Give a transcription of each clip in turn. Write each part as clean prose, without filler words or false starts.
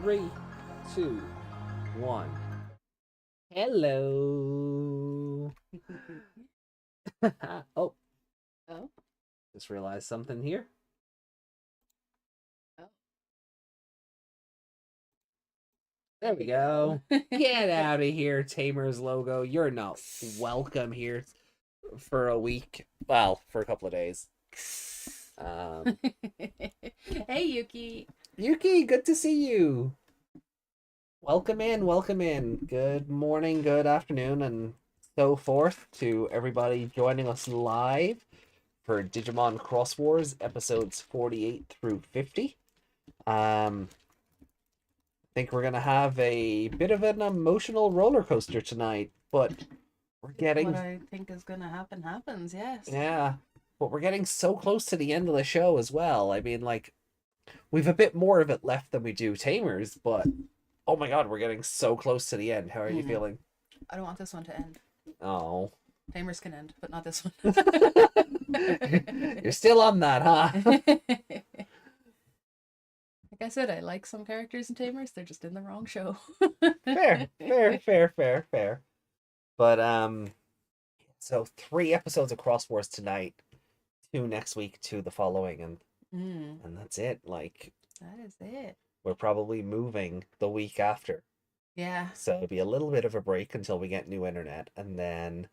Three, two, one. Hello. Oh, Oh, just realized something here. oh. There we go. Get out of here, Tamer's logo. You're not welcome here for a week. Well, for a couple of days. Hey, Yuki. Yuki, good to see you. Welcome in, welcome in. Good morning, good afternoon, and so forth to everybody joining us live for Digimon Cross Wars episodes 48 through 50. I think we're gonna have a bit of an emotional roller coaster tonight, but we're getting What I think is gonna happen happens, yes. yeah, but we're getting so close to the end of the show as well. I mean, like, we've a bit more of it left than we do Tamers, but oh my god, we're getting so close to the end. How are you feeling? I don't want this one to end. Oh. Tamers can end, but not this one. You're still on that, huh? Like I said, I like some characters in Tamers, they're just in the wrong show. Fair. But so 3 episodes of Cross Wars tonight, 2 next week, 2 the following, and that's it. Like, That is it. we're probably moving the week after. Yeah. So it'll be a little bit of a break until we get new internet, and then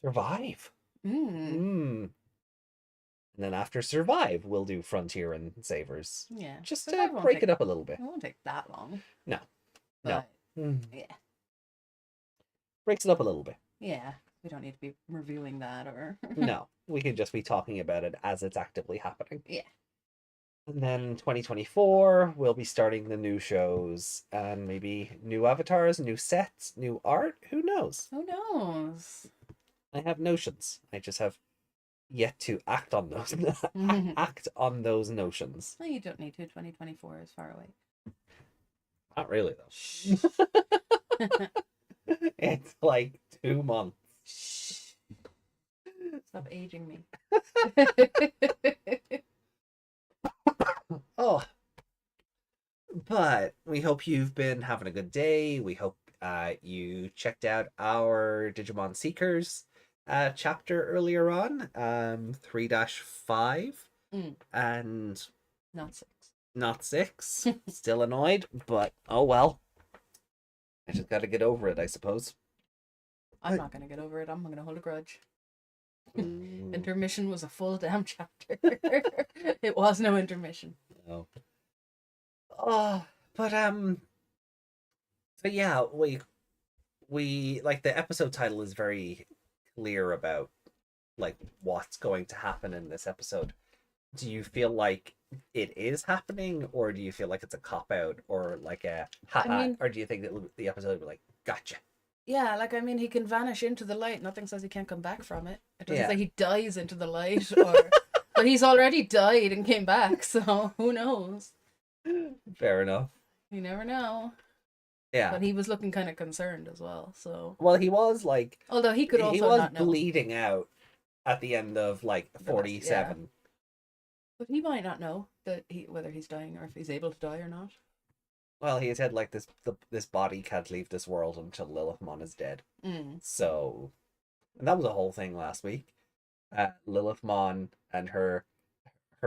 Survive. And then after Survive, we'll do Frontier and Savers. Yeah. Just Survive to won't break take- it up a little bit. It won't take that long. No. But, No. yeah. Breaks it up a little bit. Yeah. We don't need to be reviewing that or No. We can just be talking about it as it's actively happening. Yeah. And then 2024, we'll be starting the new shows and maybe new avatars, new sets, new art. Who knows? Who knows? I have notions. I just have yet to act on those act on those notions. No, you don't need to. 2024 is far away. Not really though. It's like 2 months. Stop aging me. Oh. But we hope you've been having a good day. We hope you checked out our Digimon Seekers chapter earlier on, 3-5, and Not 6. not 6. Still annoyed, but oh well. I just gotta get over it, I suppose. I'm not gonna get over it. I'm gonna hold a grudge. Mm, Intermission was a full damn chapter. It was no intermission. no. Oh, but so yeah, we like the episode title is very clear about like what's going to happen in this episode. Do you feel like it is happening, or do you feel like it's a cop out, or like a haha, or do you think that the episode will be like gotcha? Yeah, like I mean, he can vanish into the light. Nothing says he can't come back from it. It doesn't Yeah. say he dies into the light, or but he's already died and came back. So who knows? Fair enough. You never know. Yeah. But he was looking kind of concerned as well. So Well, he was like although he could also he was not know. bleeding out at the end of like last- 47. But he might not know that whether he's dying or if he's able to die or not. Well, he had said like this body can't leave this world until Lilithmon is dead. So, and that was a whole thing last week. Lilithmon and her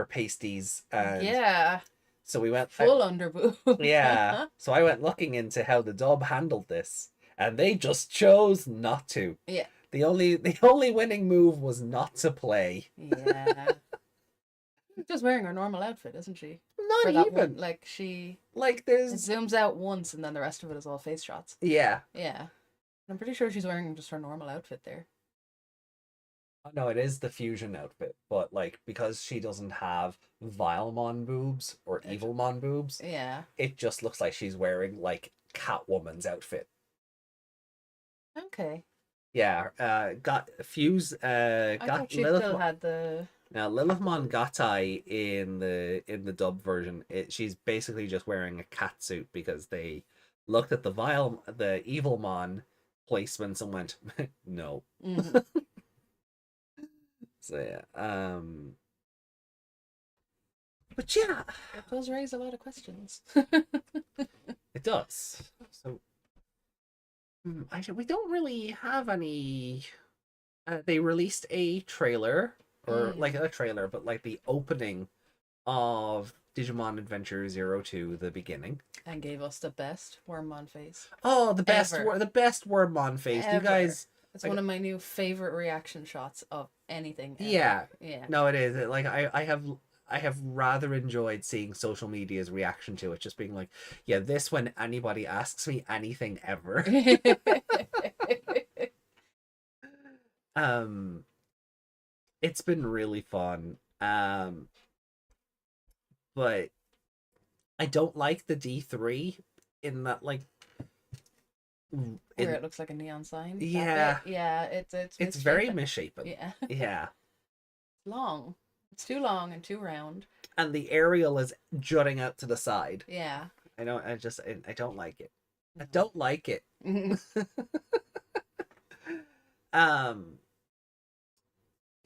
pasties, and Yeah, so we went full underboob. yeah. So I went looking into how the dub handled this, and they just chose not to. Yeah. The only winning move was not to play. Yeah. She's just wearing her normal outfit, isn't she? Not For that even one, like she like it there's zooms out once and then the rest of it is all face shots. yeah. Yeah. I'm pretty sure she's wearing just her normal outfit there. No, it is the fusion outfit, but like because she doesn't have Vilemon boobs or Evilmon boobs, Yeah. it just looks like she's wearing like Catwoman's outfit. Okay. Yeah, got Fuse I got thought she Lilith still had the now Lilithmon Gatai in the dub version. She's basically just wearing a cat suit because they looked at the Evilmon placements and went no. So yeah, But yeah, It does raise a lot of questions. it does. So we don't really have any. They released a trailer, or like Mm. a trailer, but like the opening of Digimon Adventure 02, the beginning. And gave us the best Wormmon face Oh, ever. the best Wormmon face. You Ever. guys, It's one like, of my new favorite reaction shots of anything ever. yeah, Yeah. no, it is. Like I have rather enjoyed seeing social media's reaction to it, just being like, yeah, this when anybody asks me anything ever. um, it's been really fun. But I don't like the D3 in that, like, Where in it looks like a neon sign. That yeah, bit. Yeah, it's it's very misshapen. misshapen. Yeah. Yeah. Long. It's too long and too round. And the aerial is jutting out to the side. Yeah. I don't like it. I No. don't like it. Um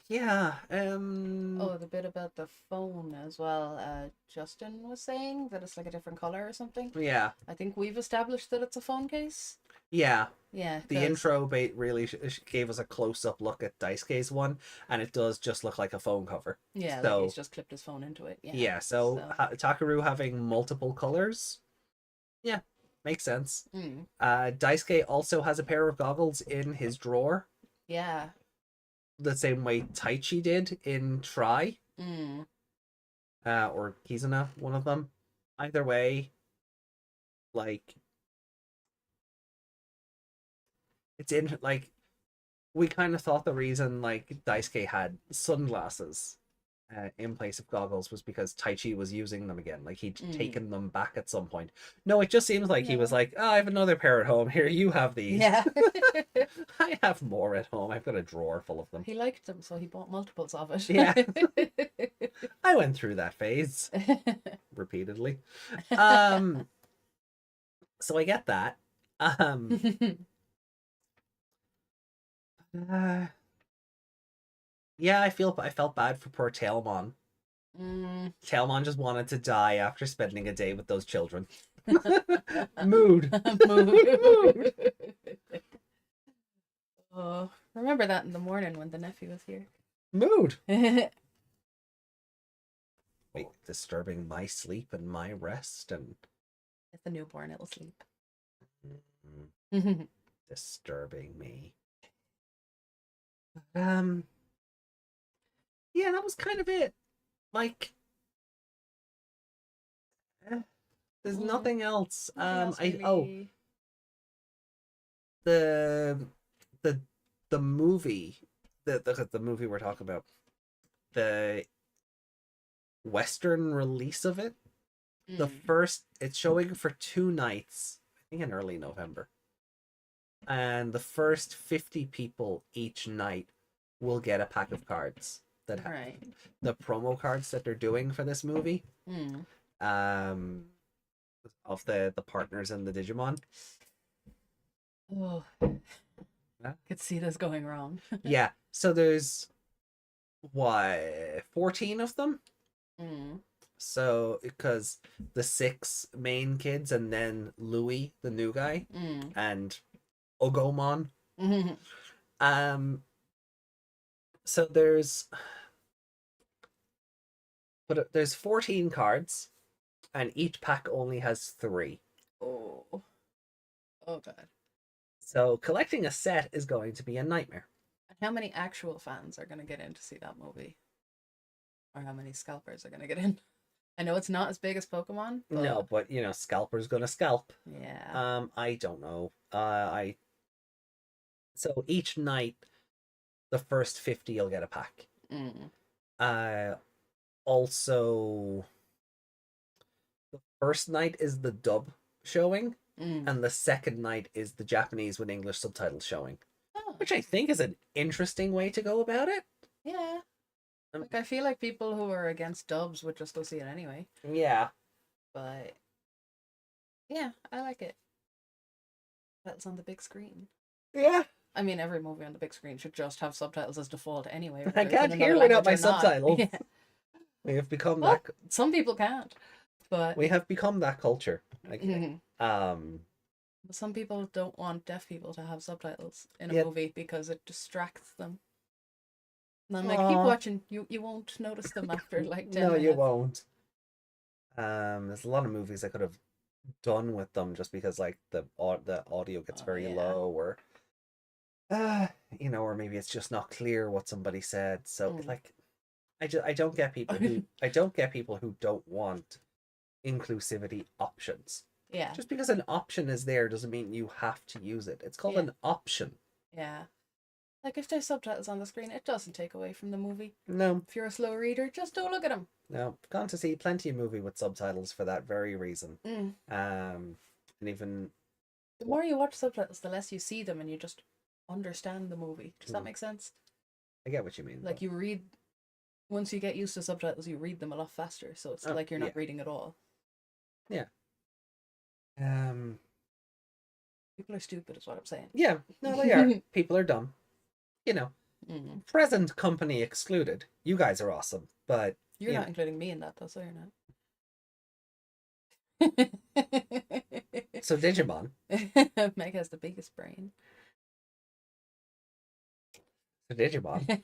yeah, Oh, the bit about the phone as well. Justin was saying that it's like a different color or something. yeah. I think we've established that it's a phone case. Yeah. Yeah, The 'cause- intro bait really gave us a close-up look at Dice-Case one, and it does just look like a phone cover. yeah, So, like he's just clipped his phone into it. Yeah. yeah, so Takaru having multiple colors, yeah, makes sense. Mm, Daisuke also has a pair of goggles in his drawer, yeah. the same way Taichi did in Try, Mm. or Kizuna, one of them. Either way, like, it's in, like, we kind of thought the reason, like, Daisuke had sunglasses in place of goggles was because Taichi was using them again. Like, he'd taken them back at some point. No, it just seems like he was like, oh, I have another pair at home. Here, you have these. Yeah. I have more at home. I've got a drawer full of them. He liked them, so he bought multiples of it. Yeah. I went through that phase repeatedly. So I get that. Yeah, I felt bad for poor Tailmon. Tailmon just wanted to die after spending a day with those children. Mood. Mood. Oh, remember that in the morning when the nephew was here. Mood. It's Wait, disturbing my sleep and my rest and a newborn, it'll sleep. disturbing me. Yeah, that was kind of it. Like, there's nothing else. Really... the the movie, the movie we're talking about, the Western release of it. The first, it's showing for 2 nights, I think in early November. And the first 50 people each night will get a pack of cards that have the promo cards that they're doing for this movie. Of the partners in the Digimon. Oh, could see this going wrong. Yeah, so there's what, 14 of them. So because the 6 main kids and then Louis, the new guy, and Ogomon. So there's 14 cards, and each pack only has 3. Oh god. So collecting a set is going to be a nightmare. And how many actual fans are going to get in to see that movie? Or how many scalpers are going to get in? I know it's not as big as Pokemon. But... No, but you know, scalper's gonna scalp. Yeah. I don't know. So each night, the first 50 will get a pack. Also, the first night is the dub showing, and the second night is the Japanese with English subtitles showing, which I think is an interesting way to go about it. Yeah. Like, I feel like people who are against dubs would just go see it anyway. Yeah. But, yeah, I like it. That's on the big screen. Yeah. I mean, every movie on the big screen should just have subtitles as default anyway. I can't hear without my subtitles. Yeah. We have become Well, that. some people can't, but We have become that culture. Like, Mhm. um, Some people don't want deaf people to have subtitles in a yeah. movie because it distracts them. And I'm like, keep Aw, watching. You won't notice them after like 10 no, you minutes. won't. There's a lot of movies I could have done with them just because like the audio gets Oh very yeah. low, or or maybe it's just not clear what somebody said. So Mm. like, I don't get people who don't want inclusivity options. Yeah. Just because an option is there doesn't mean you have to use it. It's called Yeah. an option. Yeah. Like if there's subtitles on the screen, it doesn't take away from the movie. No, If you're a slow reader, just don't look at them. no. Gone to see plenty of movie with subtitles for that very reason. Mm. And even The more you watch subtitles, the less you see them, and you just understand the movie. Does that Mm. make sense? I get what you mean. Like you read, once you get used to subtitles, you read them a lot faster. So it's like you're Yeah, not reading at all. yeah. Um, People are stupid, is what I'm saying. yeah. No, they are. People are dumb. Mm. Present company excluded. You guys are awesome, but You're you not know, including me in that, though, so you're not. so Digimon. Meg has the biggest brain. So Digimon.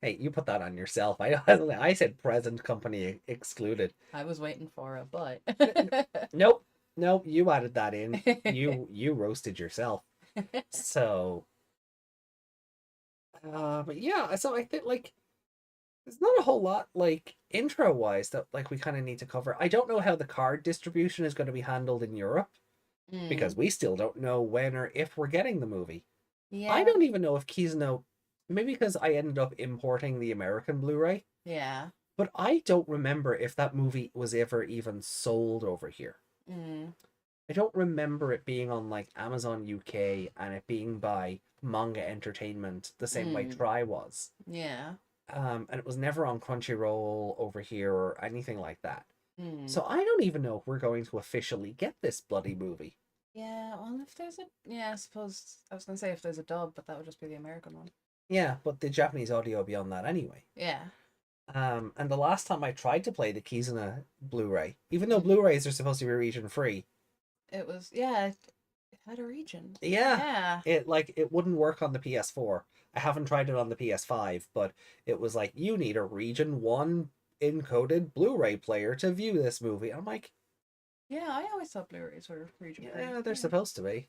Hey, you put that on yourself. I said present company excluded. I was waiting for a but. Nope. Nope, you added that in. You roasted yourself. So but yeah, so I think like there's not a whole lot like intro wise that like we kind of need to cover. I don't know how the card distribution is going to be handled in Europe because Mm. we still don't know when or if we're getting the movie. I Yeah. don't even know if Kizno, maybe because I ended up importing the American Blu-ray, Yeah. but I don't remember if that movie was ever even sold over here. Mm. I don't remember it being on like Amazon UK and it being by Manga Entertainment the same way Mm. Try was. Yeah. And it was never on Crunchyroll over here or anything like that. Mm. So I don't even know if we're going to officially get this bloody movie. Yeah, well, if there's a. Yeah, I suppose. I was going to say if there's a dub, but that would just be the American one. Yeah, but the Japanese audio will be on that anyway. Yeah. And the last time I tried to play the Kizuna Blu-ray, even though Mm. Blu-rays are supposed to be region free, It was. Yeah, it had a region. yeah, Yeah. it wouldn't work on the PS4. I haven't tried it on the PS5, but it was like you need a region 1 encoded Blu-ray player to view this movie. I'm like, Yeah, I always thought Blu-rays were region free. yeah, they're supposed to be.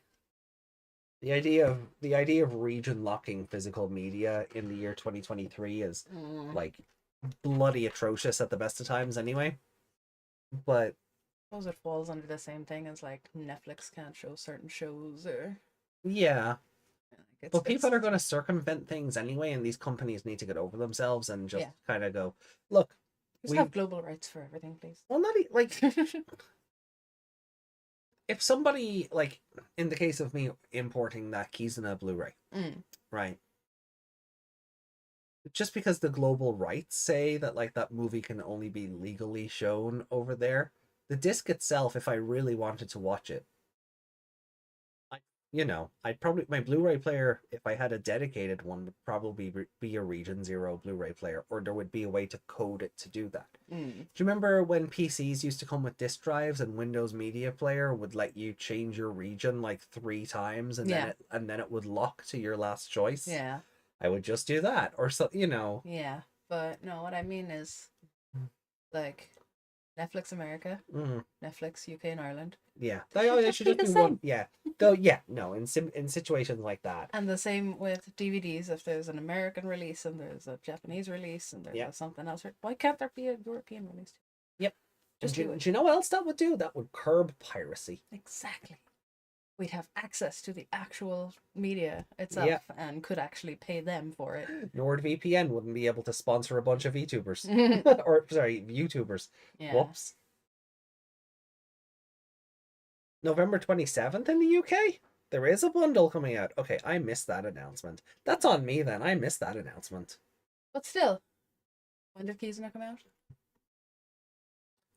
The idea of region locking physical media in the year 2023 is Mm. like bloody atrocious at the best of times anyway. But I suppose it falls under the same thing as like Netflix can't show certain shows or. yeah, Like, but people are going to circumvent things anyway, and these companies need to get over themselves and just Yeah. kind of go, look, Just we have global rights for everything, please. well, not like if somebody like in the case of me importing that Kizuna Blu-ray, Mm. right? Just because the global rights say that like that movie can only be legally shown over there, the disc itself, if I really wanted to watch it, I'd probably my Blu-ray player, if I had a dedicated one, would probably be a Region Zero Blu-ray player, or there would be a way to code it to do that. Mm. Do you remember when PCs used to come with disk drives and Windows Media Player would let you change your region like 3 times and Yeah. then it would lock to your last choice? Yeah. I would just do that, or so Yeah. But no, what I mean is like Netflix America, Mm, Netflix UK and Ireland. yeah, They should they just should be just the be one. same. Yeah, go. Yeah, no. In situations like that, And the same with DVDs. If there's an American release and there's a Japanese release and there's Yeah. something else, why can't there be a European release? yep. Just do, do it. do you know what else that would do? That would curb piracy. Exactly. We'd have access to the actual media itself Yeah. and could actually pay them for it. NordVPN wouldn't be able to sponsor a bunch of VTubers, or sorry, YouTubers. Yeah. Whoops. November 27th in the UK? There is a bundle coming out. Okay, I missed that announcement. That's on me then. I missed that announcement. But still, when did Kizuna come out?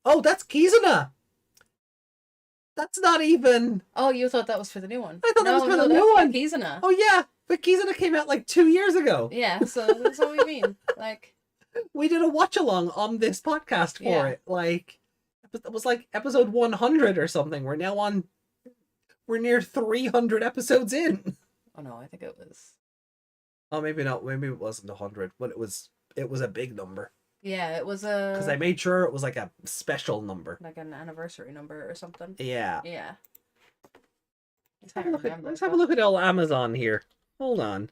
Oh, that's Kizuna! That's not even... Oh, you thought that was for the new one? I thought that was for the that's new one. Kizuna. Oh yeah, but Kizuna came out like 2 years ago. Yeah, so that's what we mean. Like, We did a watch along on this podcast for Yeah. it. Like, it was like episode 100 or something. We're near 300 episodes in. Oh no, I think it was. Oh, maybe not. Maybe it wasn't 100, but it was a big number. Yeah, it was Because I made sure it was like a special number. like an anniversary number or something. Yeah. Yeah. Let's have a look at old Amazon here. Hold on.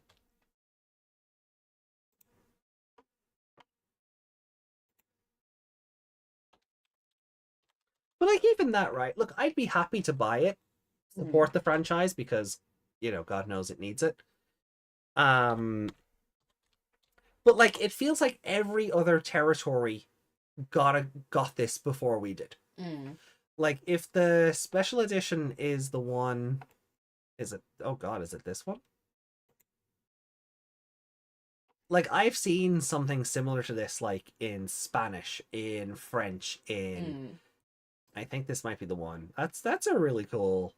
But like even that, right? Look, I'd be happy to buy it, support the franchise because, God knows it needs it. But like it feels like every other territory got this before we did. Like if the special edition is the one, is it? Oh God, is it this one? Like I've seen something similar to this, like in Spanish, in French, in. I think this might be the one. That's a really cool.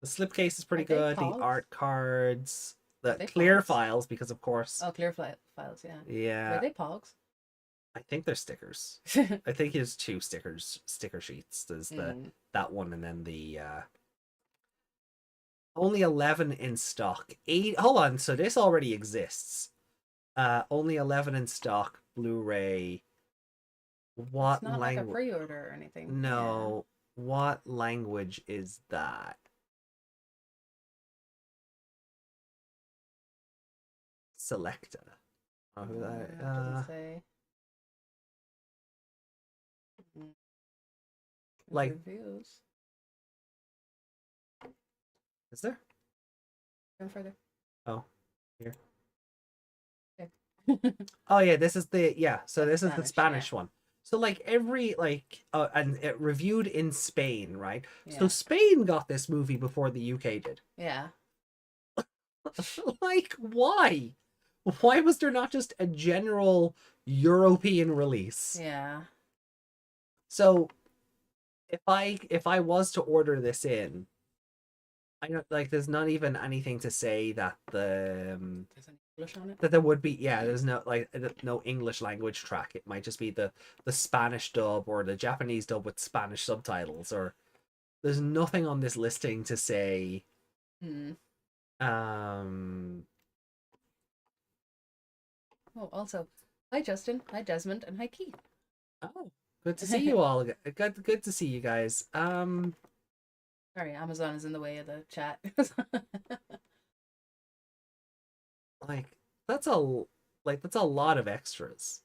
The slipcase is pretty good. The art cards, the clear files, because of course. Oh, clear files, yeah. Yeah. Were they pogs? I think they're stickers. I think there's two sticker sheets. There's that one, and then the only 11 in stock. 8. Hold on, so this already exists. Only 11 in stock. Blu-ray. What it's not language? Like a pre-order or anything. No. Yeah. What language is that? Selecta. Oh, who that? Doesn't say. Like reviews. Is there? Go further. Oh, here. Okay. Oh yeah, this is the So That's this is the Spanish one. So like every and it reviewed in Spain, right? Yeah. So Spain got this movie before the UK did. Yeah. Like why? Why was there not just a general European release? Yeah. So if I was to order this in, I know there's not even anything to say that there's an English on it. That there would be there's no no English language track. It might just be the Spanish dub or the Japanese dub with Spanish subtitles, or there's nothing on this listing to say Oh, also, hi Justin, hi Desmond, and hi Keith. Oh, good to see you all. Good to see you guys. Sorry, Amazon is in the way of the chat. That's a lot of extras.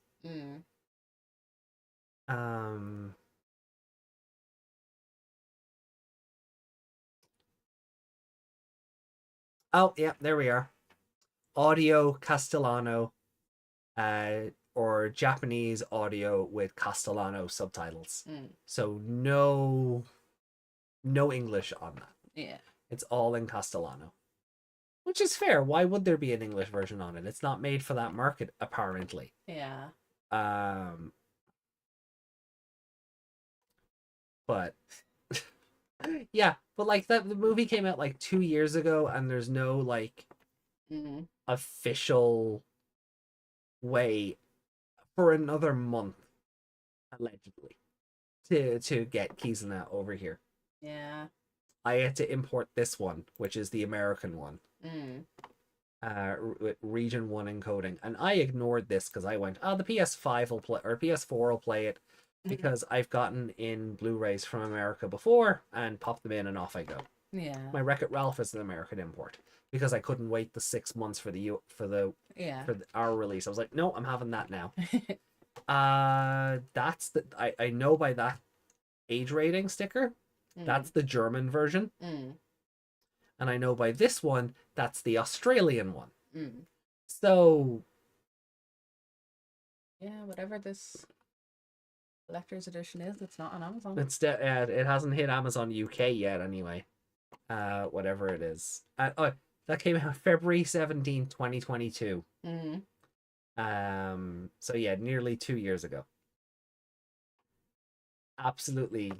Oh yeah, there we are. Audio Castellano, or Japanese audio with Castellano subtitles. So no English on that. Yeah. It's all in Castellano. Which is fair. Why would there be an English version on it? It's not made for that market, apparently. Yeah. But yeah, but like the movie came out like 2 years ago, and there's no official way for another month, allegedly, to get Kizuna over here. Yeah. I had to import this one, which is the American one. With region 1 encoding, and I ignored this because I went, the PS5 will play, or PS4 will play it, because I've gotten in Blu-rays from America before and popped them in and off I go. Yeah. My Wreck-It Ralph is an American import because I couldn't wait the 6 months for our release. I was like, no, I'm having that now. That's I know by that age rating sticker, that's the German version. And I know by this one, that's the Australian one. So yeah, whatever this collector's edition is, it's not on Amazon. It hasn't hit Amazon UK yet anyway. Whatever it is. That came out February 17th, 2022. So yeah, nearly 2 years ago. Absolutely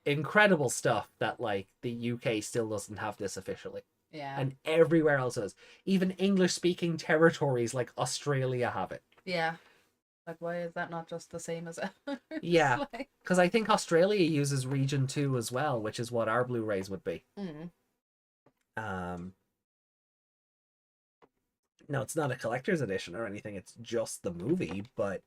incredible stuff that the UK still doesn't have this officially. Yeah. and everywhere else does. Even English-speaking territories like Australia have it. Yeah. Like, why is that not just the same as ours? Yeah, Like, because I think Australia uses Region 2 as well, which is what our Blu-rays would be. mm, Um, no, it's not a collector's edition or anything. It's just the movie, but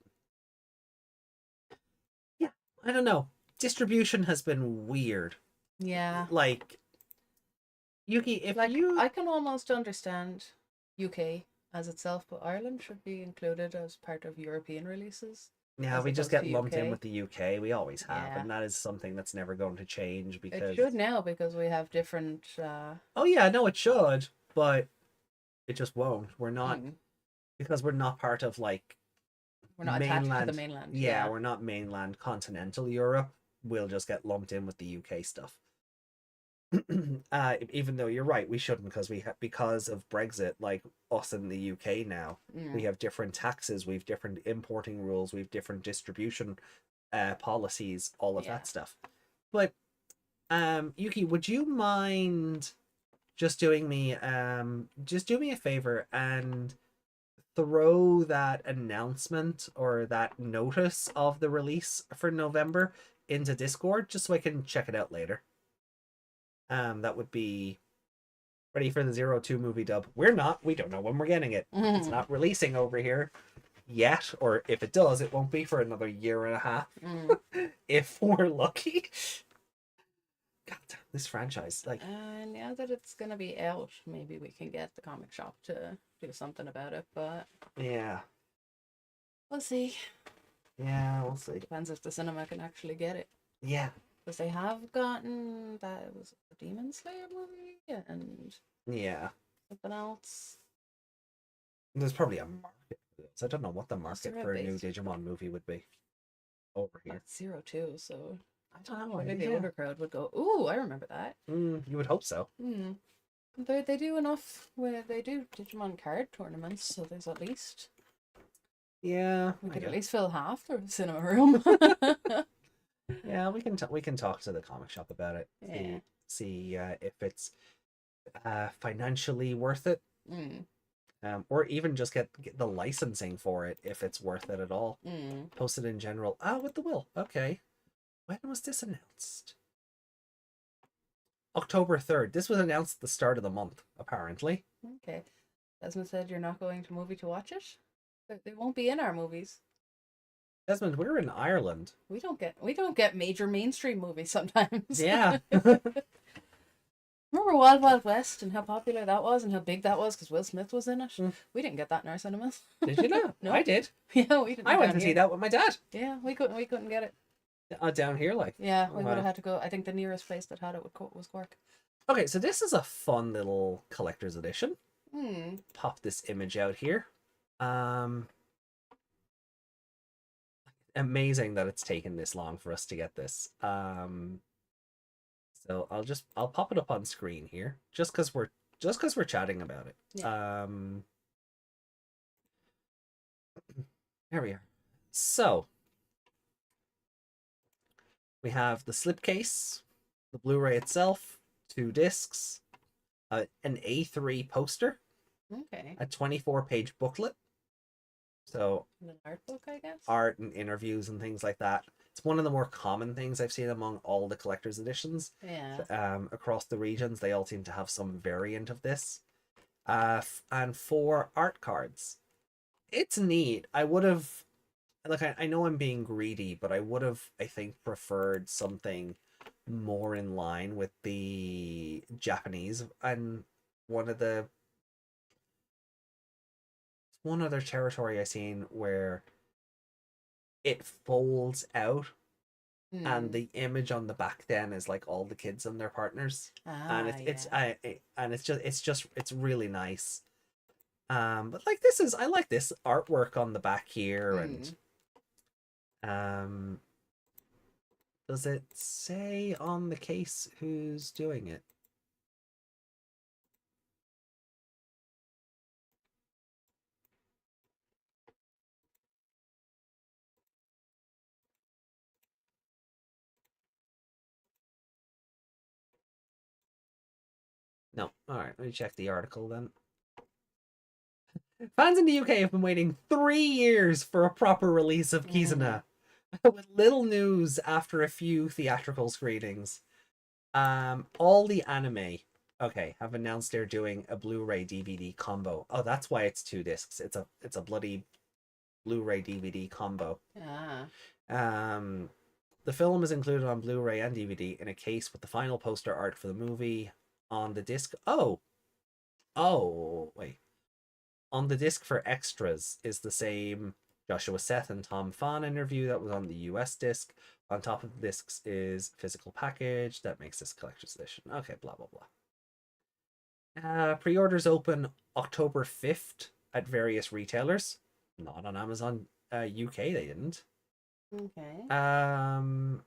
yeah, I don't know. Distribution has been weird. yeah. Like, Yuki, if Like, you I can almost understand UK as itself, but Ireland should be included as part of European releases yeah, as we just opposed get to lumped in UK. with the UK. We always have, Yeah. and that is something that's never going to change It because should now because we have different oh yeah, no, it should, but it just won't. We're not mm, because we're not part of like we're not attached to the mainland. mainland. Yeah, Yeah. we're not mainland continental Europe. We'll just get lumped in with the UK stuff. Even though you're right, we shouldn't because we have because of Brexit, like us in the UK now, we Mm, have different taxes, we've different importing rules, we've different distribution policies, all of yeah. that stuff. But Yuki, would you mind just do me a favor and throw that announcement or that notice of the release for November into Discord just so I can check it out later. That would be ready for the 02 movie dub. We're not. We don't know when we're getting it. It's Mm, not releasing over here yet, or if it does, it won't be for another year and a half. mm. If we're lucky. God damn, this franchise. Like, And now that it's gonna be out, maybe we can get the comic shop to do something about it. But yeah. we'll see. Yeah, we'll see. Depends if the cinema can actually get it. Yeah. Because they have gotten that it was a Demon Slayer movie and Yeah. something else. There's probably a market for this. I don't know what the market Zero for a new base. Digimon movie would be over here. That's 02, so I don't know. maybe the Yeah. older crowd would go, ooh, I remember that. You would hope so. Hmm. They do enough where they do Digimon card tournaments, so there's at least Yeah. we I could at guess. least fill half the cinema room. Yeah, we can talk to the comic shop about it. Yeah. See if it's financially worth it. Mm. Or even just get the licensing for it if it's worth it at all. Mm. Post it in general. Ah, with the will. Okay. When was this announced? October 3rd. This was announced at the start of the month, apparently. Okay. Desmond said you're not going to movie to watch it. They won't be in our movies. Desmond, we're in Ireland. We don't get major mainstream movies sometimes. Yeah. Remember Wild Wild West and how popular that was and how big that was because Will Smith was in it? Mm. We didn't get that in our cinemas. Did you not? No. I did. Yeah, we didn't. I went down to see here. that with my dad. Yeah, we couldn't get it. Down here, like. Yeah, Oh, we would wow. have had to go. I think the nearest place that had it was Cork. Okay, so this is a fun little collector's edition. Hmm. Pop this image out here. Amazing that it's taken this long for us to get this. So I'll pop it up on screen here just because we're chatting about it. Yeah. There we are. So we have the slipcase, the Blu-ray itself, 2 discs, an A3 poster, Okay. a 24-page booklet. So And an art book, I guess. art and interviews and things like that. It's one of the more common things I've seen among all the collector's editions. Yeah. Across the regions, they all seem to have some variant of this. And 4 art cards. It's neat. I would have, like, I know I'm being greedy, but I would have, I think, preferred something more in line with the Japanese and one other territory I seen where it folds out and Hmm. the image on the back then is like all the kids and their partners, and it's really nice. But like I like this artwork on the back here, and does it say on the case who's doing it? No. All right, let me check the article then. Fans in the UK have been waiting 3 years for a proper release of Kizuna, with little news after a few theatrical screenings. All the anime, okay, have announced they're doing a Blu-ray DVD combo. Oh, that's why it's 2 discs. It's a bloody Blu-ray DVD combo. Ah. The film is included on Blu-ray and DVD in a case with the final poster art for the movie on the disc. Oh, wait. On the disc for extras is the same Joshua Seth and Tom Phan interview that was on the US disc. On top of the discs is physical package that makes this collector's edition. Okay, blah blah blah. Pre-orders open October 5th at various retailers. Not on Amazon UK, they didn't. Okay.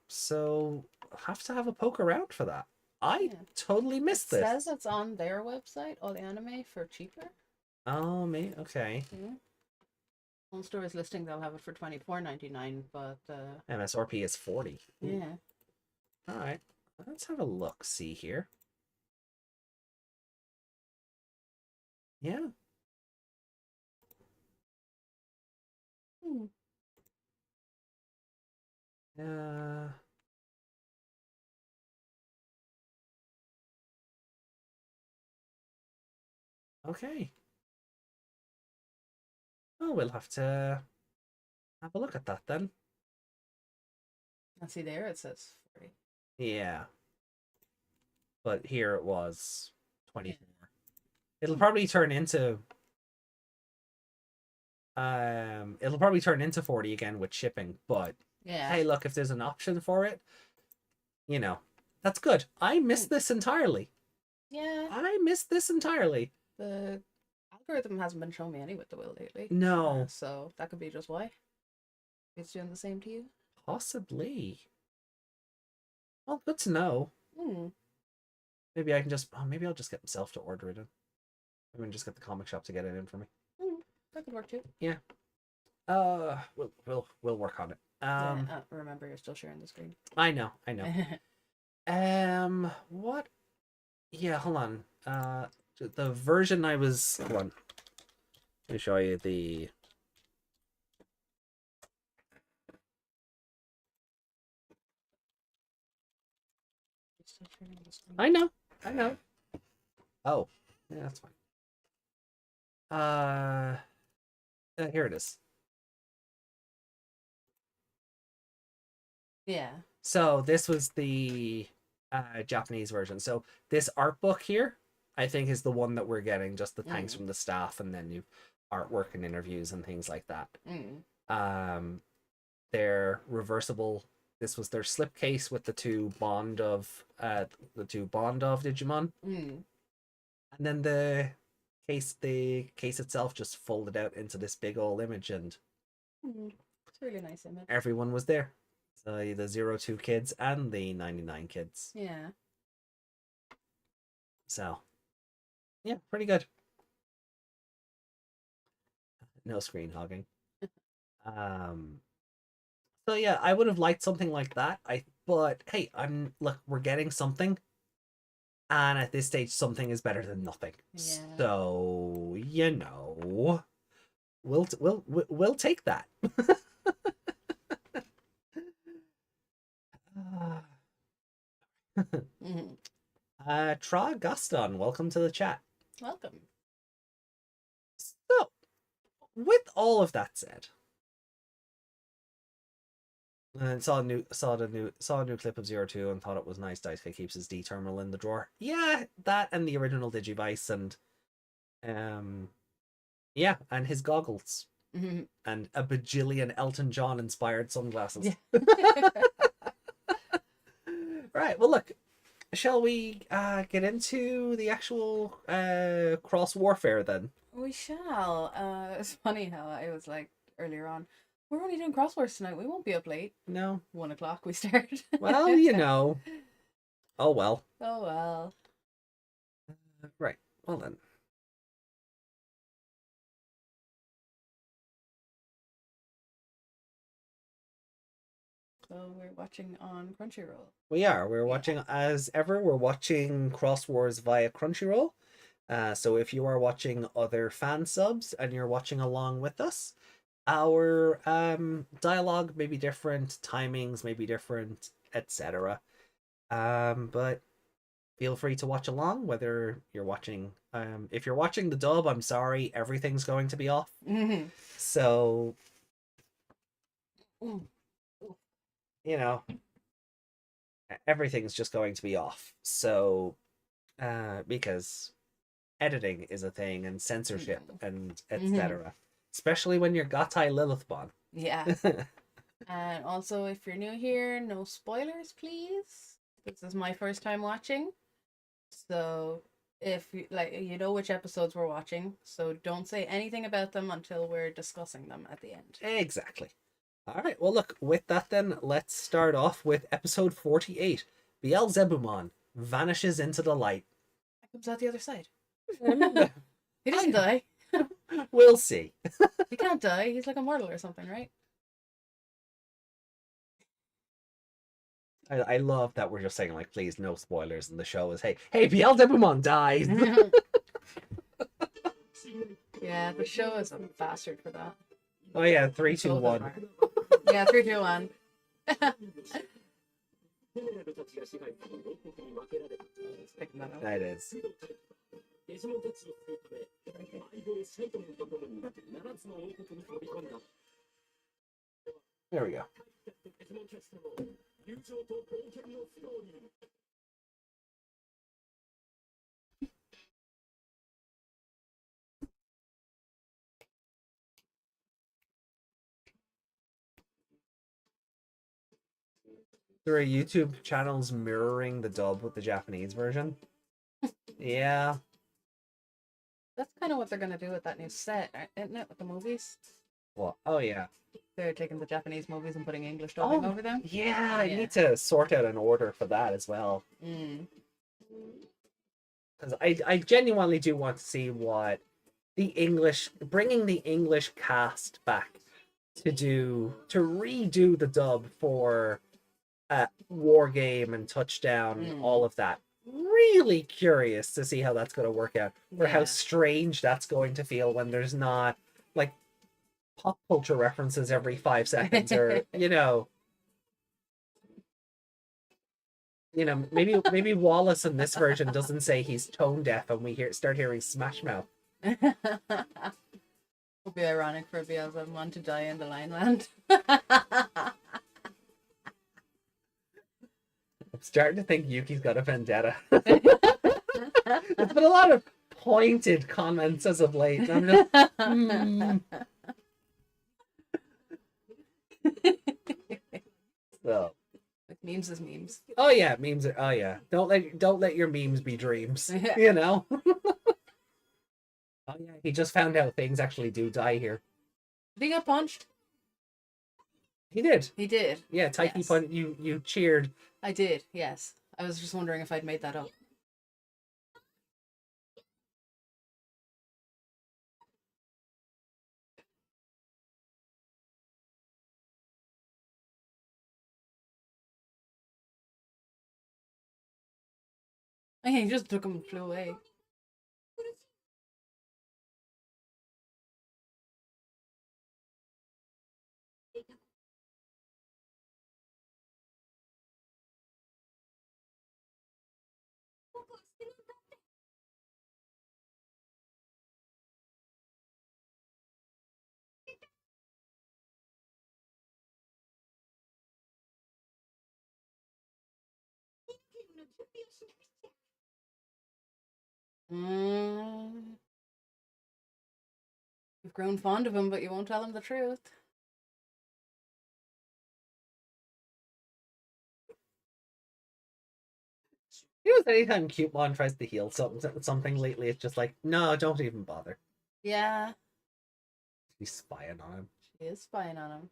So have to have a poke around for that. I totally missed this. It says it's on their website, all the anime for cheaper. Oh, me? Okay. On stores listing, they'll have it for $24.99, but MSRP is 40. Yeah. All right. Let's have a look. See here. Yeah. Okay. Oh, we'll have to have a look at that then. I see there it says 40. Yeah. But here it was 24. It'll probably turn into 40 again with shipping, but yeah. Hey, look, if there's an option for it, that's good. I missed this entirely. Yeah. I missed this entirely. The algorithm hasn't been showing me any with the will lately. No. So that could be just why. It's doing the same to you? Possibly. Well, good to know. Maybe I can just maybe I'll just get myself to order it in. Maybe just get the comic shop to get it in for me. That could work too. Yeah. We'll work on it. Remember, you're still sharing the screen. I know. What? Yeah, hold on. The version I was. Hold on. Let me show you the. I know. Oh, yeah, that's fine. Here it is. Yeah. So this was the Japanese version. So this art book here, I think, is the one that we're getting. Just the thanks from the staff, and then you artwork and interviews and things like that. They're reversible. This was their slipcase with the two bond of Digimon. And then the case itself just folded out into this big old image, and it's a really nice image. Everyone was there. So the 02 kids and the 99 kids. Yeah. So yeah, pretty good. No screen hogging. So yeah, I would have liked something like that. But hey, we're getting something. And at this stage, something is better than nothing. Yeah. So we'll take that. Tra Gaston, welcome to the chat. Welcome. So, with all of that said, and saw a new clip of 02 and thought it was nice. Daisuke keeps his D terminal in the drawer. Yeah, that and the original Digivice and yeah, and his goggles and a bajillion Elton John inspired sunglasses. Yeah. Right. Well, look. Shall we get into the actual cross warfare then? We shall. It's funny how I was like earlier on, we're only doing cross wars tonight. We won't be up late. No. 1 o'clock we start. Well, Oh well. Oh well. Right. Well then. So we're watching on Crunchyroll. We are. We're Yeah. watching, as ever, we're watching Cross Wars via Crunchyroll. So if you are watching other fan subs and you're watching along with us, our dialogue may be different, timings may be different, etc. But feel free to watch along, whether you're watching if you're watching the dub, I'm sorry, everything's going to be off. Mm-hmm. So you know, everything's just going to be off. So because editing is a thing and censorship and etc. Especially when you're Gatai Lilithbon. Yeah. And also, if you're new here, no spoilers, please. This is my first time watching. So if you like, you know which episodes we're watching, so don't say anything about them until we're discussing them at the end. Exactly. All right. Well, look, with that then, let's start off with episode 48. Beelzebumon vanishes into the light. He comes out the other side. And He doesn't die. we'll see. He can't die. He's like immortal or something, right? I love that we're just saying, like, please, no spoilers, and the show is, hey, Beelzebumon dies! Yeah, the show is a bastard for that. Oh, yeah, 3, 2, 1. Yeah, 3, 2, 1. Picking that up. That is. There we go. There are YouTube channels mirroring the dub with the Japanese version. Yeah. That's kind of what they're gonna do with that new set, isn't it? With the movies, Well, oh yeah. they're taking the Japanese movies and putting English dubbing over them. Yeah, I Yeah. need to sort out an order for that as well. Because I genuinely do want to see what bringing the English cast back to redo the dub for War Game and Touchdown, all of that. Really curious to see how that's going to work out, or how strange that's going to feel when there's not like pop culture references every 5 seconds, or maybe Wallace in this version doesn't say he's tone deaf, and we start hearing Smash Mouth. Would be ironic for Beelzebumon to die in the Lion Land. I'm starting to think Yuki's got a vendetta. There's been a lot of pointed comments as of late. And I'm just, So. Like memes is memes. Oh yeah, memes are. Oh yeah, don't let your memes be dreams. You know. Oh yeah, he just found out things actually do die here. Did he get punched? He did. He did. Yeah, Taiki Yes. punch. You cheered. I did. Yes. I was just wondering if I'd made that up. He just took him and flew away. You've grown fond of him, but you won't tell him the truth. Anytime Cupemon tries to heal something lately, it's just like, no, don't even bother. Yeah. She's spying on him. She is spying on him.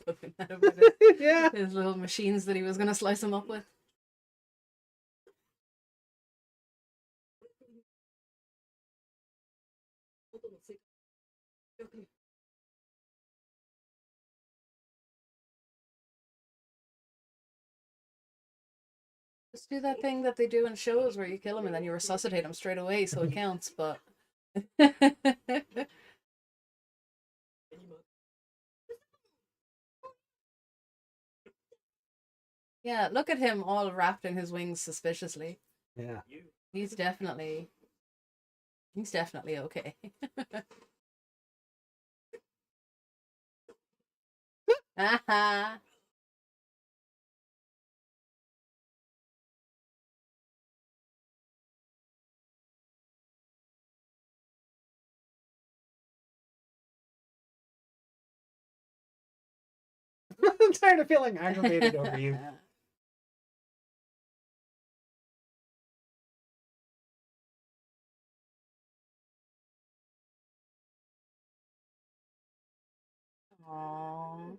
Flipping out about his, Yeah. his little machines that he was gonna slice him up with. Just do that thing that they do in shows where you kill him and then you resuscitate him straight away, so it counts. But yeah, look at him all wrapped in his wings suspiciously. Yeah. He's definitely okay. Haha. I'm tired of feeling aggravated over you. Aww.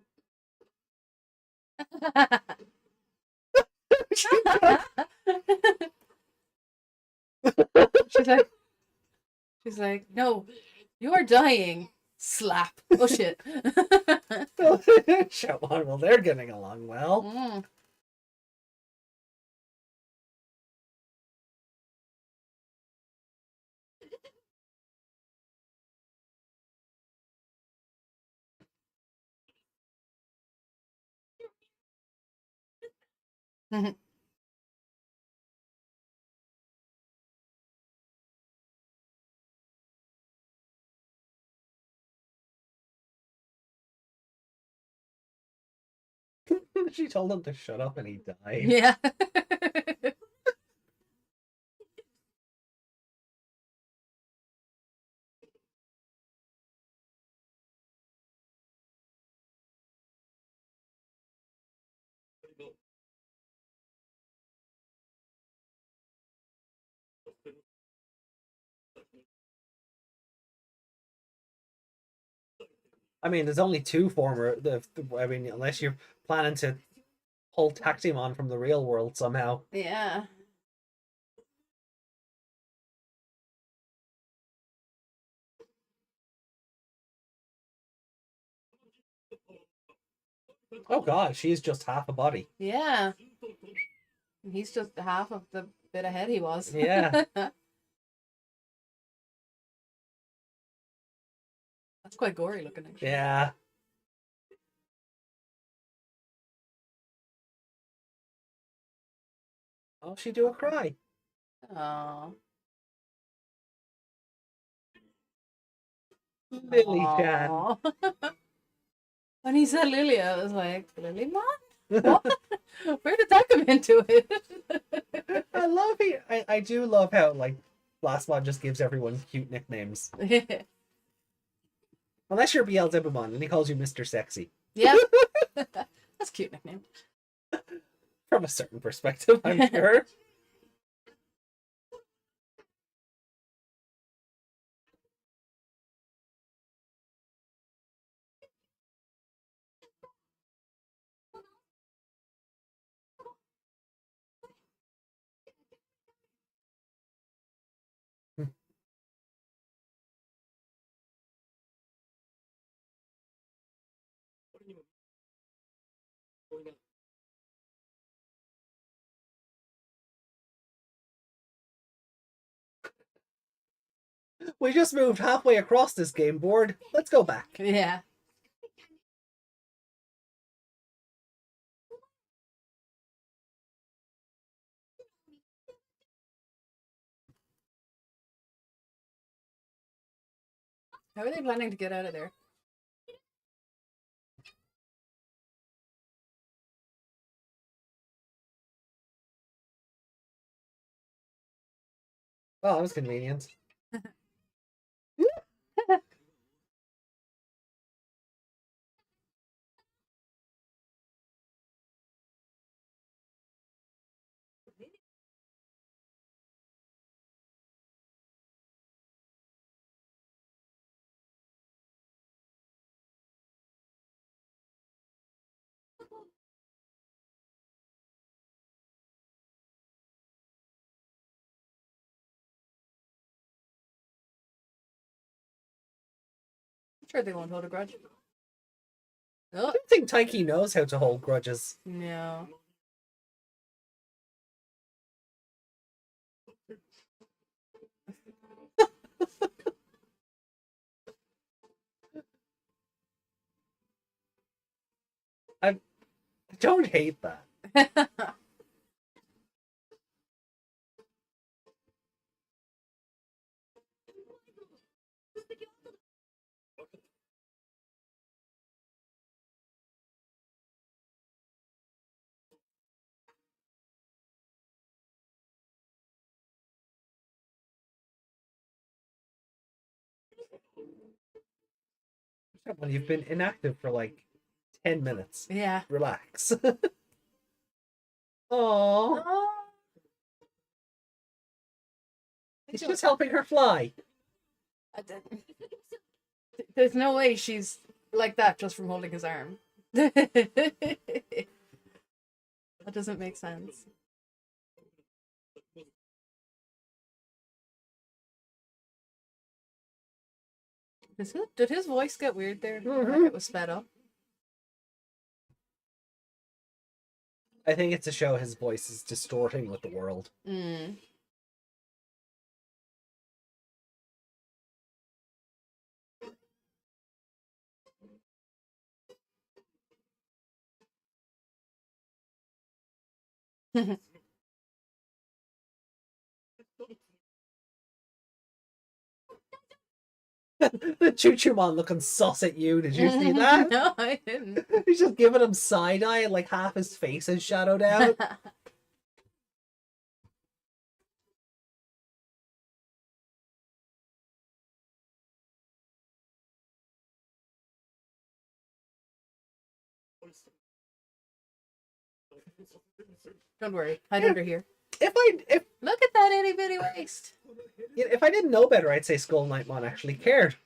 she's like, she's like, no, you are dying. Slap. Oh shit. Show on. Well, they're getting along well. Mm. She told him to shut up and he died. Yeah. I mean, there's only two former. I mean, unless you're planning to pull Tactimon from the real world somehow. Yeah. Oh god, she's just half a body. Yeah. He's just half of the bit ahead he was. Yeah. That's quite gory looking, actually. Yeah. Oh, she do a cry. Oh. Lily Chan. When he said Lily, I was like, Lily Mom? What? Where did that come into it? I love it. I do love how like Last One just gives everyone cute nicknames. Unless you're Beelzebubon and he calls you Mr. Sexy. Yeah. That's a cute nickname. From a certain perspective, I'm sure. We just moved halfway across this game board. Let's go back. Yeah. How are they planning to get out of there? Well, that was convenient. Sure, they won't hold a grudge. I Oh, don't think Taiki knows how to hold grudges. no. I don't hate that. When you've been inactive for like 10 minutes. Yeah. Relax. Oh, Oh, he's just helping her fly. there's no way she's like that just from holding his arm. That doesn't make sense. Did his voice get weird there? Like it was sped up? I think it's to show his voice is distorting with the world. Mm. The Choo-Choo-mon looking sus at you. Did you see that? No, I didn't. He's just giving him side eye and like half his face is shadowed out. Don't worry, hide under here. If Look at that itty bitty waist. if I didn't know better, I'd say Skull Knightmon actually cared.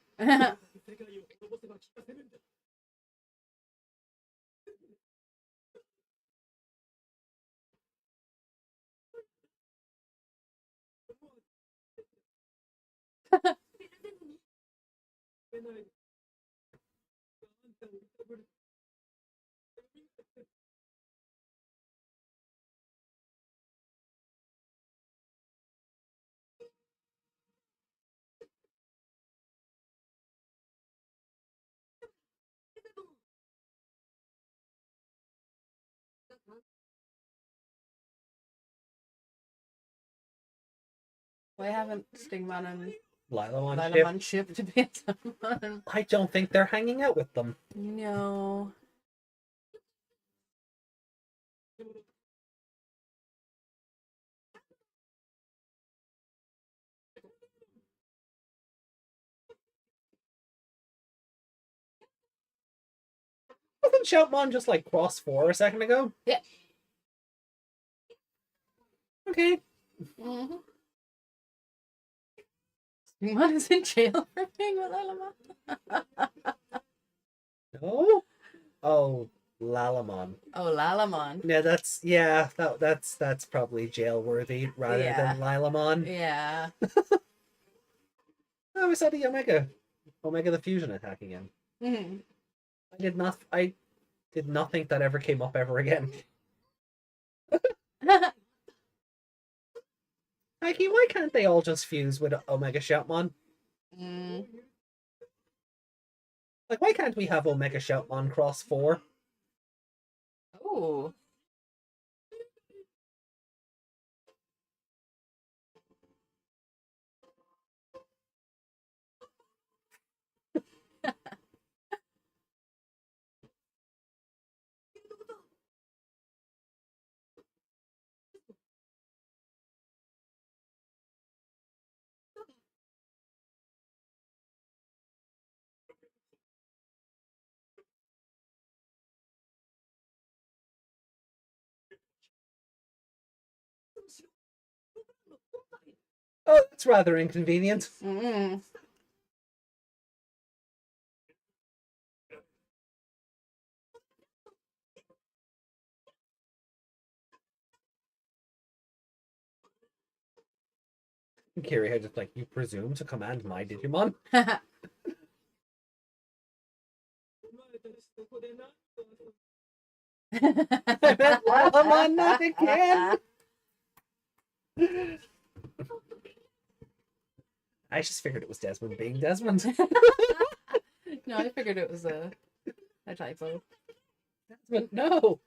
Why haven't Stingmon and Lilamon ship. Lilamon shipped to be someone? I don't think they're hanging out with them. No. Wasn't Shoutmon just like cross 4 a second ago? Yeah. Okay. Mm-hmm. Stingmon is in jail for being with Lilamon. No? Oh, Lalamon. Oh, Lalamon. Yeah, that's probably jail worthy rather than Lilamon. Yeah. Oh, we saw the Omega the Fusion attack again. Mm-hmm. I did not think that ever came up ever again. Like, why can't they all just fuse with Omega Shoutmon? Mm. Like, why can't we have Omega Shoutmon cross 4? Oh. Oh, that's rather inconvenient. Mm. Kiri had just like, you presume to command my Digimon? Come on, not again. I just figured it was Desmond being Desmond. No, I figured it was a typo. Desmond, no.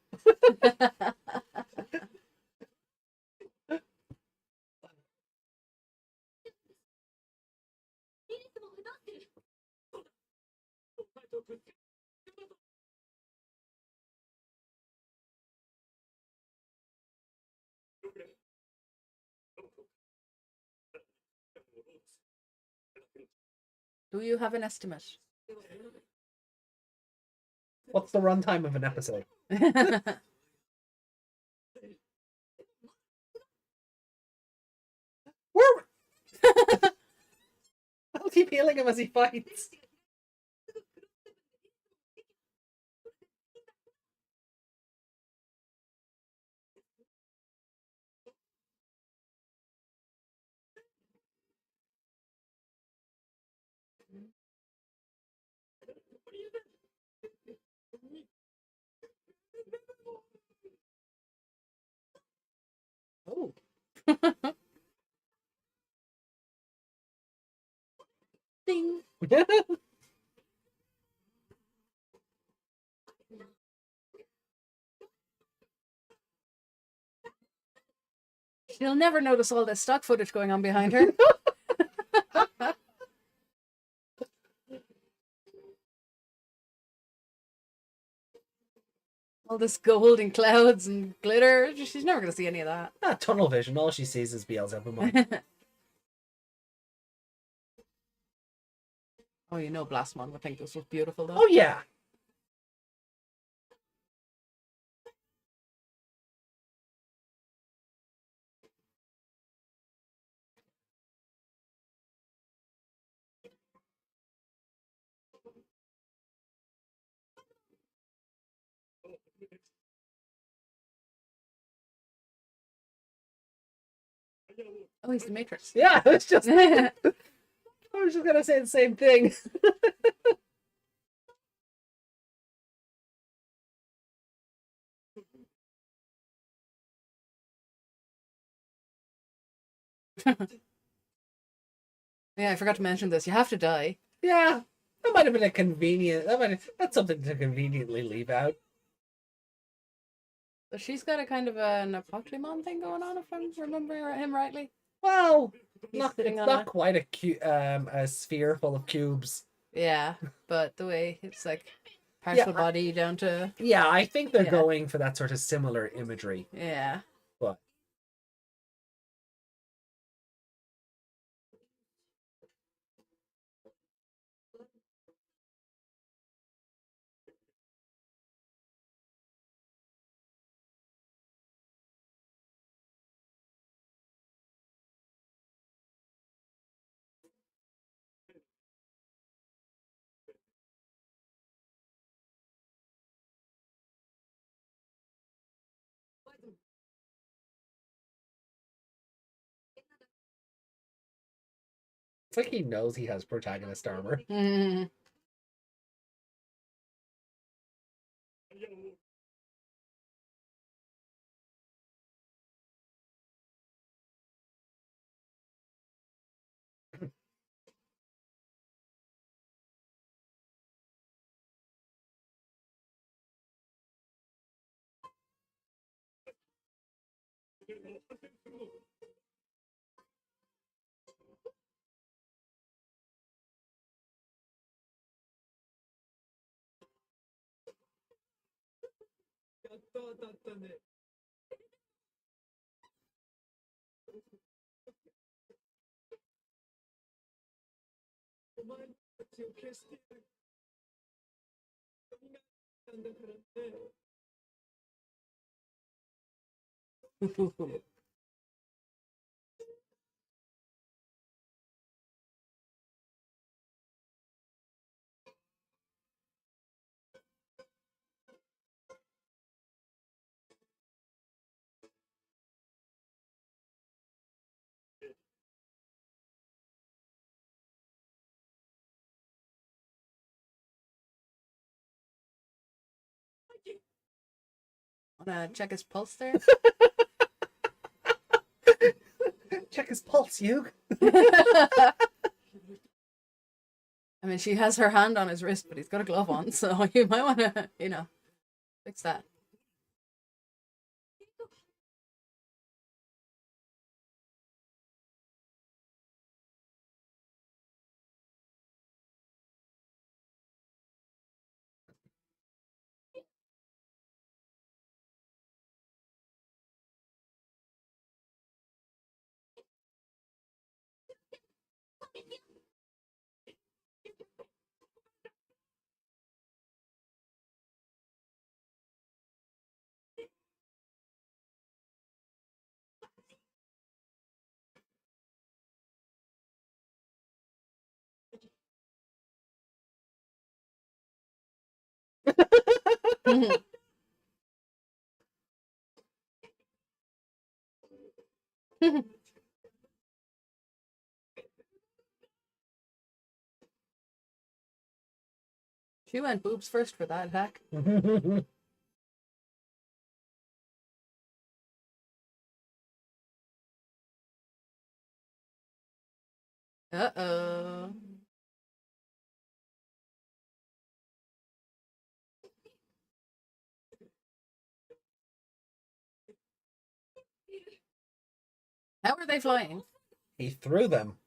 Do you have an estimate? What's the runtime of an episode? Where? I'll keep healing him as he fights. Oh. Ding. She'll never notice all this stock footage going on behind her. All this gold and clouds and glitter. She's never going to see any of that. Tunnel vision. All she sees is Beelzebub. Oh, you know Blastmon would think this was beautiful, though. Oh, yeah. Oh, he's the Matrix. Yeah, it's just. I was just gonna say the same thing. Yeah, I forgot to mention this. You have to die. Yeah, that might have been a convenient. That's something to conveniently leave out. So she's got a kind of an Pokemon thing going on, if I'm remembering him rightly. Well, He's it's sitting on not a- quite a sphere full of cubes. Yeah, but the way it's like partial Yeah, body down to Yeah, I think they're Yeah. going for that sort of similar imagery. yeah. But it's like he knows he has protagonist armor. Mm. Wanna check his pulse there? Check his pulse, Hugh. I mean, she has her hand on his wrist, but he's got a glove on, so you might want to, fix that. She went boobs first for that attack. Uh-oh. How are they flying? He threw them.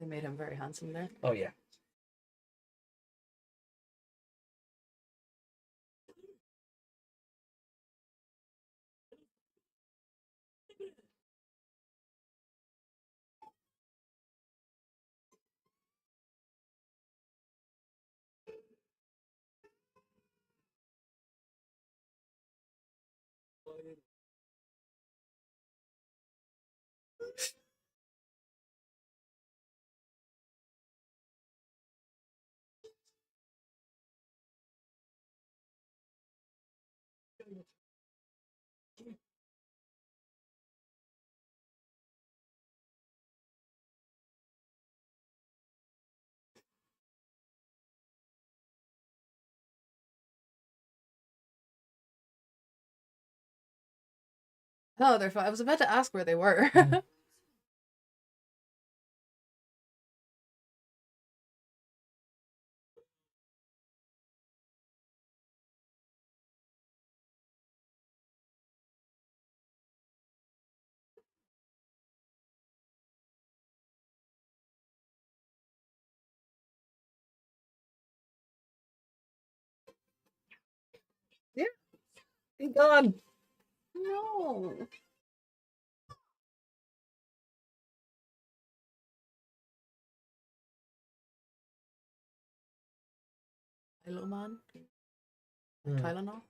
They made him very handsome there. Oh, yeah. Oh, they're fine. I was about to ask where they were. Yeah. He's gone. No. Hello, man. Tylenol.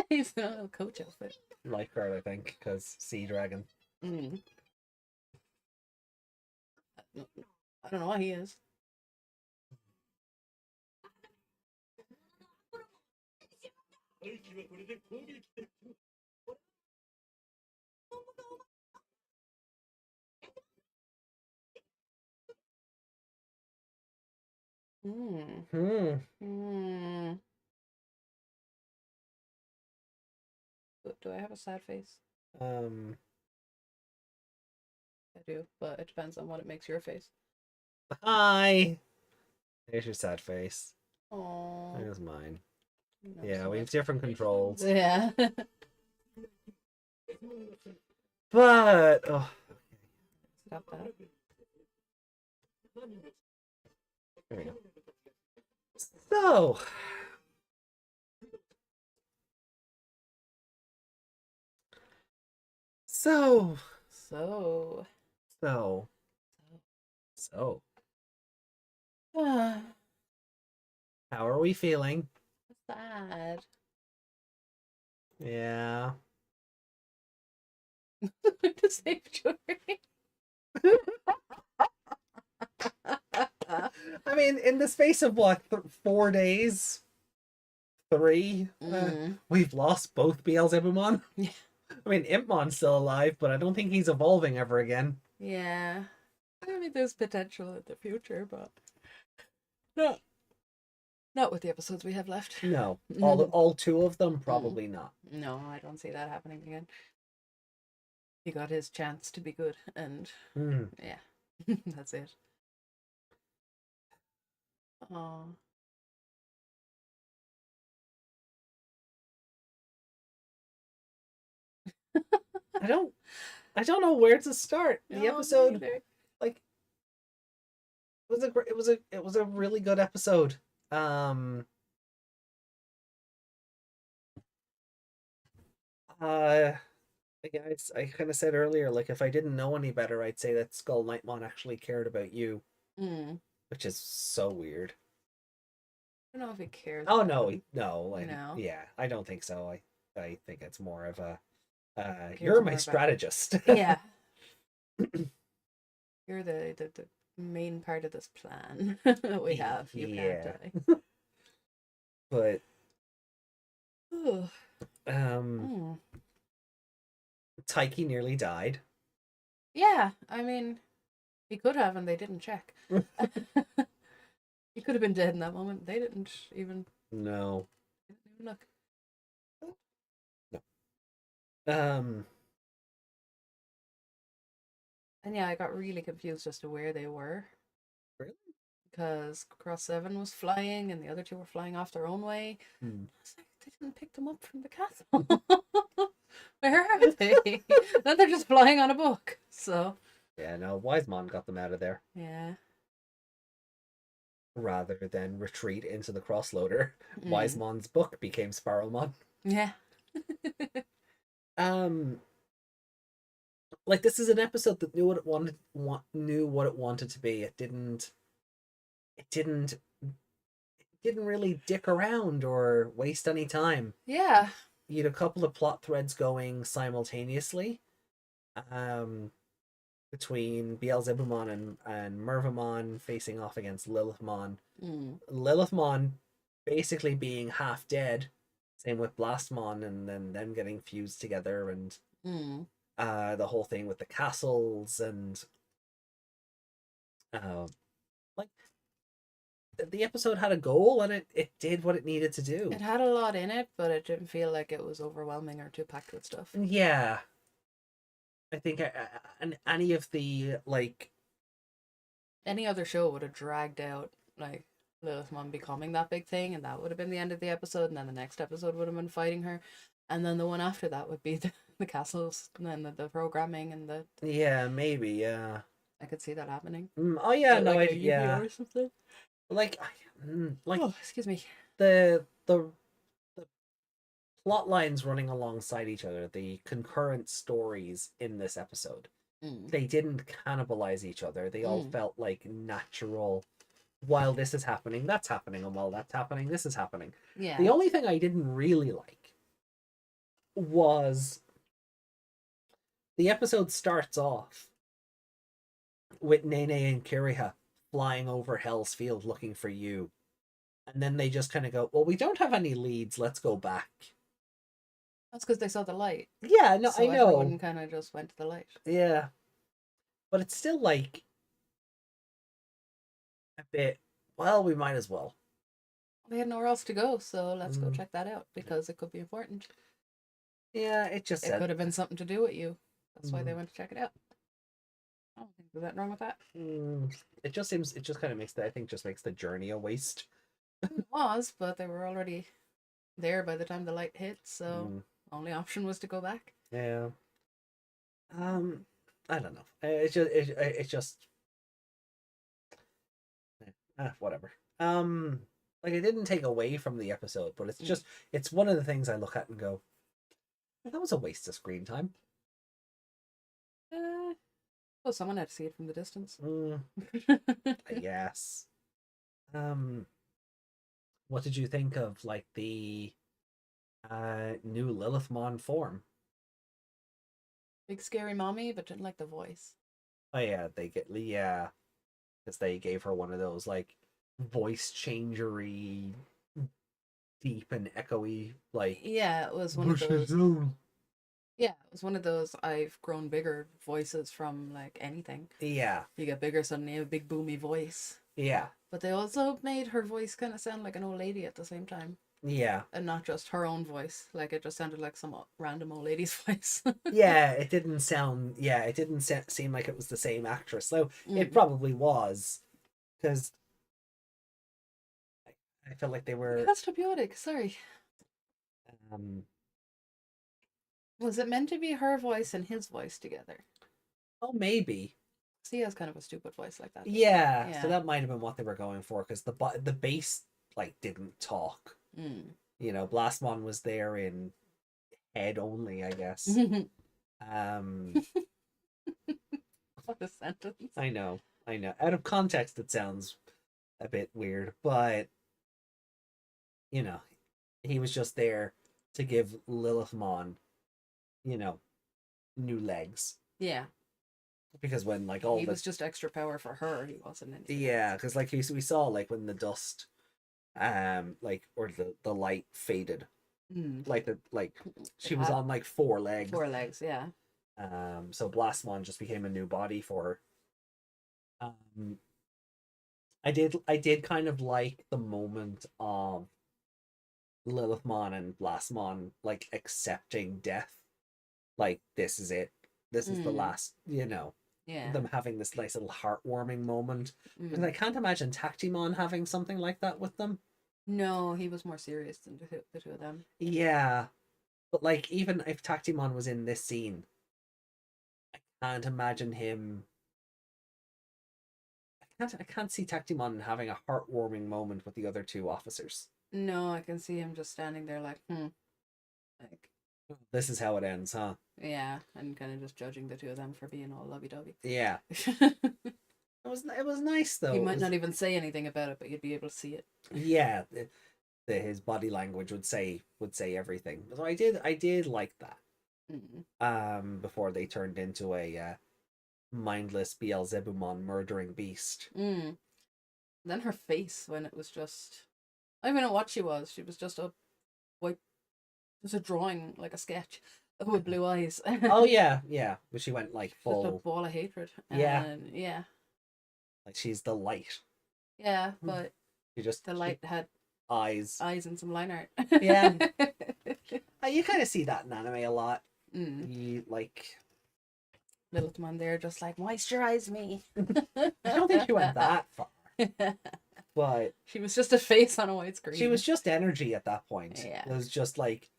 He's a little coach outfit. Lifeguard, I think, because Sea Dragon. I don't know why he is. Do I have a sad face? I do, but it depends on what it makes your face. Hi. There's your sad face. Oh. There's mine. No, Yeah, so we have that's- different controls. Yeah. But Stop that. there we go. So so So. so so Sad. how are we feeling? Yeah. The same story. I mean, in the space of what, 4 days, three, we've lost both Beelzebumon. Yeah. I mean, Impmon's still alive, but I don't think he's evolving ever again. Yeah. I mean, there's potential in the future, but no, not with the episodes we have left. No, all two of them, Mm. probably not. No, I don't see that happening again. He got his chance to be good, and yeah, that's it. Oh, I don't know where to start. The no, episode, like, it was a really good episode. Guys, I kind of said earlier, like, if I didn't know any better, I'd say that Skull Knightmon actually cared about you, which is so weird. I don't know if he cares. Oh no, no, No. yeah, I don't think so. I think it's more of a, Cares you're more my about- strategist. Yeah. You're the main part of this plan that we have. You can't die. But Ooh. Taiki nearly died. Yeah, I mean, he could have, and they didn't check. He could have been dead in that moment. They didn't even. No. Didn't even look. No. And yeah, I got really confused as to where they were. Really? Because Cross 7 was flying, and the other two were flying off their own way. I was like, they didn't pick them up from the castle. Where are they? Then they're just flying on a book. So. Yeah, no, Wisemon got them out of there. Yeah. Rather than retreat into the crossloader, Wisemon's book became Sparrowmon. Yeah. Like, this is an episode that knew what it wanted to be. It didn't really dick around or waste any time. Yeah. You had a couple of plot threads going simultaneously. Between Beelzebumon and Mervamon facing off against Lilithmon. Lilithmon basically being half dead. Same with Blastmon, and then them getting fused together, and the whole thing with the castles, and like, the episode had a goal, and it did what it needed to do. It had a lot in it, but it didn't feel like it was overwhelming or too packed with stuff. Yeah. I think any of the, like, any other show would have dragged out, like, Lilithmon becoming that big thing, and that would have been the end of the episode, and then the next episode would have been fighting her, and then the one after that would be the castles, and then the programming, and the... Yeah, maybe, yeah. I could see that happening. Oh, yeah, no, like yeah. Or something. Like, oh, excuse me. The plot lines running alongside each other, the concurrent stories in this episode, they didn't cannibalize each other. They all felt like natural. While this is happening, that's happening, and while that's happening, this is happening. Yeah. The only thing I didn't really like was the episode starts off with Nene and Kiriha flying over Hell's Field looking for you. And then they just kind of go, well, we don't have any leads, let's go back. That's because they saw the light. Yeah, no, so I know. Everyone kind of just went to the light. Yeah. But it's still like a bit, well, we might as well. They had nowhere else to go, so let's go check that out, because it could be important. Yeah, it could have been something to do with you. That's why they went to check it out. I don't think there's that wrong with that. It just kind of makes the journey a waste. It was, but they were already there by the time the light hit, so only option was to go back. Yeah. I don't know. It's just whatever. Like, it didn't take away from the episode, but it's just it's one of the things I look at and go, that was a waste of screen time. Well, someone had to see it from the distance. Yes. What did you think of, like, the new Lilithmon form? Big scary mommy, but didn't like the voice. Oh yeah, because they gave her one of those, like, voice changery, deep and echoey, like Yeah, it was one of Bush's those. own. Yeah, it was one of those I've grown bigger voices from like anything. Yeah, You get bigger suddenly, you have a big boomy voice. yeah, But they also made her voice kind of sound like an old lady at the same time. yeah. And not just her own voice. Like it just sounded like some random old lady's voice. Yeah, it didn't sound. Yeah, it didn't seem like it was the same actress. Though it Mm. probably was, because I felt like they were. That's biotic, sorry. Um, Was it meant to be her voice and his voice together? oh, maybe. He has kind of a stupid voice like that, doesn't he? Yeah, so Yeah. that might have been what they were going for, because the bass like didn't talk. Mm. You know, Blastmon was there in head only, I guess. Um, What a sentence. I know, I know. Out of context, it sounds a bit weird, but you know, he was just there to give Lilithmon, you know, new legs. Yeah. Because when like all He the was just extra power for her. He wasn't anything yeah, else. because like we saw like when the dust, like or the light faded, Mm. like the like It she was had on like four legs. 4 legs, yeah. So Blastmon just became a new body for her. Um, I did kind of like the moment of Lilithmon and Blastmon like accepting death. Like this is it. This is the Mm. last. You know, Yeah. them having this nice little heartwarming moment. Because I Mm. can't imagine Tactimon having something like that with them. No, he was more serious than the two of them. Yeah, but like even if Tactimon was in this scene, I can't imagine him. I can't see Tactimon having a heartwarming moment with the other two officers. No, I can see him just standing there like, like, This is how it ends, huh? yeah, and kind of just judging the two of them for being all lovey-dovey. Yeah. It was nice He though. It might was not even say anything about it, but you'd be able to see it. yeah. His body language would say everything. So I did like that. Mm. Before they turned into a mindless Beelzebumon murdering beast. Mm. Then her face when it was just, I don't even know what she was. She was just a white, just a drawing, like a sketch with blue eyes. Oh yeah, yeah. But she went like Just a full. ball of hatred. Yeah, And yeah, like she's the light. yeah, but She just the light had eyes. eyes and some line art. Yeah, you kind of see that in anime a lot. Mm. You like. Little man there just like moisturize me. I don't think she went that far, but She was just a face on a white screen. she was just energy at that point. Yeah. It was just like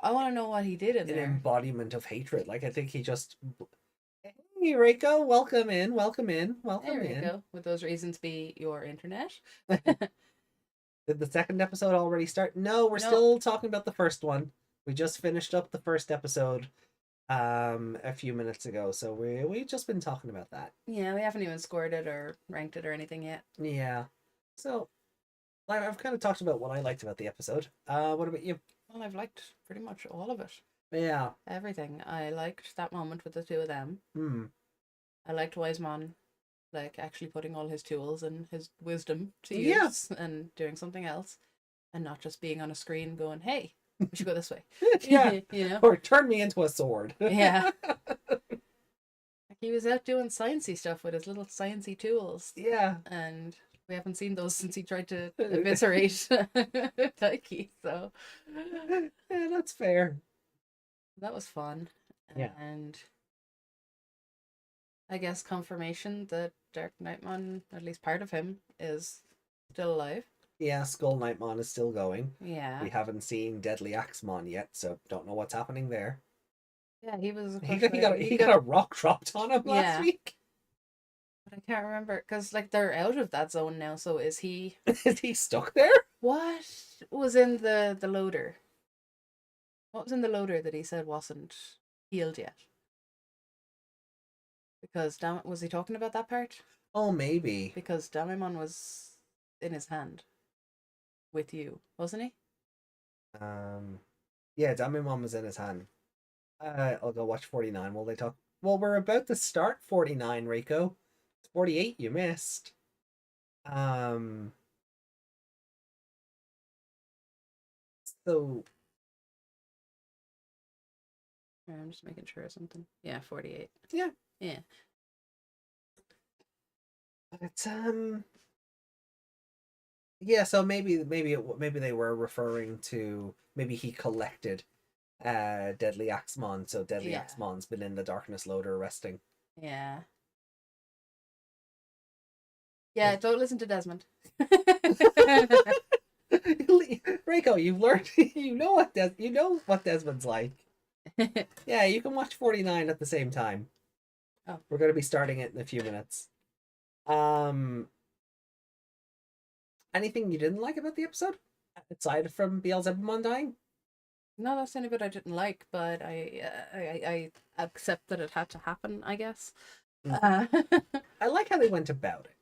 I want to know what he did in an there. embodiment of hatred. Like I think he just. Hey Rico, welcome in, welcome in, welcome There you in. go. Would those reasons be your internet? Did the second episode already start? No, we're No. still talking about the first one. We just finished up the first episode a few minutes ago, so we just been talking about that. Yeah, we haven't even scored it or ranked it or anything yet. Yeah. So like I've kind of talked about what I liked about the episode. What about you? Well, I've liked pretty much all of it. Yeah. Everything. I liked that moment with the two of them. Hmm. I liked Wiseman, like actually putting all his tools and his wisdom to Yeah. use and doing something else, and not just being on a screen going, "Hey, we should go this way." Yeah. You know. Or turn me into a sword. Yeah. Like he was out doing sciencey stuff with his little sciencey tools, Yeah. and we haven't seen those since he tried to eviscerate Taiki. So Yeah, that's fair. that was fun. Yeah. And I guess confirmation that Dark Knightmon, at least part of him, is still alive. Yeah, Skull Knightmon is still going. Yeah. We haven't seen Deadly Axemon yet, so don't know what's happening there. Yeah, he was. Of He course, got a rock dropped on him last Yeah. week. But I can't remember because like they're out of that zone now. So is he? Is he stuck there? What was in the loader? What was in the loader that he said wasn't healed yet? Because damn it, was he talking about that part? Oh, maybe. Because Damimon was in his hand with you, wasn't he? Yeah, Damimon was in his hand. I'll go watch 49 while they talk. Well, we're about to start 49, Rico. It's 48 you missed. Um, so I'm just making sure of something. Yeah, 48. yeah, Yeah. it's yeah. So maybe they were referring to, maybe he collected Deadly Axemon, so Deadly Yeah. Axemon's been in the Darkness Loader resting. Yeah. Yeah, don't listen to Desmond. Reiko, you've learned. You know what Desmond's like. Yeah, you can watch 49 at the same time. Oh. We're going to be starting it in a few minutes. Um, anything you didn't like about the episode aside from Beelzebumon dying? No, that's any bit I didn't like, but I accept that it had to happen, I guess. I like how they went about it.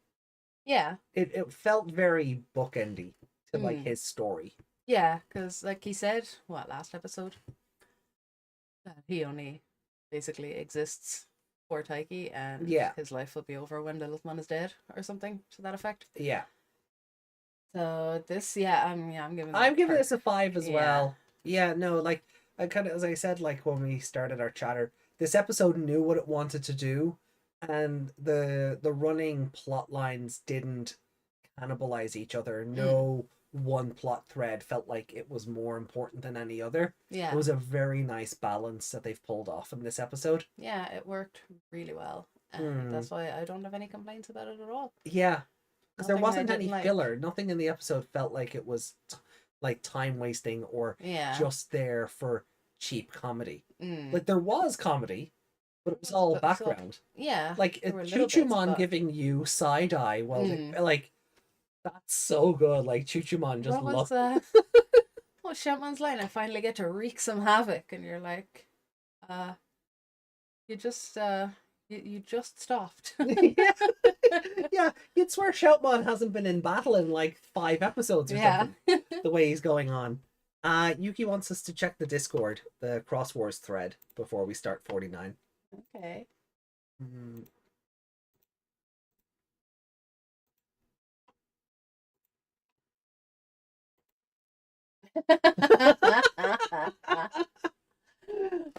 Yeah. It felt very bookendy to like Mm. his story. Yeah, because like he said, last episode, he only basically exists for Taiki, and Yeah. his life will be over when the little one is dead, or something to that effect. Yeah. So this, I'm giving. I'm giving this a 5 as Yeah. well. Yeah, no, like I kind of, as I said, like when we started our chatter, this episode knew what it wanted to do, and the running plot lines didn't cannibalize each other. No one plot thread felt like it was more important than any other. Yeah. It was a very nice balance that they've pulled off in this episode. Yeah, it worked really well. And that's why I don't have any complaints about it at all. Yeah. Because there wasn't any like. filler. Nothing in the episode felt like it was like time wasting or just there for cheap comedy. Like there was comedy, but it was all background. Yeah. Like Chuchumon giving you side eye while like that's so good. Like Chuchumon just looked. What Shaman's line? I finally get to wreak some havoc, and you're like, you just you just stopped. Yeah. Yeah, you'd swear Shoutmon hasn't been in battle in like 5 episodes or something. The way he's going on. Yuki wants us to check the Discord, the Cross Wars thread, before we start 49. Okay.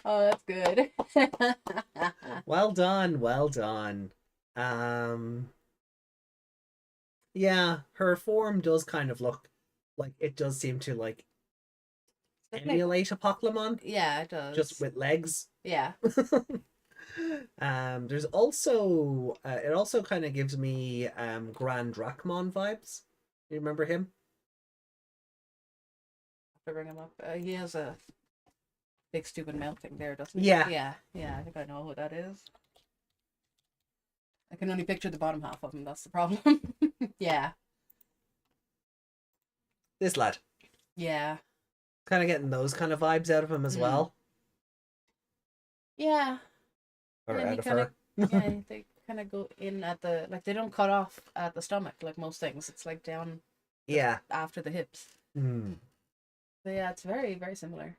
Oh, that's good. Well done, well done. Yeah, her form does kind of look like, it does seem to like emulate a Pokemon. Yeah, it does. Just with legs. Yeah. There's also it also kind of gives me Grand Drachmon vibes. You remember him? To bring him up. He has a big stupid mouth thing there, doesn't he? Yeah. Yeah, I think I know who that is. I can only picture the bottom half of him, that's the problem. Yeah. This lad. Yeah. Kind of getting those kind of vibes out of him as well. Yeah. Or out of her. Yeah, they kind of go in at the, like, they don't cut off at the stomach like most things. It's like down after the hips. So yeah, it's very, very similar.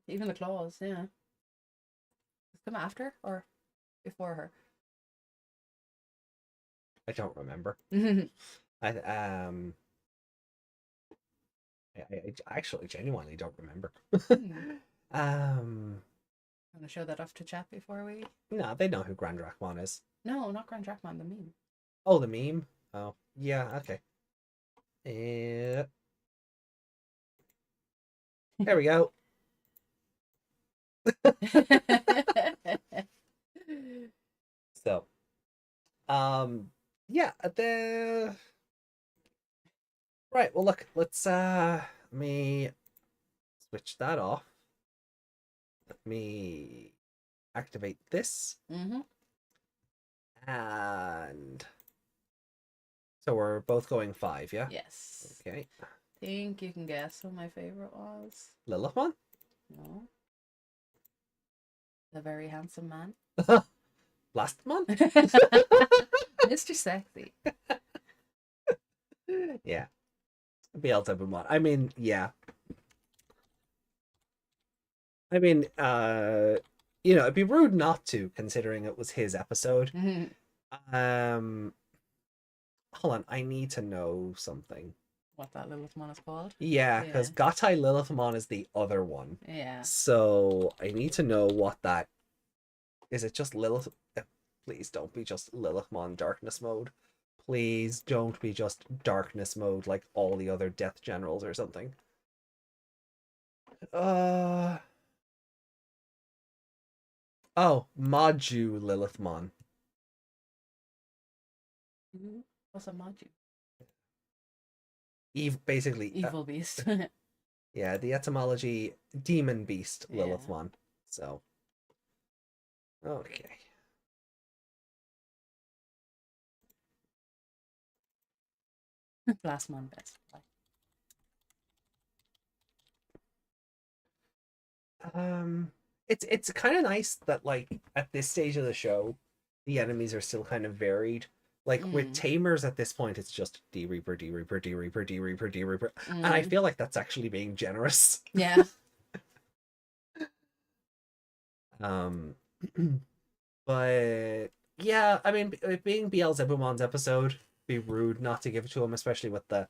Even the claws, yeah. Does it come after or before her? I don't remember. I actually genuinely don't remember. I'm gonna show that off to chat before we. No, they know who Grand Drachmon is. No, not Grand Drachmon, the meme. Oh, the meme? Oh, yeah, okay. There we go. So, yeah, right. Well, look, let's let me switch that off. Let me activate this. And so we're both going 5, yeah? Yes. Okay. Think you can guess what my favorite was? Lilithmon? No. The very handsome man. Blastmon? Mr. Sexy. Yeah. Beelzebumon. I mean, yeah. I mean, it'd be rude not to, considering it was his episode. 100% hold on, I need to know something. What that Lilithmon is called? Yeah, because Gatai Lilithmon is the other one. Yeah. So I need to know what that is. It just Lilith? Please don't be just Lilithmon Darkness Mode. Please don't be just Darkness Mode like all the other Death Generals or something. Oh, Maju Lilithmon. What's a Maju? Basically Evil beast. Yeah, the etymology demon beast Lilithmon. So okay. Blastmon best. It's kind of nice that like at this stage of the show, the enemies are still kind of varied. Like with Tamers at this point, it's just D Reaper, D Reaper, D Reaper, D Reaper, D Reaper, and I feel like that's actually being generous. Yeah. But yeah, I mean, it being Beelzebumon's episode, be rude not to give it to him, especially with that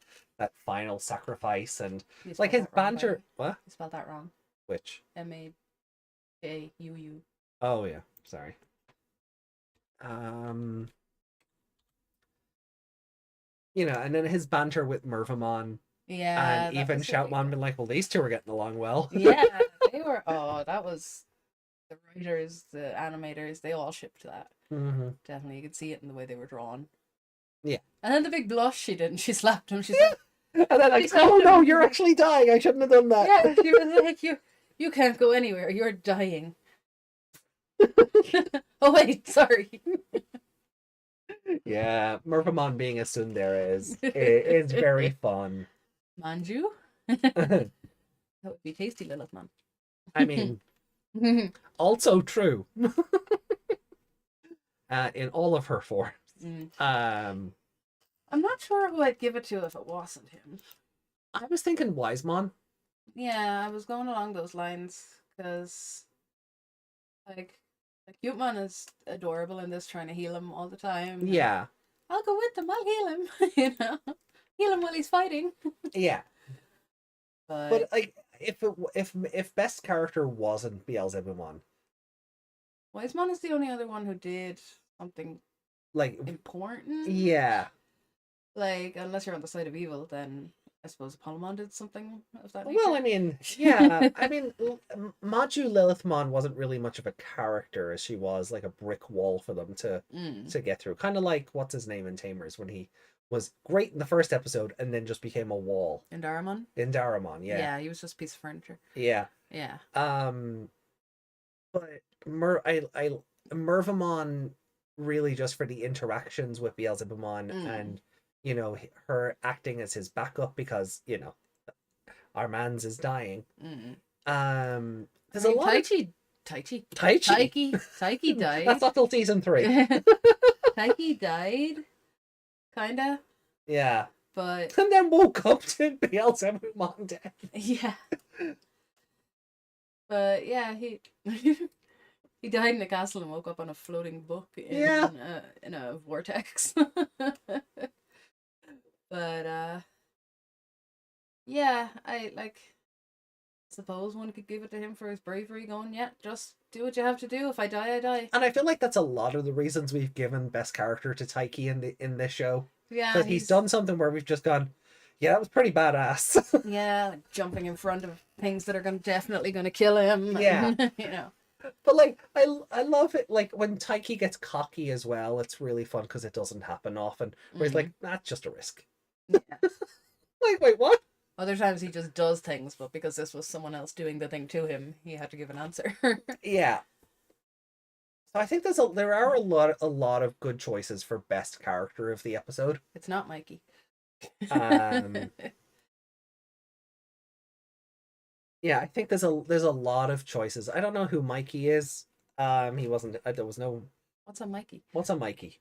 final sacrifice and like his banter. What? You spelled that wrong. Which? M-A-J-U-U. Oh yeah, sorry. You know, and then his banter with Mervamon. Yeah. And even Shoutmon been like, well, these two are getting along well. Yeah, they were. Oh, that was the writers, the animators. They all shipped that. Definitely, you could see it in the way they were drawn. Yeah. And then the big blush she did, and she slapped him. She's like, and then like, oh no, you're actually dying. I shouldn't have done that. Yeah, she was like, you can't go anywhere. You're dying. Oh wait, sorry. Yeah, Mervamon being a tsundere is very fun. Manju? That would be tasty, Lilithmon. I mean, also true. In all of her forms. I'm not sure who I'd give it to if it wasn't him. I was thinking Wisemon. Yeah, I was going along those lines because, like Cutemon is adorable in this, trying to heal him all the time. Yeah. I'll go with him. I'll heal him. You know, heal him while he's fighting. Yeah. But like, if best character wasn't Beelzebumon, Wisemon is the only other one who did something like important. Yeah. Like, unless you're on the side of evil, then I suppose Apollomon did something of that nature. Well, I mean, yeah. I mean, Maju Lilithmon wasn't really much of a character, as she was like a brick wall for them to get through. Kind of like, what's his name in Tamers, when he was great in the first episode and then just became a wall. Indaramon? Indaramon, yeah. Yeah, he was just a piece of furniture. Yeah. Yeah. But Mervamon really just for the interactions with Beelzebumon and, you know, her acting as his backup because, you know, our man's is dying. There's a lot Taichi died. That's not till season 3. Taichi died. Kinda. Yeah. But and then woke up to Beelzebumon dead. Yeah. But yeah, he he died in a castle and woke up on a floating book in a vortex. But yeah, I suppose one could give it to him for his bravery, going, yeah, just do what you have to do. If I die, I die. And I feel like that's a lot of the reasons we've given best character to Taiki in this show. Yeah, because he's done something where we've just gone, yeah, that was pretty badass. Yeah, like jumping in front of things that are definitely gonna kill him. Yeah, you know. But like, I love it. Like when Taiki gets cocky as well, it's really fun because it doesn't happen often. Where he's like, that's just a risk. Yeah. Like, wait, what? Other times he just does things, but because this was someone else doing the thing to him, he had to give an answer. Yeah. So I think there are a lot of good choices for best character of the episode. It's not Mikey. Yeah, I think there's a lot of choices. I don't know who Mikey is. He wasn't. There was no. What's a Mikey? What's a Mikey?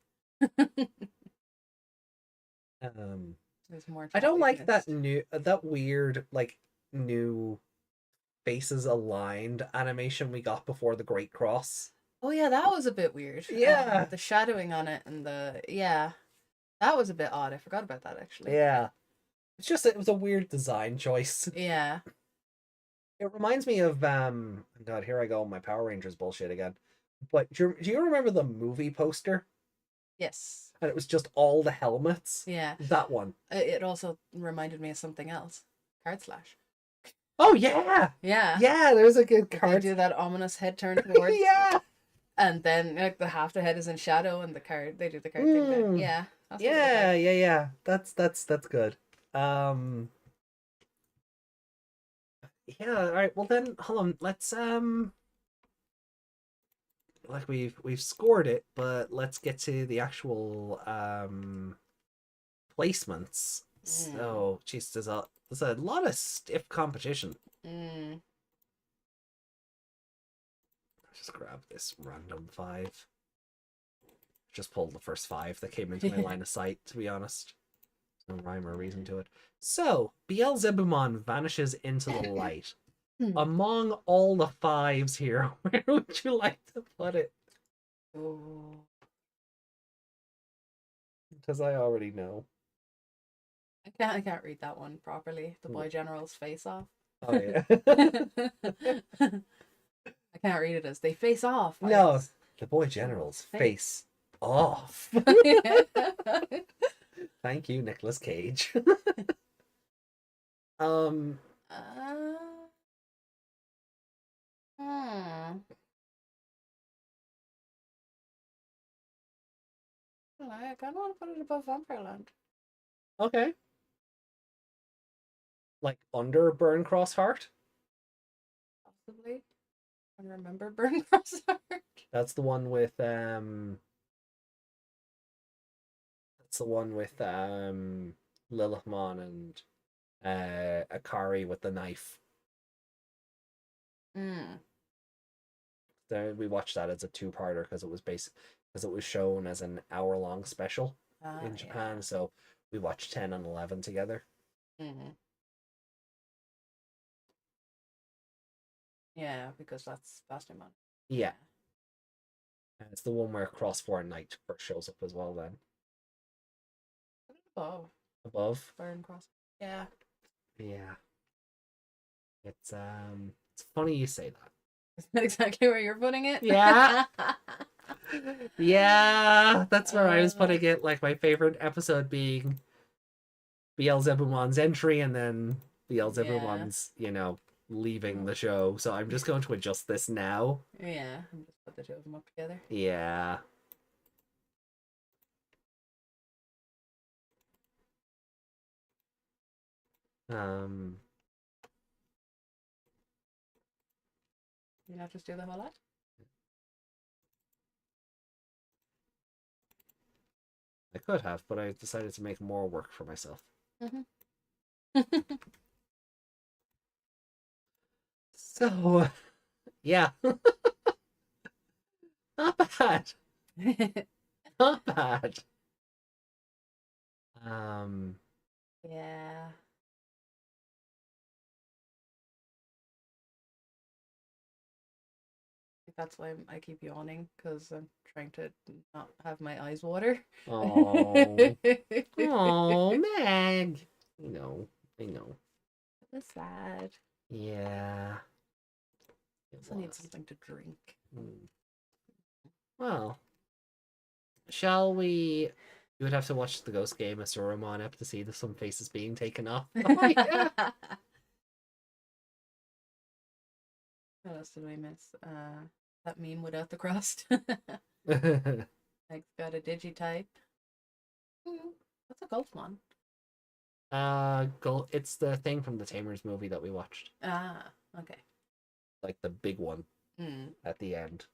There's more. I don't like that weird like new faces aligned animation we got before the Great Cross. Oh yeah, that was a bit weird. Yeah, the shadowing on it and the That was a bit odd. I forgot about that actually. Yeah. It's just, it was a weird design choice. Yeah. It reminds me of, God, here I go, my Power Rangers bullshit again. But do you remember the movie poster? Yes. And it was just all the helmets? Yeah. That one. It also reminded me of something else. Card Slash. Oh, yeah! Yeah. Yeah, there's a good They card. do that ominous head turn towards. Yeah! And then like the half the head is in shadow and they do the card thing then. Yeah. That's what it was Yeah, like. yeah. That's good. Yeah, all right. Well then, hold on. Let's like we've scored it, but let's get to the actual placements. So, jeez, there's a lot of stiff competition. Mm. Just grab this random 5. Just pulled the first 5 that came into my line of sight, to be honest. There's no rhyme or reason to it. So, Beelzebumon vanishes into the light. Among all the 5s here, where would you like to put it? Oh. Because I already know. I can't read that one properly. The boy general's face off. Oh yeah. I can't read it as they face off. No, the boy general's face off. Thank you, Nicolas Cage. Hmm. I kind of want to put it above Vampireland. Okay. Like under Burn Cross Heart? Possibly. I remember Burn Cross Heart. That's the one with Lilithmon and Akari with the knife. There, we watched that as a 2-parter because it was shown as an hour-long special in Japan. Yeah. So we watched 10 and 11 together. Yeah, because that's Bastion. Yeah. And it's the one where Crossfire Knight first shows up as well then. Above. Burn Cross. Yeah. Yeah. It's funny you say that. Is that exactly where you're putting it? Yeah. Yeah, that's where I was putting it. Like my favorite episode being Beelzebumon's entry and then Beelzebumon's, leaving the show. So I'm just going to adjust this now. Yeah, and just put the 2 of them up together. Yeah. You not just do the whole lot? I could have, but I decided to make more work for myself. So, yeah. Not bad. Not bad. Yeah. That's why I keep yawning, because I'm trying to not have my eyes water. Oh. Oh, Meg. I know. That's sad. Yeah. I also need something to drink. Well, shall we? You would have to watch the Ghost Game of Saruman up to see some faces being taken off. Oh, yeah. What else did we miss? That meme without the crust. Like got a Digi-type. That's a Golfmon. It's the thing from the Tamers movie that we watched. Ah, okay. Like the big one at the end.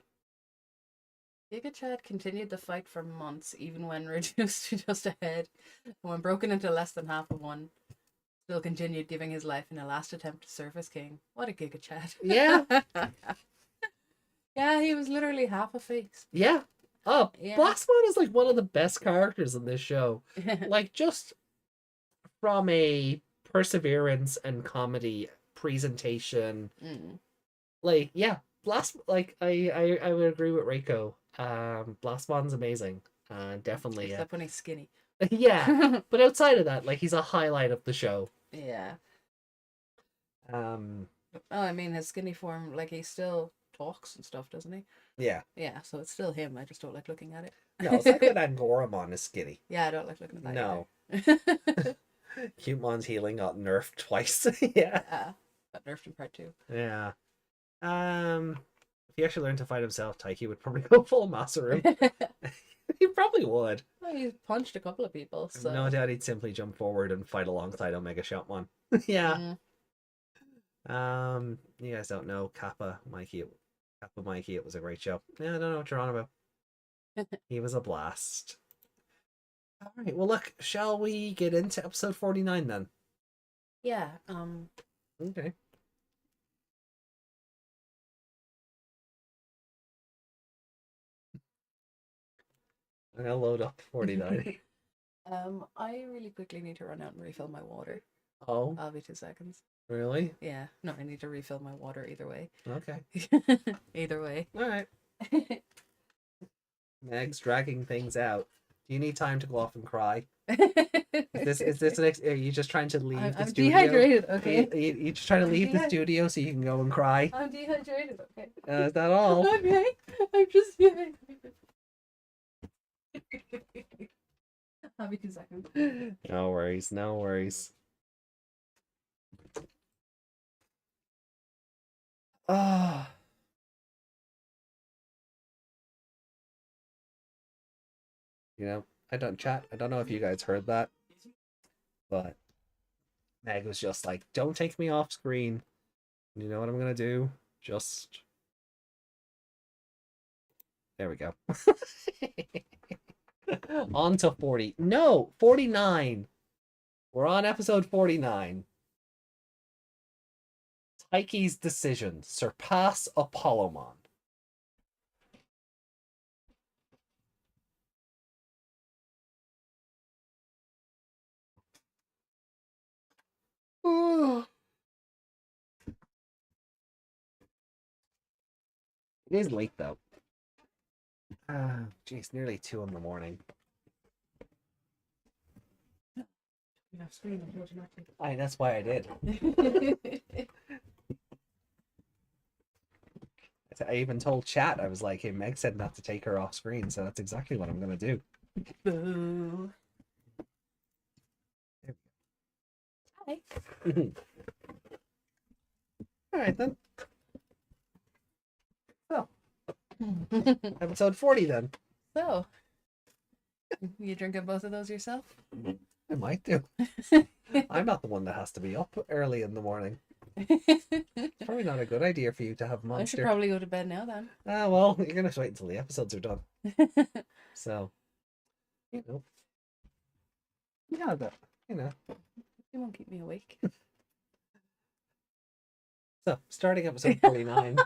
Giga-Chad continued the fight for months, even when reduced to just a head. When broken into less than half of one, still continued giving his life in a last attempt to serve as king. What a Giga-Chad. Yeah. Yeah, he was literally half a face. Yeah. Oh, yeah. Blastmon is like one of the best characters in this show. Like, just from a perseverance and comedy presentation. Like, yeah, I would agree with Reiko. Blastmon's amazing. Definitely. Except when he's skinny. Yeah, but outside of that, like, he's a highlight of the show. Yeah. Um, Oh, I mean, his skinny form, like, he still talks and stuff, doesn't he? yeah. Yeah, so it's still him. I just don't like looking at it. No, it's like when Angoramon is skinny. Yeah, I don't like looking at that No. either. Cutemon's healing got nerfed twice. Yeah. Yeah, got nerfed in part 2. Yeah. If he actually learned to fight himself, Taiki would probably go full Masaru. He probably would. Well, he's punched a couple of people, so... No doubt he'd simply jump forward and fight alongside Omega Shotmon. Yeah. You guys don't know Kappa Mikey. It was a great show. Yeah, I don't know what you're on about. He was a blast. All right, well, look, shall we get into episode 49 then? Yeah, Okay. I'm gonna load up 49. I really quickly need to run out and refill my water. Oh, I'll be 2 seconds. really? Yeah, no, I need to refill my water either way. Okay. Either way. All right. Meg's dragging things out. Do you need time to go off and cry? Is this are you just trying to leave the I'm studio? dehydrated, okay? You just trying to leave the studio so you can go and cry? I'm dehydrated, okay? Is that all? Okay, I'm just dehydrated. I'll be 2 seconds. No worries, no worries. Ah. You know, I don't know if you guys heard that, but Meg was just like, "Don't take me off screen." You know what I'm gonna do? Just there we go. On to 40. No, 49. We're on episode 49. Taiki's decision. Surpass Apollomon. It is late though. Jeez, nearly 2 in the morning. That's why I did. I even told chat, I was like, hey, Meg said not to take her off screen, so that's exactly what I'm gonna do. Boo. Hi. Alright then. So episode 40 then. So, you drinking both of those yourself? I might do. I'm not the one that has to be up early in the morning. It's probably not a good idea for you to have Monster. I should probably go to bed now then. Well, you're gonna have to wait until the episodes are done. So, you know. Yeah, but, you know. You won't keep me awake. So, starting episode 49.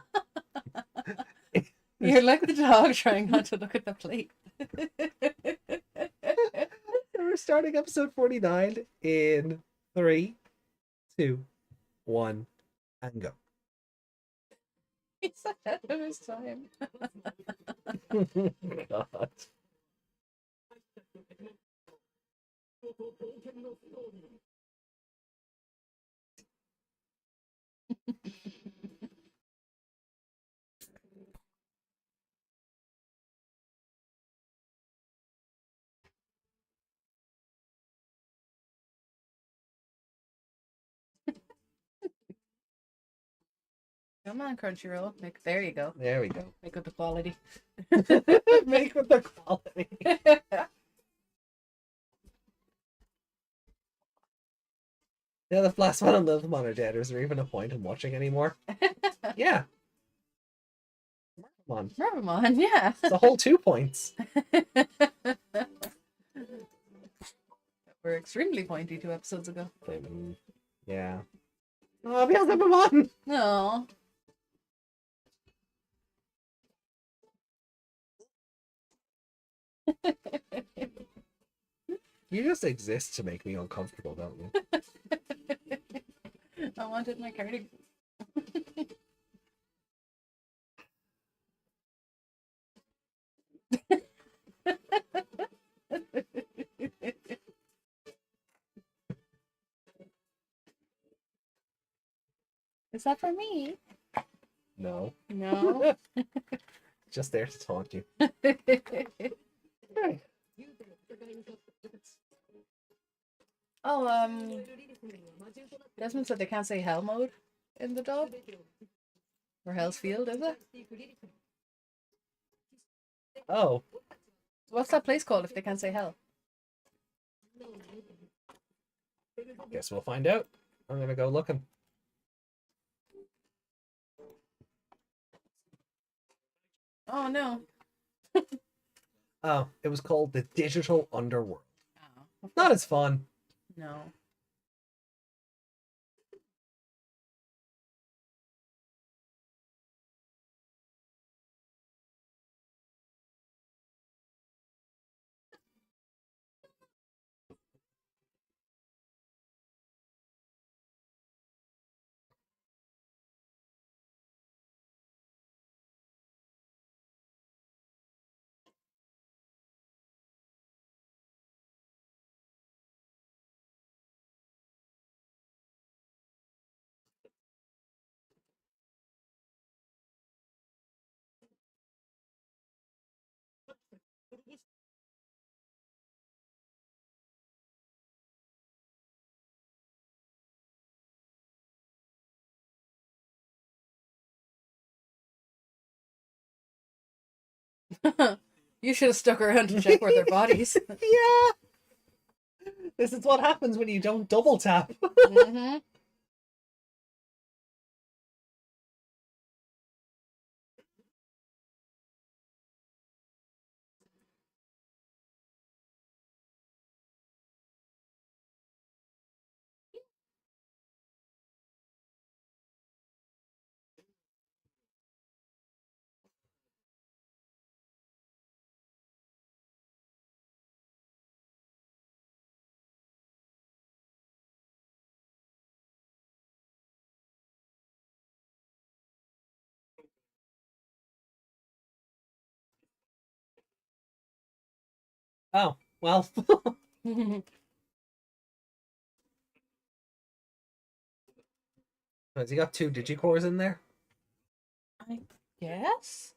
You're like the dog trying not to look at the plate. We're starting episode 49 in 3, 2, 1, and go. He's ahead of his time. God. Come on, Crunchyroll. There you go. There we go. Make with the quality. Make with the quality. Yeah, the last one on Little Mon are dead. Is there even a point in watching anymore? Yeah. Come on. Mervamon, yeah. It's a whole 2 points. We're extremely pointy 2 episodes ago. Yeah. Oh, Beelzebubon! No. You just exist to make me uncomfortable, don't you? I wanted my cardigan. Is that for me? No. No. Just there to taunt you. Right. Oh, Desmond said they can't say hell mode in the dub. Or Hell's Field, is it? Oh. What's that place called if they can't say hell? Guess we'll find out. I'm gonna go looking. Oh no. Oh, it was called the Digital Underworld. Oh, Not as fun. no. You should have stuck around to check where their bodies. Yeah. This is what happens when you don't double tap. Mm-hmm. Oh, well. Has he got 2 Digicores in there? I guess.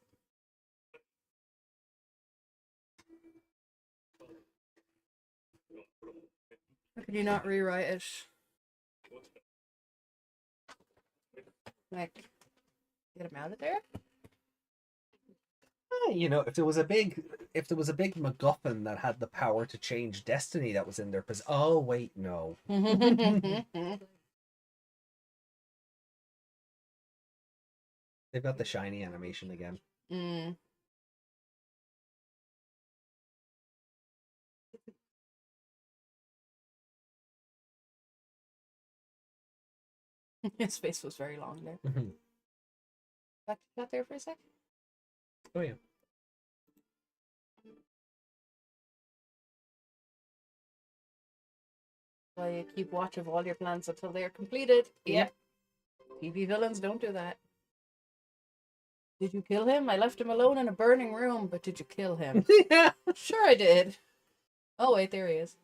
Or could you not rewrite it? Like, get him out of there? You know, if there was a big MacGuffin that had the power to change destiny that was in their possession. Oh wait, no. They've got the shiny animation again. Mm. His face was very long there. Back there for a sec. Oh yeah. Well, you keep watch of all your plans until they're completed. Yep. TV villains don't do that. Did you kill him? I left him alone in a burning room, but did you kill him? Yeah. Sure I did. Oh wait, there he is.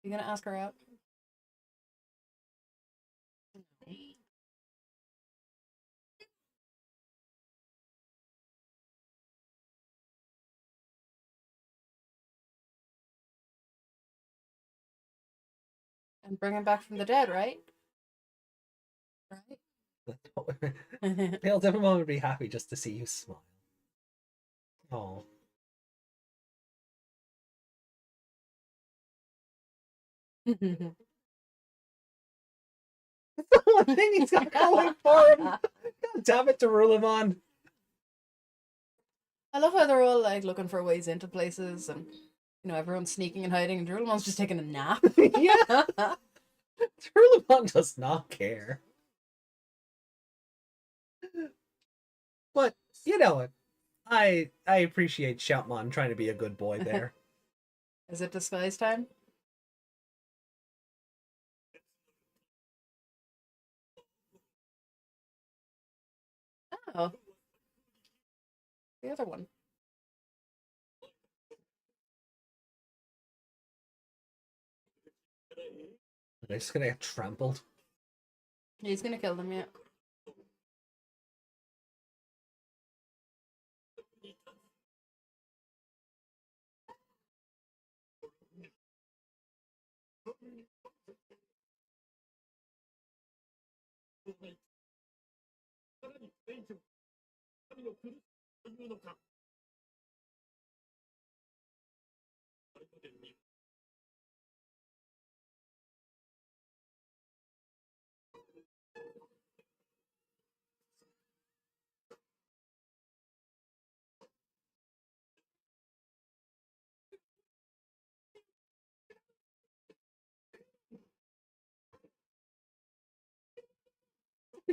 You gonna ask her out? And bring him back from the dead, right? Right. They'll definitely be happy just to see you smile. Oh. That's the one thing he's got going for him. God damn it, to rule him on. I love how they're all like looking for ways into places, and you know everyone's sneaking and hiding, and Drulemon's just taking a nap. Yeah. Rulamon does not care. But you know what? I appreciate Shoutmon trying to be a good boy there. Is it disguise time? Oh, the other one. They're just gonna get trampled. He's gonna kill them, yeah.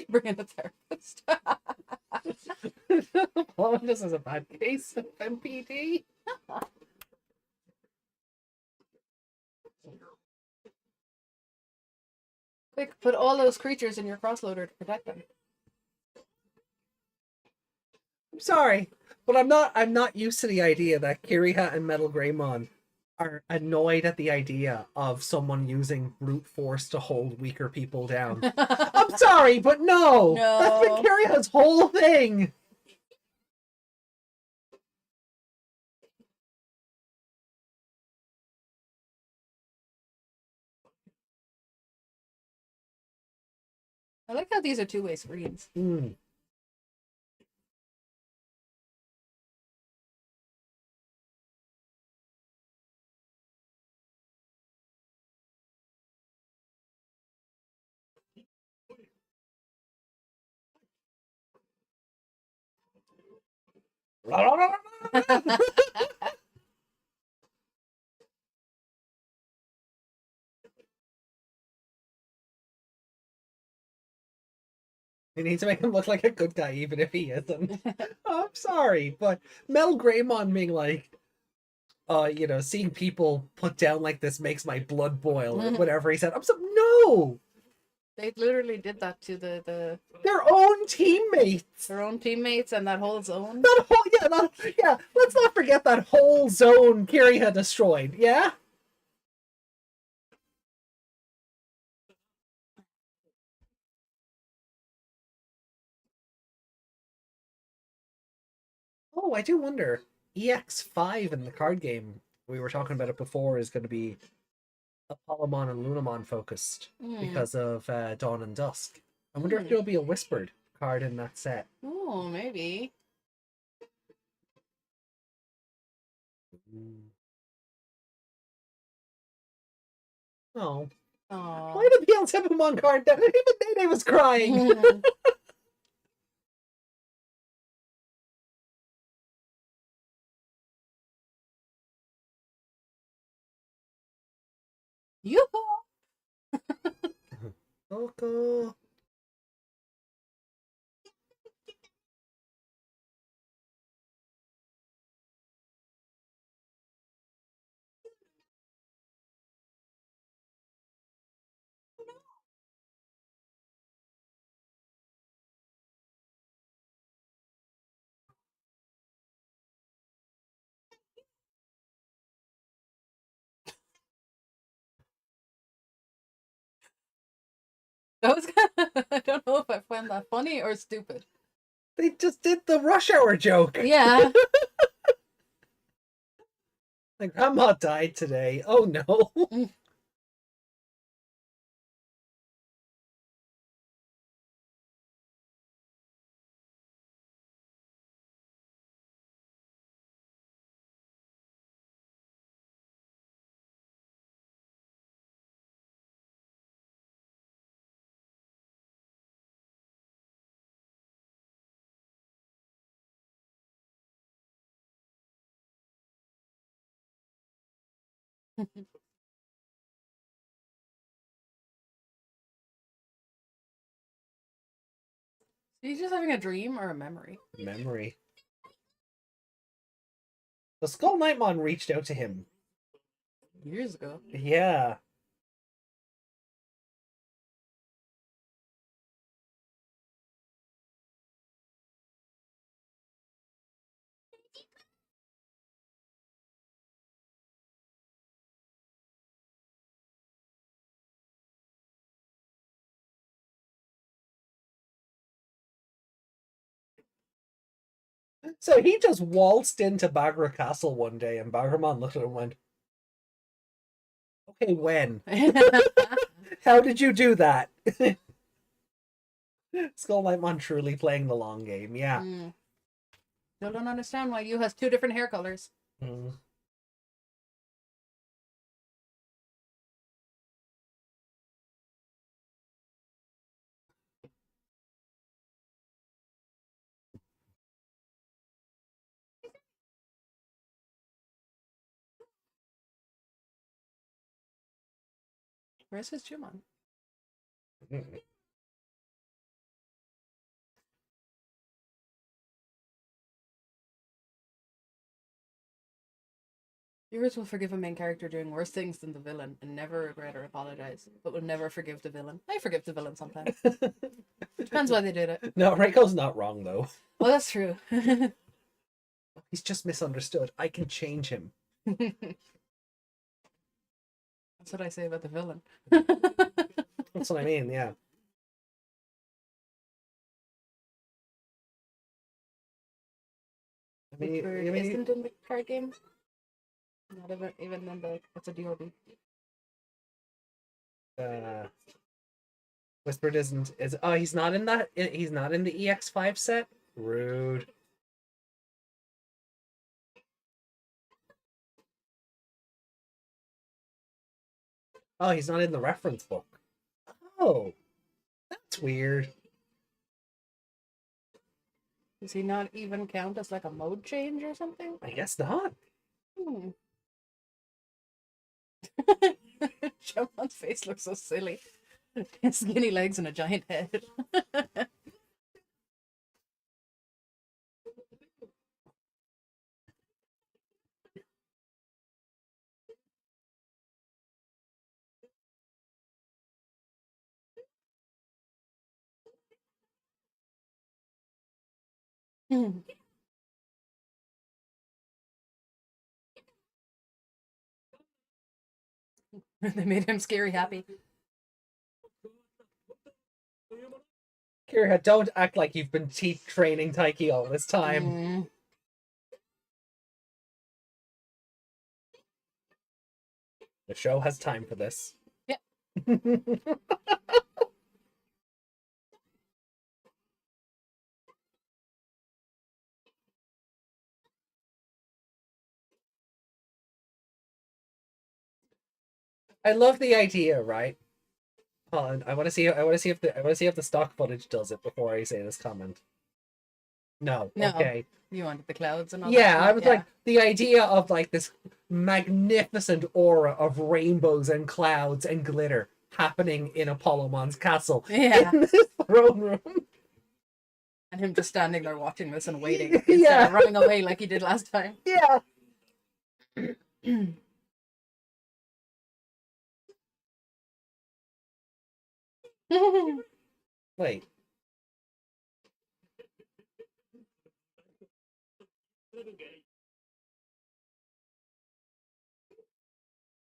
Bring in a therapist. Well, this is a bad case of MPD. Quick, put all those creatures in your crossloader to protect them. I'm sorry, but I'm not used to the idea that Kiriha and Metal Greymon are annoyed at the idea of someone using brute force to hold weaker people down. I'm sorry, but no! That's been No. Kiriha's whole thing! I like how these are two-way screens. Mm. You need to make him look like a good guy, even if he isn't. Oh, I'm sorry, but Mel Greymon being like, you know, seeing people put down like this makes my blood boil, or whatever he said. I'm so no! They literally did that to Their own teammates! their own teammates and that whole zone. That whole, yeah, let's not forget that whole zone Kiriha destroyed, yeah? Oh, I do wonder. EX5 in the card game, we were talking about it before, is going to be Apollomon and Lunamon focused because of Dawn and Dusk. I wonder if there'll be a Whispered card in that set. Oh, maybe. Oh. Aww. Why did the Beelzebumon card down? Even Nene was crying! Yoo-hoo! Coco. That was I don't know if I find that funny or stupid. They just did the rush hour joke. Yeah. My grandma died today. Oh no. He's just having a dream or a memory. Memory. The Skull Knightmon reached out to him. Years ago. Yeah. So he just waltzed into Bagra Castle one day, and Bagramon looked at him and went, "Okay, when? How did you do that?" Skull Knightmon truly playing the long game, yeah. Still don't understand why you has two different hair colors. Mm. Where's his Jumon? Viewers will forgive a main character doing worse things than the villain and never regret or apologize, but will never forgive the villain. I forgive the villain sometimes. Depends why they did it. No, Reiko's not wrong, though. Well, that's true. He's just misunderstood. I can change him. That's what I say about the villain. That's what I mean, yeah. I mean, isn't in the card game? Not even in the... It's a DOB. Whispered isn't... Oh, he's not in that? He's not in the EX5 set? Rude. Oh, he's not in the reference book. Oh, that's weird. Does he not even count as like a mode change or something? I guess not. Jumon's face looks so silly. Skinny legs and a giant head. They made him scary happy. Kira, don't act like you've been teeth training Taiki all this time. The show has time for this. Yeah. I love the idea, right? Hold on, I want to see if the stock footage does it before I say this comment. No. Okay. You wanted the clouds and all yeah, that. I was like the idea of like this magnificent aura of rainbows and clouds and glitter happening in Apollomon's castle. Yeah. In this throne room. And him just standing there watching this and waiting instead of running away like he did last time. Yeah. Wait.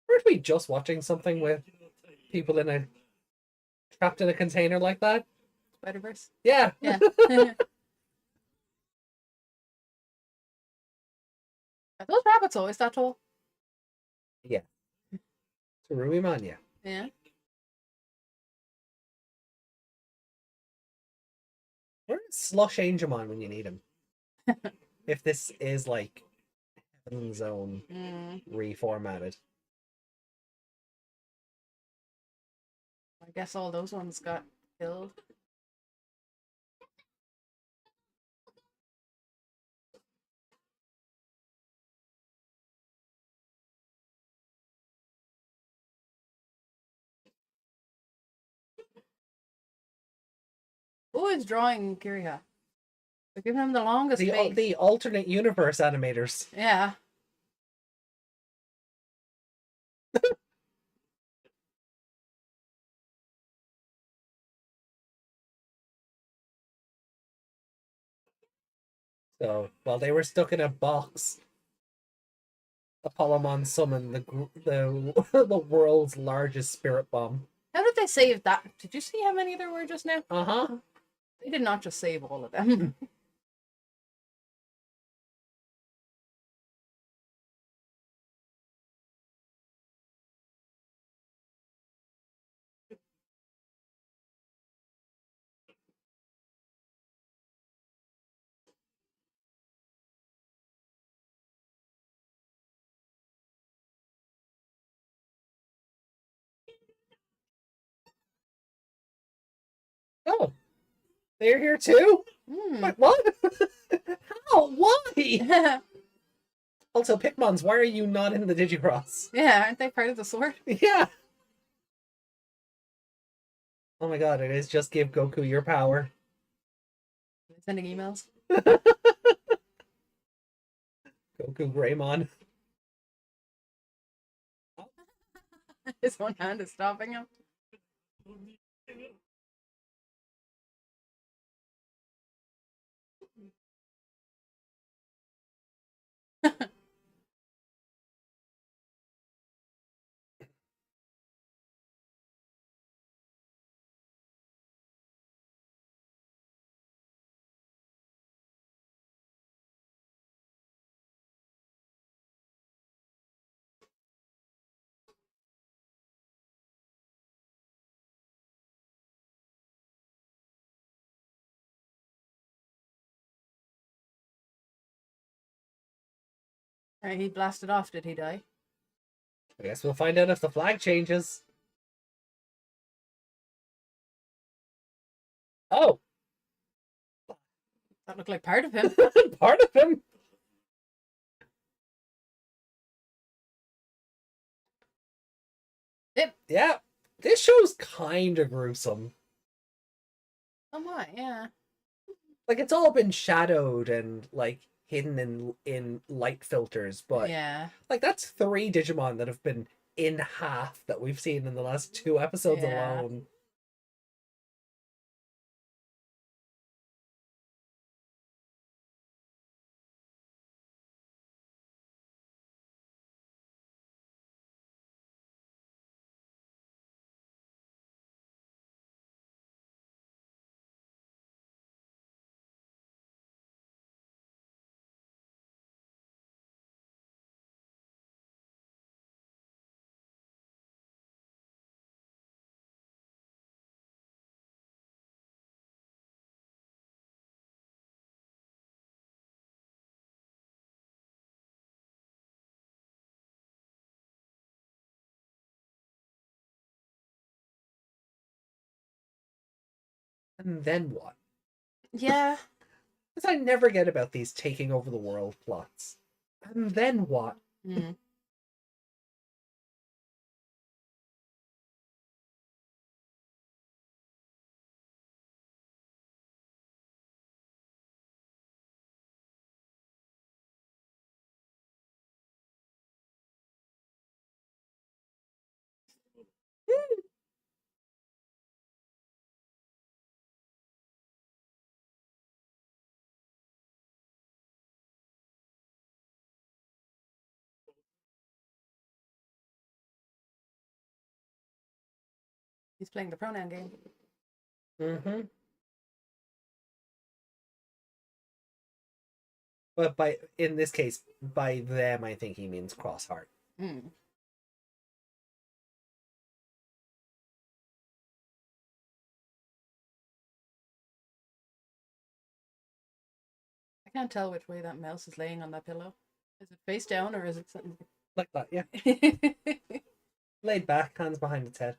Weren't we just watching something with people trapped in a container like that? Spider-Verse? Yeah. Yeah. Are those rabbits always that tall? Yeah. Tsurumimon, yeah. Yeah. Where is Slush Angemon when you need him? If this is like Heaven Zone reformatted. I guess all those ones got killed. Who is drawing Kiriha? They're giving him the longest face. The alternate universe animators. Yeah. So while they were stuck in a box, Apollomon summoned the world's largest spirit bomb. How did they save that? Did you see how many there were just now? Uh-huh. They did not just save all of them. They're here too? Hmm. Wait, what? How? Why? Also, Pikmons, why are you not in the Digicross? Yeah, aren't they part of the sword? Yeah. Oh my god, it is just give Goku your power. Sending emails. Goku Greymon. His own hand is stopping him. Right, he blasted off. Did he die? I guess we'll find out if the flag changes. Oh, That looked like part of him. part of him. Yep. Yeah, this show's kind of gruesome. Somewhat, yeah. Like it's all been shadowed and like hidden in light filters, but Yeah. like that's 3 Digimon that have been in half that we've seen in the last 2 episodes Yeah. alone. And then what? Yeah. Because I never get about these taking over the world plots. And then what? Hmm. He's playing the pronoun game. Mm-hmm. But by in this case, by them, I think he means Crossheart. Hmm. I can't tell which way that mouse is laying on that pillow. Is it face down or is it something? Like that, yeah. Laid back, hands behind its head.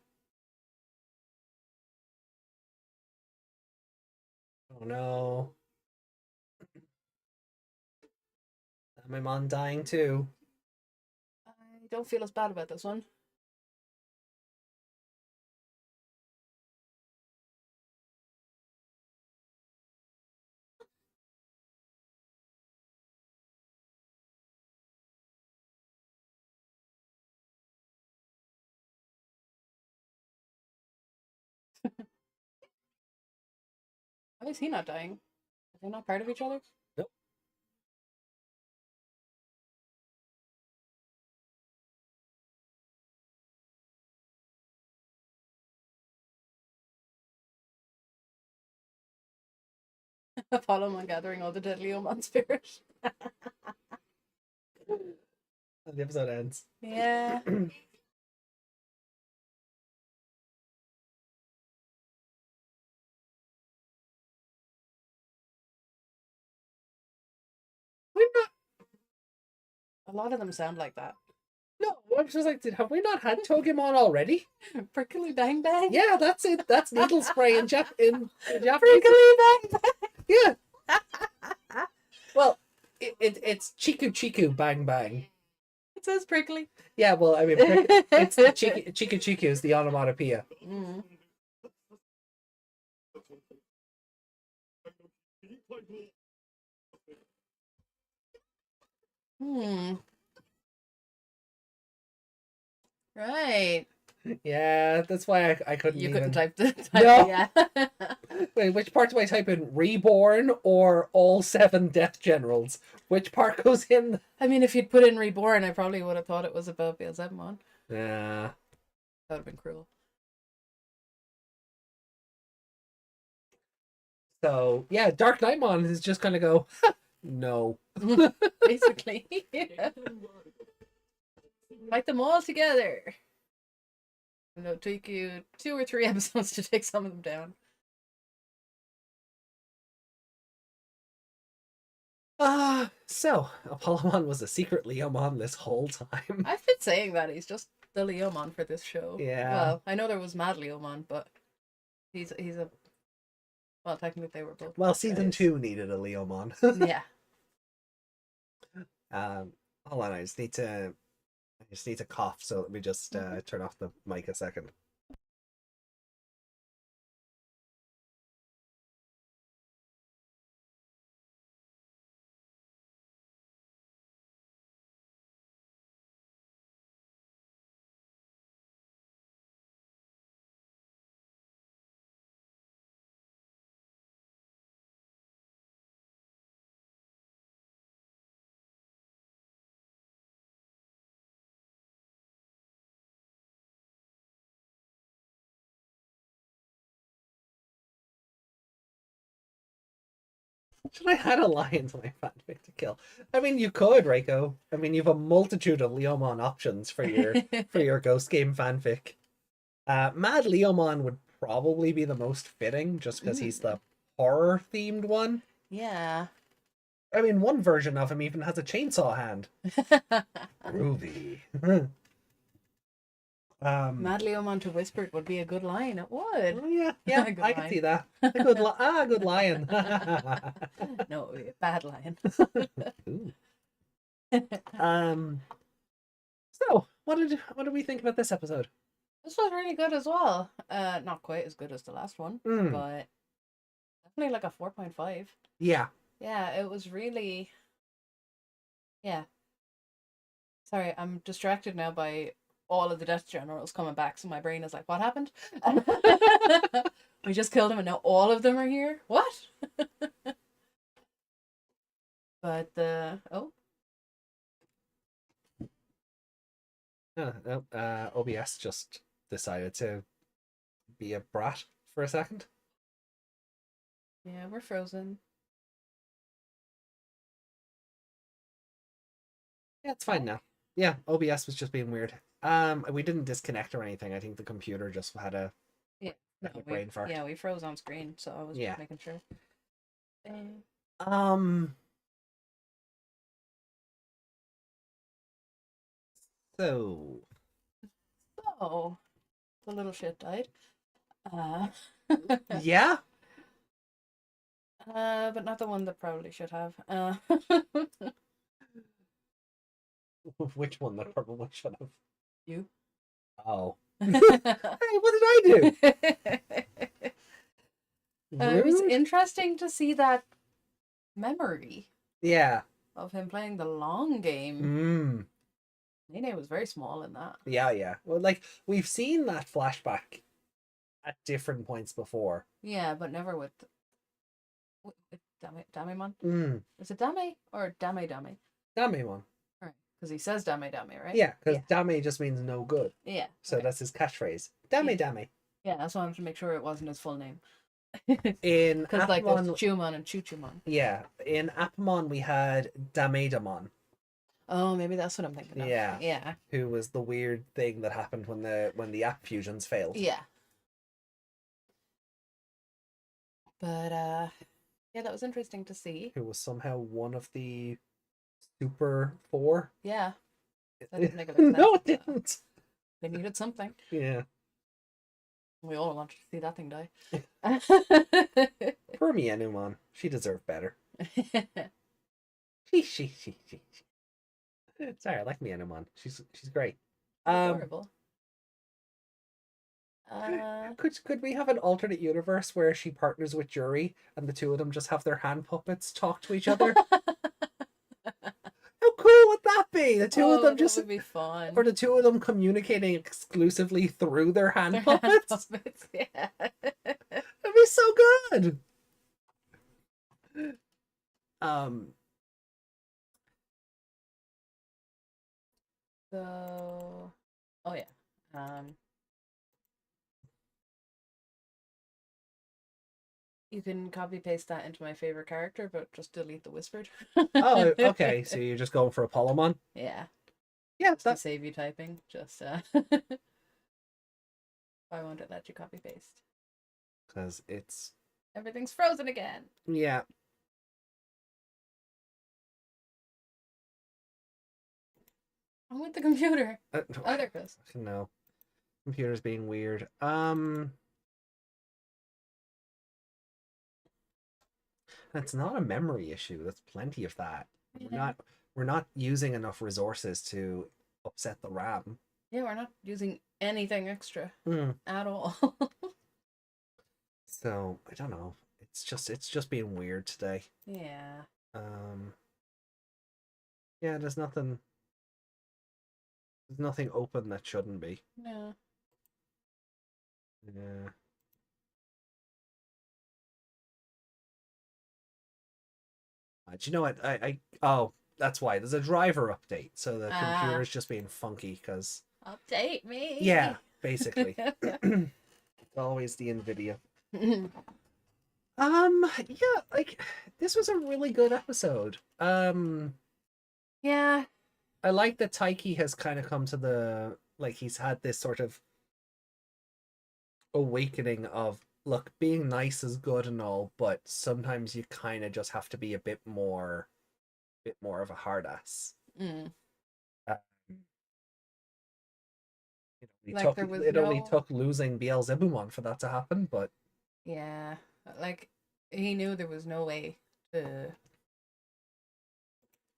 Oh no. My mom dying too. I don't feel as bad about this one. Why is he not dying? Are they not part of each other? Nope. Apollo gathering all the deadly Oman spirit. And the episode ends. Yeah. We're not. A lot of them sound like that. No, I'm just like, have we not had Togemon already? Prickly bang bang. Yeah, that's it. That's needle spray in Japanese. Prickly bang bang. Yeah. Well, it's Chiku Chiku Bang Bang. It says prickly. Yeah, well, I mean, it's the Chiku Chiku is the onomatopoeia. Mm. Hmm. Right. Yeah, that's why I couldn't You even... couldn't type the No. Yeah. Wait, which part do I type in? Reborn or all 7 Death Generals? Which part goes in? I mean, if you'd put in reborn, I probably would have thought it was about Beelzebumon. Yeah. That would have been cruel. So, yeah, Dark Knightmon is just gonna go, no. Basically. Yeah. Fight them all together. And it'll take you 2 or 3 episodes to take some of them down. So, Apollomon was a secret Leomon this whole time. I've been saying that he's just the Leomon for this show. Yeah. Well, I know there was Mad Leomon, but he's a... Well, technically they were both. Well, season 2 needed a Leomon. Yeah. Hold on, I just need to cough, so let me just turn off the mic a second. Should I add a lion to my fanfic to kill? I mean, you could, Reiko. I mean, you've a multitude of Leomon options for your Ghost Game fanfic. Mad Leomon would probably be the most fitting, just because he's the horror-themed one. Yeah. I mean, one version of him even has a chainsaw hand. Groovy. Mad Leomon to Whispered would be a good line. It would. Oh, yeah, I Good can line. see that. A good good lion. No, it would be a bad lion. So what did we think about this episode? This was really good as well. Not quite as good as the last one, but definitely like a 4.5. Yeah. Yeah, it was really... Yeah. Sorry, I'm distracted now by all of the Death Generals coming back, so my brain is like, what happened? We just killed him and now all of them are here? What? But, OBS just decided to be a brat for a second. Yeah, we're frozen. Yeah, it's fine now. Yeah, OBS was just being weird. We didn't disconnect or anything. I think the computer just had a brain fart. Yeah, we froze on screen, so I was just making sure. So the little shit died. Yeah. But not the one that probably should have. Which one that probably should have? You. Oh. Hey, what did I do? It was interesting to see that memory. Yeah. Of him playing the long game. Nene was very small in that. Yeah. Well, like, we've seen that flashback at different points before. Yeah, but never with Damemon. Is it Dame or Dame? Damemon. Right, because he says Dame, right? Yeah, because Dame just means no good. Yeah. So that's his catchphrase. Dame. Yeah, that's why I wanted to make sure it wasn't his full name. In because like there's Chumon and Chuchumon. Yeah, in Appamon we had Damedamon. Oh, maybe that's what I'm thinking of. Yeah. Who was the weird thing that happened when the app fusions failed. Yeah. But yeah, that was interesting to see. Who was somehow one of the Super 4. Yeah. That didn't make a bit of No, it sense, but didn't. they needed something. Yeah. We all wanted to see that thing die. Poor Mianumon. She deserved better. She. Sorry, I like Mianumon. She's great. Adorable. Could we have an alternate universe where she partners with Yuri and the two of them just have their hand puppets talk to each other? How cool would that be? The two of them just, that would be fun. or the two of them communicating exclusively through their hand Hand puppets. puppets, yeah. That'd be so good. So, oh yeah. You can copy paste that into my favorite character, but just delete the whispered. Oh, okay. So you're just going for Apollomon? Yeah. Yeah, To save you typing, just why won't it let you copy paste? because it's Everything's frozen again. yeah. I'm with the computer. Oh, there it goes. No, computer's being weird. That's not a memory issue. That's plenty of that. Yeah. We're not using enough resources to upset the RAM. Yeah, we're not using anything extra at all. So I don't know. It's just being weird today. Yeah. Yeah, there's nothing open that shouldn't be. No. Yeah. Do you know what? Oh, that's why there's a driver update. So the computer's just being funky because update me. Yeah, basically. It's always the Nvidia. Yeah, like this was a really good episode. Yeah. I like that Taiki has kind of come to the he's had this sort of awakening of look, being nice is good and all, but sometimes you kind of just have to be a bit more of a hard ass. It only took losing Beelzebumon for that to happen, but yeah, like he knew there was no way to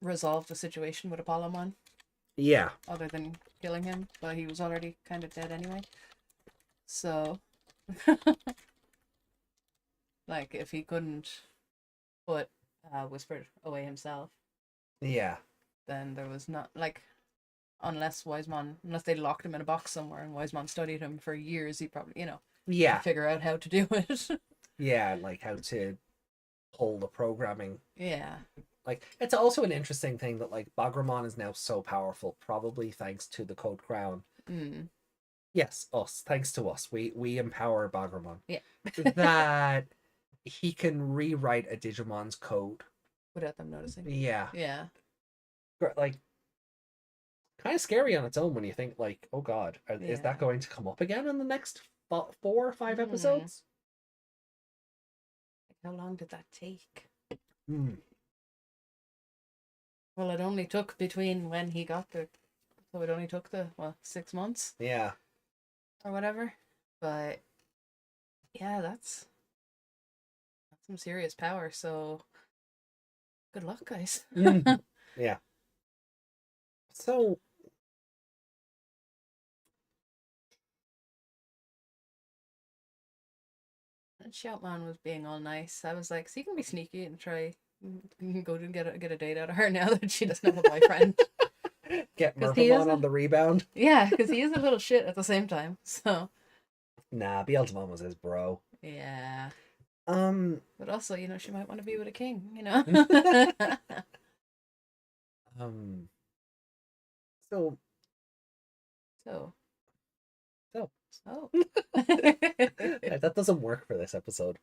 resolve the situation with Apollomon. Yeah. Other than killing him, but he was already kind of dead anyway. So, like, if he couldn't put Whispered away himself, yeah, then there was not unless they locked him in a box somewhere and Wisemon studied him for years, he probably yeah figure out how to do it. Yeah, like how to pull the programming. Yeah. Like, it's also an interesting thing that, like, Bagramon is now so powerful, probably thanks to the Code Crown. Yes, us. Thanks to us. We empower Bagramon. Yeah. That he can rewrite a Digimon's code. Without them noticing. Yeah. Yeah. Like, kind of scary on its own when you think, like, oh god, is that going to come up again in the next 4 or 5 episodes? How long did that take? Well, it only took between when he got so it only took 6 months. Yeah. Or whatever. But yeah, that's some serious power, so good luck, guys. Yeah. So and Shoutman was being all nice. I was like, so you can be sneaky and try go and get a date out of her now that she doesn't have a boyfriend. Get Murphamon on the rebound. Yeah, because he is a little shit at the same time. So nah, Beelzebub was his bro. Yeah. But also, she might want to be with a king, So that doesn't work for this episode.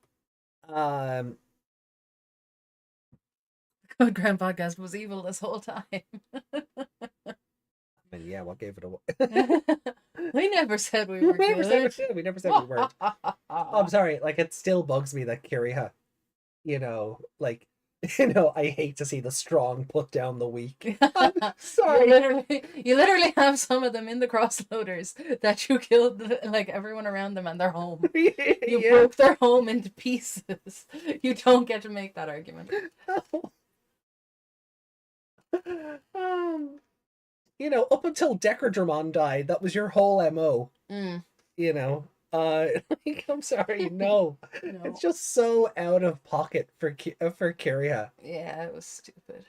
Good Grand Podcast was evil this whole time. And yeah, what gave it away? We never said we were good. We never said we weren't. Oh, I'm sorry. Like, it still bugs me that Kiriha, like, I hate to see the strong put down the weak. You I'm sorry. literally have some of them in the crossloaders that you killed like everyone around them and their home. You Yeah. broke their home into pieces. You don't get to make that argument. um, up until Decardramon died, that was your whole MO. Mm. I'm sorry, no. No. It's just so out of pocket for Kiria. Yeah, it was stupid.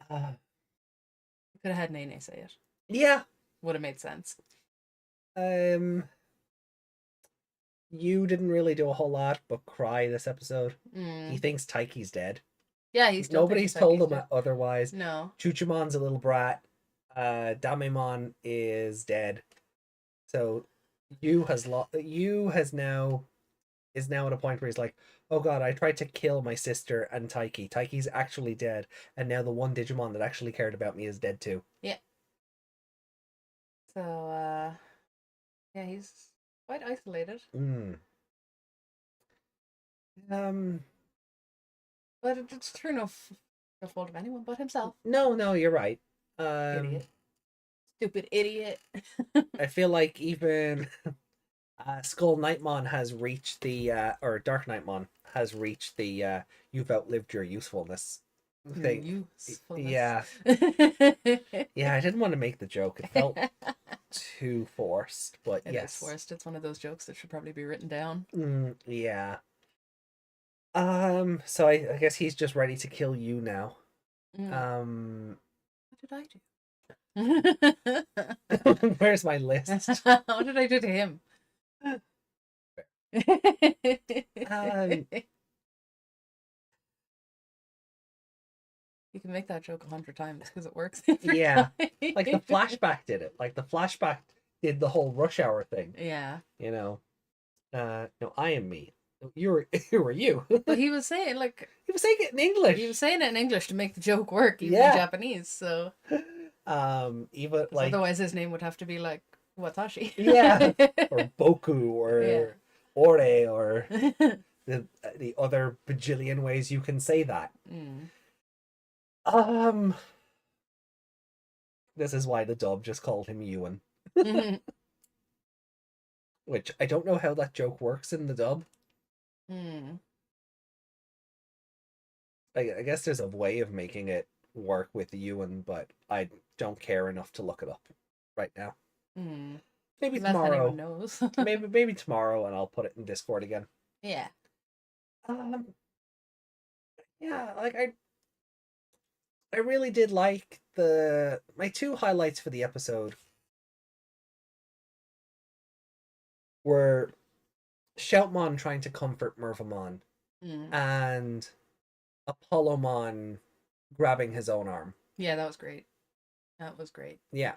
Uh, Could have had Nene say it. yeah. Would have made sense. You didn't really do a whole lot but cry this episode. He Mm. thinks Taiki's dead. Yeah, he's still Nobody's thinking told Taiki's him dead. otherwise. No. Chuchumon's a little brat. Damemon is dead. So you is now at a point where he's like, oh god, I tried to kill my sister and Taiki. Taiki's actually dead, and now the one Digimon that actually cared about me is dead too. Yeah. So yeah, he's quite isolated. But it's through no fault of anyone but himself. No, you're right. Idiot. Stupid idiot. I feel like even Skull Nightmon has reached the or Dark Nightmon has reached the you've outlived your usefulness thing. Yeah. Yeah, I didn't want to make the joke. It felt too forced, but It yes. is forced. It's one of those jokes that should probably be written down. Yeah. So I guess he's just ready to kill you now. What did I do? Where's my list? What did I do to him? You can make that joke 100 times because it works. Yeah, like the flashback did it. Like the flashback did the whole rush hour thing. Yeah. No, I am me. You were you. But he was saying he was saying it in English. He was saying it in English to make the joke work, even in Japanese. So. Even like otherwise his name would have to be like Watashi. Yeah, or Boku, or Ore, or the other bajillion ways you can say that. This is why the dub just called him Ewan. Which I don't know how that joke works in the dub. I guess there's a way of making it work with Ewan, but I don't care enough to look it up right now. Maybe unless tomorrow. Anyone knows. maybe tomorrow, and I'll put it in Discord again. Yeah. Yeah, like I really did like my two highlights for the episode were Shoutmon trying to comfort Mervamon and Apollomon grabbing his own arm. Yeah, that was great. That was great. Yeah.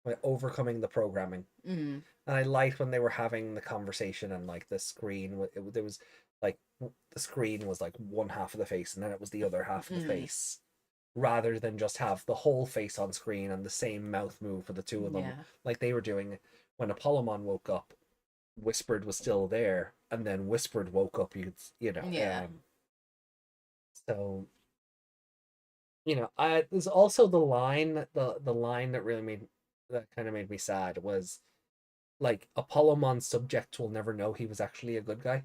Like overcoming the programming. And I liked when they were having the conversation and like the screen, there was like the screen was like one half of the face and then it was the other half of the face, rather than just have the whole face on screen and the same mouth move for the two of them, like they were doing when Apollomon woke up. Whispered was still there, and then Whispered woke up. So there's also the line, the line that really kind of made me sad was like Apollomon's subjects will never know he was actually a good guy.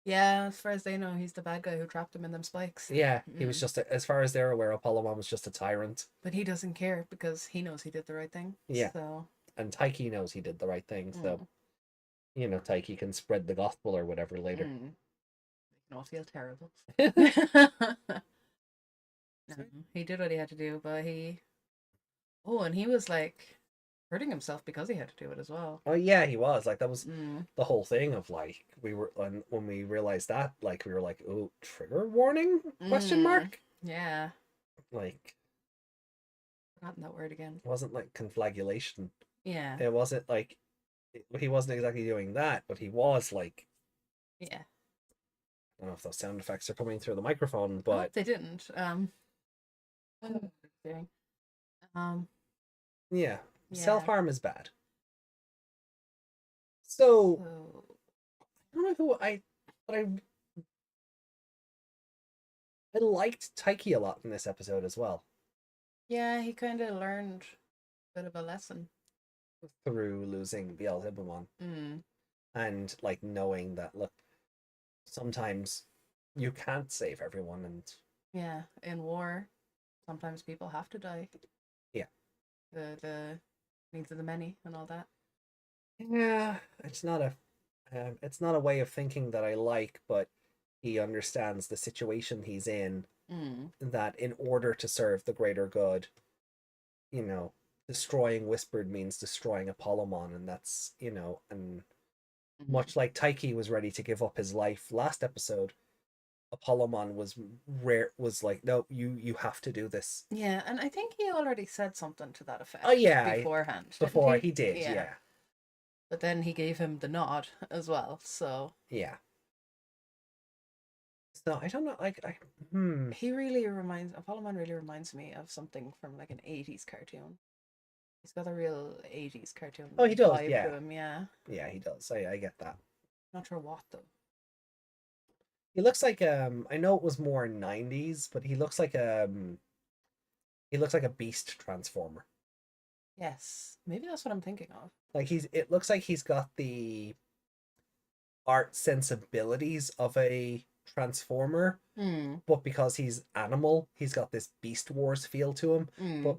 Yeah, as far as they know, he's the bad guy who trapped them in them spikes. Yeah, he was just as far as they're aware, Apollomon was just a tyrant. But he doesn't care because he knows he did the right thing. Yeah. So. And Taiki knows he did the right thing, so Taiki can spread the gospel or whatever later. They can all feel terrible. No, he did what he had to do, but he was like hurting himself because he had to do it as well. Oh yeah, he was. Like that was the whole thing of like we were when we realized that, like we were like, oh, trigger warning? Question mark? Yeah. Like forgotten that word again. It wasn't like conflagration. Yeah. It wasn't like he wasn't exactly doing that, but he was like yeah. I don't know if those sound effects are coming through the microphone, but they didn't. Yeah. Self-harm is bad. So I don't know but I liked Taiki a lot in this episode as well, Yeah, he kind of learned a bit of a lesson. through losing Beelzebubon Mm. and like knowing that look, sometimes you can't save everyone, and Yeah, in war, sometimes people have to die. yeah, The needs of the many and all that. yeah, it's not a way of thinking that I like, but he understands the situation he's in, Mm. that in order to serve the greater good, you know, destroying Whispered means destroying Apollomon, and that's, and Mm-hmm. much like Taiki was ready to give up his life last episode, Apollomon was like, no, you have to do this. Yeah, and I think he already said something to that Oh effect yeah, beforehand, didn't before he? he did, Yeah. yeah. But then he gave him the nod as well, so Yeah. So I don't know, like he really reminds Apollomon really reminds me of something from like an 80s cartoon. He's got a real 80s cartoon oh, he does, vibe to yeah. him, yeah. Yeah, he does. I get that. Not sure what though. He looks like I know it was more 90s, but he looks like a beast transformer. Yes. Maybe that's what I'm thinking of. Like it looks like he's got the art sensibilities of a transformer, Hmm. but because he's animal, he's got this Beast Wars feel to him. But Hmm.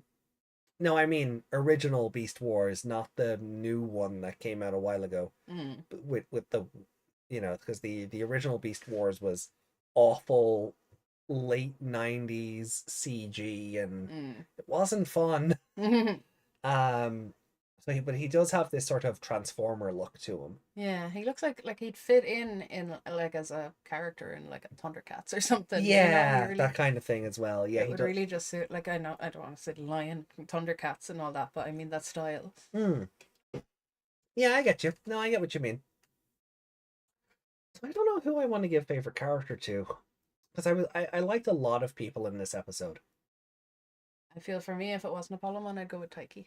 no, I mean original Beast Wars, not the new one that came out a while ago. Hmm. With the, because the original Beast Wars was awful late 90s CG, and Hmm. it wasn't fun. Hmm. But he does have this sort of transformer look to him. Yeah, he looks like he'd fit in like as a character in like a Thundercats or something. He Yeah, really that kind of thing as well. Yeah, it he would does. really just suit. Like I know I don't want to say Lion, Thundercats, and all that, but I mean that style. Hmm. Yeah, I get you. No, I get what you mean. So I don't know who I want to give favorite character to, because I liked a lot of people in this episode. I feel for me, if it wasn't Apollomon, I'd go with Taiki.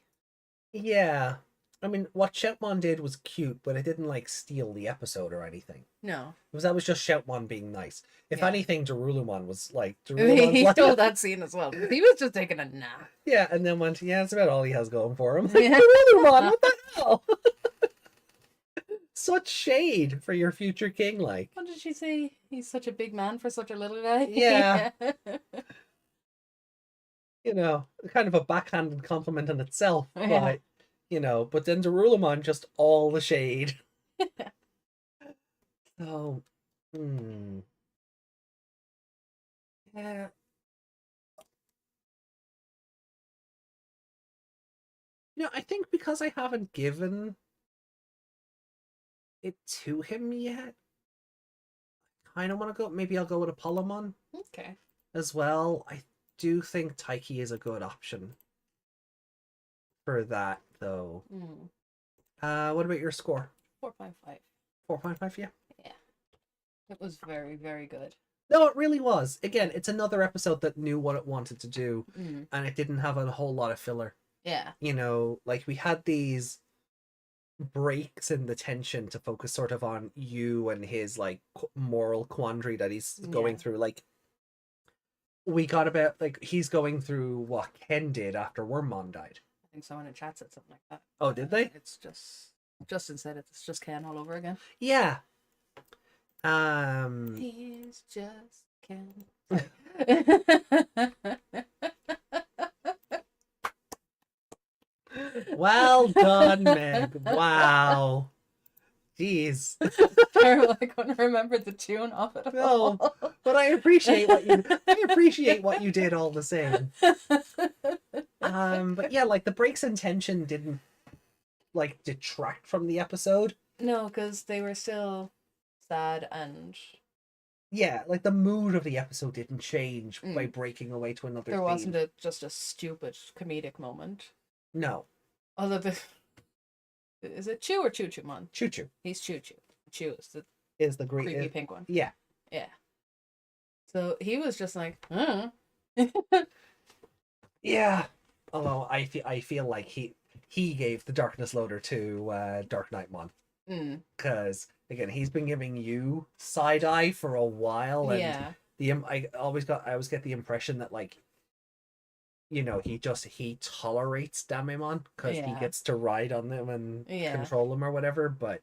Yeah, I mean, what Shoutmon did was cute, but it didn't like steal the episode or anything. No, That was just Shoutmon being nice. If yeah, anything, Darulumon was like Darulumon's he like stole that scene as well. He was just taking a nap. yeah, and then went, yeah, that's about all he has going for him. Like Yeah. Darulumon, what the hell? Such shade for your future king, like. What did she say? He's such a big man for such a little guy. Yeah. Kind of a backhanded compliment in itself, Yeah. but then Darulumon just all the shade. So, yeah. I think because I haven't given it to him yet, I kind of want to go. Maybe I'll go with Apollomon Okay. as well. I do think Taiki is a good option for that, though. Mm. What about your score? 4.5. 4.5, yeah. Yeah. It was very, very good. No, it really was. Again, it's another episode that knew what it wanted to do, Mm. and it didn't have a whole lot of filler. Yeah. Like we had these breaks in the tension to focus sort of on you and his like moral quandary that he's going through. Like we got about like he's going through what Ken did after Wormmon died. I think someone in chat said something like that. Oh, did they? It's Justin said it's just Ken all over again. Yeah. He's just Ken. Well done, Meg. Wow. Jeez. Terrible. I couldn't remember the tune of it. No, but I appreciate what you did all the same. But yeah, like the breaks in tension didn't like detract from the episode. No, because they were still sad and Yeah, like the mood of the episode didn't change by breaking away to another. There wasn't just a stupid comedic moment. No. Although is it Chew or Choo Choo Mon? Choo Choo. He's Choo Choo. Chew is the great creepy pink one. Yeah. Yeah. So he was just like, Yeah. Although I feel like he gave the Darkness Loader to Dark Knight Mon. Because again, he's been giving you side eye for a while, and yeah. I always get the impression that like he tolerates Damemon because he Yeah. gets to ride on them and Yeah. control them or whatever, but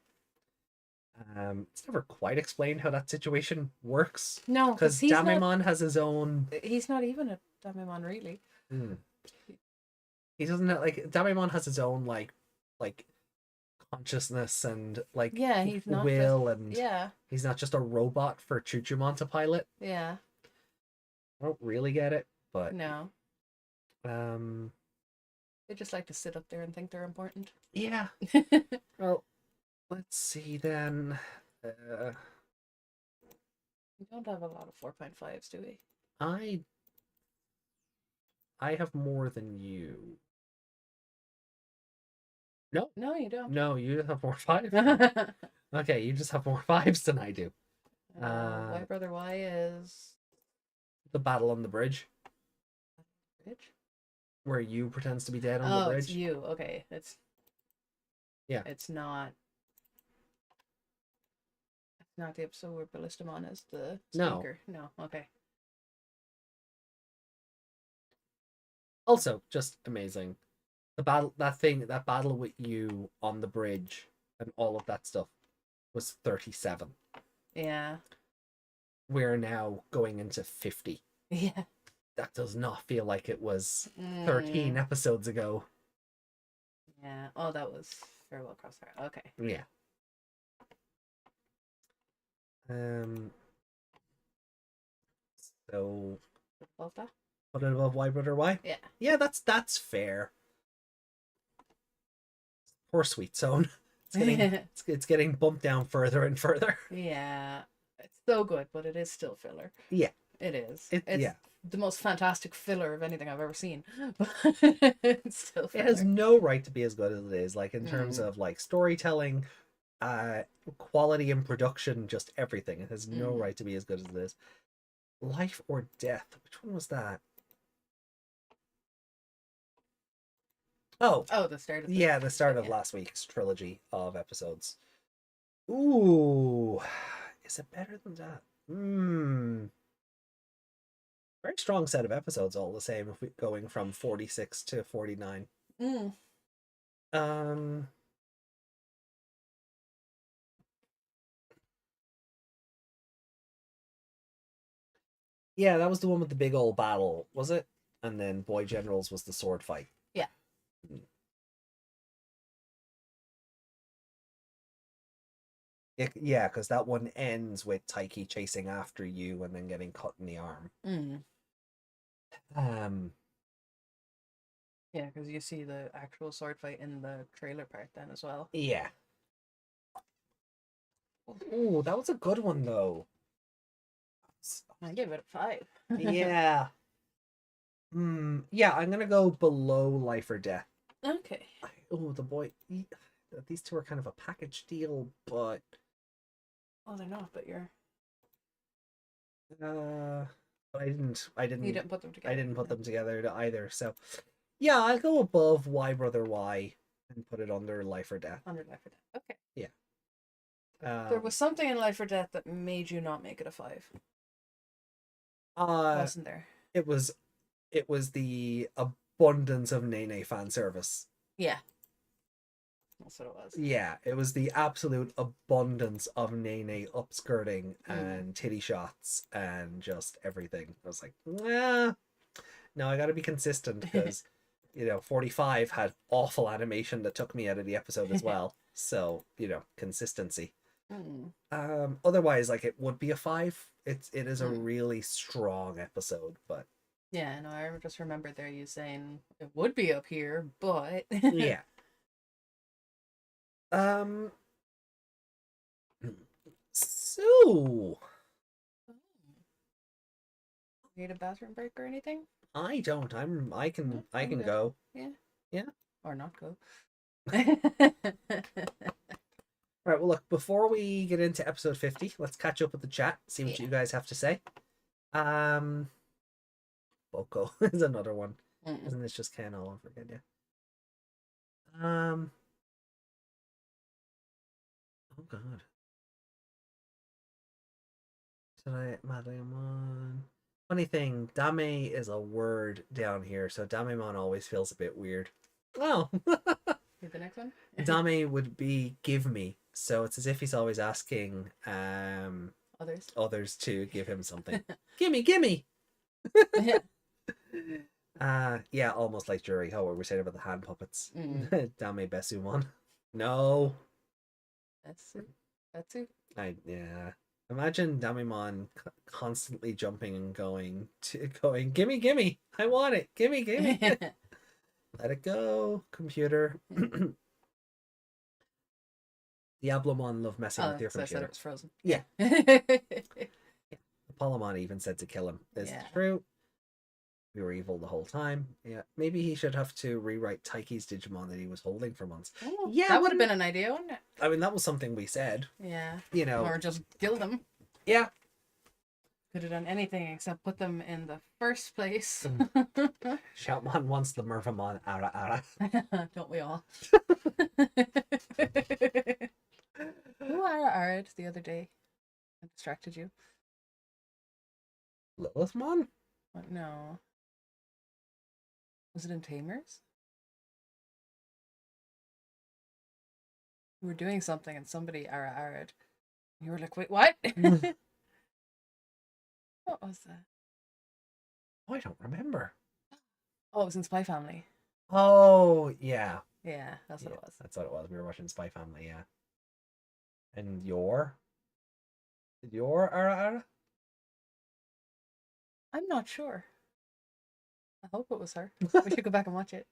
it's never quite explained how that situation works No, because because Damemon has his own. he's not even a Digimon, really. Hmm. He doesn't have, like Damemon has his own like consciousness and like Yeah, he's not just. will, and Yeah. he's not just a robot for Chuchumon to pilot. Yeah. I don't really get it, but No. um They just like to sit up there and think they're important. yeah. Well, let's see then. We don't have a lot of 4.5s, do we? I I have more than you. No, No, you don't. no, you have more fives. Okay, you just have more fives than I do. Y Brother Y is The battle on the bridge bridge. where you pretends to be dead on the Oh, it's bridge. you. Okay, Yeah. it's not. It's not the episode where Ballistamon is the No. speaker. No. Okay. Also, just amazing. That battle with you on the bridge and all of that stuff was 37. Yeah. We're now going into 50. Yeah. That does not feel like it was Mm. 13 episodes ago. Yeah. Oh, that was Farewell Crossfire. Okay. Yeah. So Above that? put it above Y Brother Y? Yeah. Yeah, that's fair. Poor Sweet Zone. It's getting bumped down further and further. Yeah. It's so good, but it is still filler. Yeah. It is. It's the most fantastic filler of anything I've ever seen. But it's still filler. It has no right to be as good as it is, like in terms of like storytelling, quality and production, just everything. It has no right to be as good as it is. Life or Death. Which one was that? Oh, the start of the start of last week's trilogy of episodes. Ooh, is it better than that? Very strong set of episodes, all the same. If we going from 46 to 49. Yeah, that was the one with the big old battle, was it? And then Boy Generals was the sword fight. Yeah. Yeah, because that one ends with Taiki chasing after you and then getting cut in the arm. Yeah, because you see the actual sword fight in the trailer part then as well. Yeah. Ooh, that was a good one though. I give it a 5. Yeah. Yeah, I'm gonna go below Life or Death. Okay. Oh, the boy. These two are kind of a package deal, but. Oh, they're not, but you're. But I didn't. You didn't put them together. I didn't put them together either. So, yeah, I'll go above Y Brother Y and put it under Life or Death. Under Life or Death. Okay. Yeah. There was something in Life or Death that made you not make it a 5. Wasn't there? It was the abundance of Nene fan service. Yeah. That's what it was. Yeah, it was the absolute abundance of Nene upskirting and titty shots and just everything. I was like, nah. No, I gotta be consistent because 45 had awful animation that took me out of the episode as well. So, consistency. Otherwise, like, it would be a 5. It is a really strong episode, but yeah, no, I just remembered there you saying it would be up here, but yeah. So need a bathroom break or anything? I don't. I can good. go. Yeah. Or not go. Right, well, look, before we get into episode 50, let's catch up with the chat, see what you guys have to say. Boko is another one. Isn't this just Ken all over again? Yeah. Oh, God. Tonight, Madamon. Funny thing, dame is a word down here, so damemon always feels a bit weird. Oh, Here's the next one. dame would be give me, so it's as if he's always asking Others. to give him something. Gimme, gimme. Yeah. Yeah, almost like Jury. How we were saying about the hand puppets. Mm. Dame Besumon. No. That's it. That's it. Yeah. Imagine Damimon constantly jumping and going, gimme, gimme, I want it, gimme, gimme. Let it go, computer. Diablomon love messing with your so I said computer. it was frozen. Yeah. Apollomon even said to kill him. Is it true? We were evil the whole time. Yeah, maybe he should have to rewrite Taiki's Digimon that he was holding for months. Oh, yeah, that would have been an idea, wouldn't it? I mean, that was something we said. Yeah. You know. Or just kill them. Yeah. Could have done anything except put them in the first place. Shoutmon wants the Mervamon ara ara. Don't we all? Who ara the other day? I distracted you. Lilithmon? What? No. Was it in Tamers? We were doing something and somebody ara-ara'd. You were like, wait, what? What was that? Oh, I don't remember. Oh, it was in Spy Family. Oh, yeah. Yeah, that's what it was. That's what it was. We were watching Spy Family, yeah. And your? Did your ara ara? I'm not sure. I hope it was her. We should go back and watch it.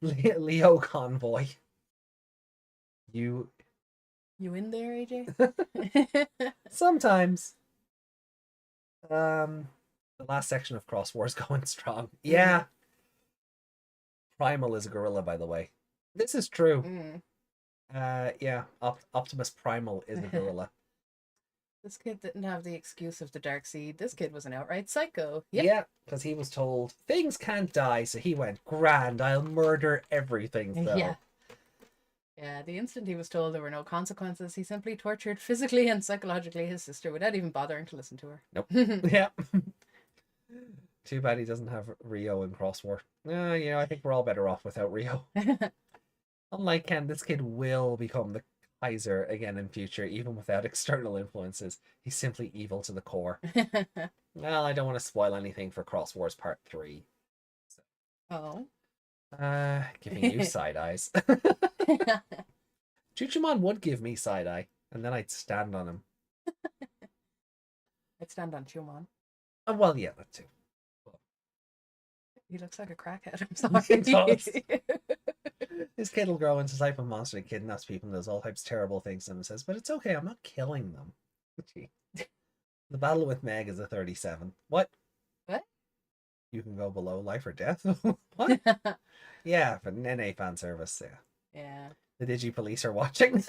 Leo Convoy. You in there, AJ? Sometimes. The last section of Cross War's going strong. Yeah. Primal is a gorilla, by the way. This is true. Yeah. Optimus Primal is a gorilla. This kid didn't have the excuse of the dark seed. This kid was an outright psycho. Yep. Yeah, because he was told things can't die, so he went, grand, I'll murder everything. So. Yeah. Yeah, the instant he was told there were no consequences, he simply tortured physically and psychologically his sister without even bothering to listen to her. Nope. Yeah. Too bad he doesn't have Rio in Cross War. I think we're all better off without Rio. Unlike Ken, this kid will become the Kaiser again in future, even without external influences. He's simply evil to the core. Well, I don't want to spoil anything for Cross Wars Part 3. So. Oh. Giving you side eyes. Chujimon would give me side eye, and then I'd stand on him. I'd stand on Chumon. Well, yeah, that too. He looks like a crackhead. I'm sorry. He does. This kid will grow into the type of monster that kidnaps people and does all types of terrible things to them and says, but it's okay, I'm not killing them. The battle with Meg is a 37. What? What? You can go below life or death? What? Yeah, for NA fan service, yeah. Yeah. The Digi police are watching.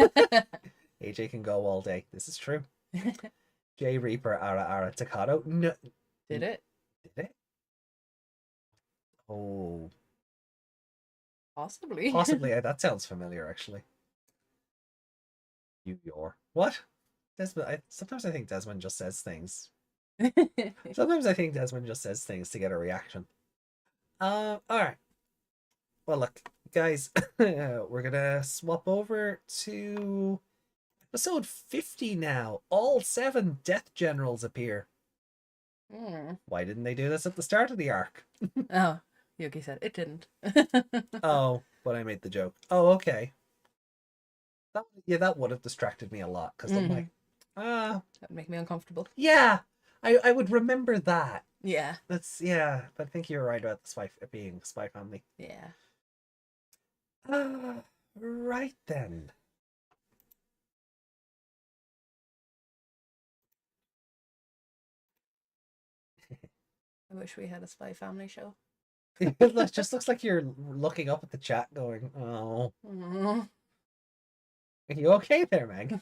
AJ can go all day. This is true. J Reaper Ara Ara Takato. No. Did it? Did it? Oh. Possibly. Possibly. That sounds familiar, actually. Your. What? Desmond. Sometimes I think Desmond just says things. Sometimes I think Desmond just says things to get a reaction. Alright. Well, look, guys, we're gonna swap over to episode 50 now. All 7 Death Generals appear. Why didn't they do this at the start of the arc? Oh, Yuki said it didn't. Oh, but I made the joke. Oh, okay. That would have distracted me a lot, because I'm like, that would make me uncomfortable. Yeah, I would remember that. Yeah. But I think you're right about the being Spy Family. Yeah. Right then. I wish we had a Spy Family show. It just looks like you're looking up at the chat going, oh. Mhm. Are you okay there, Meg?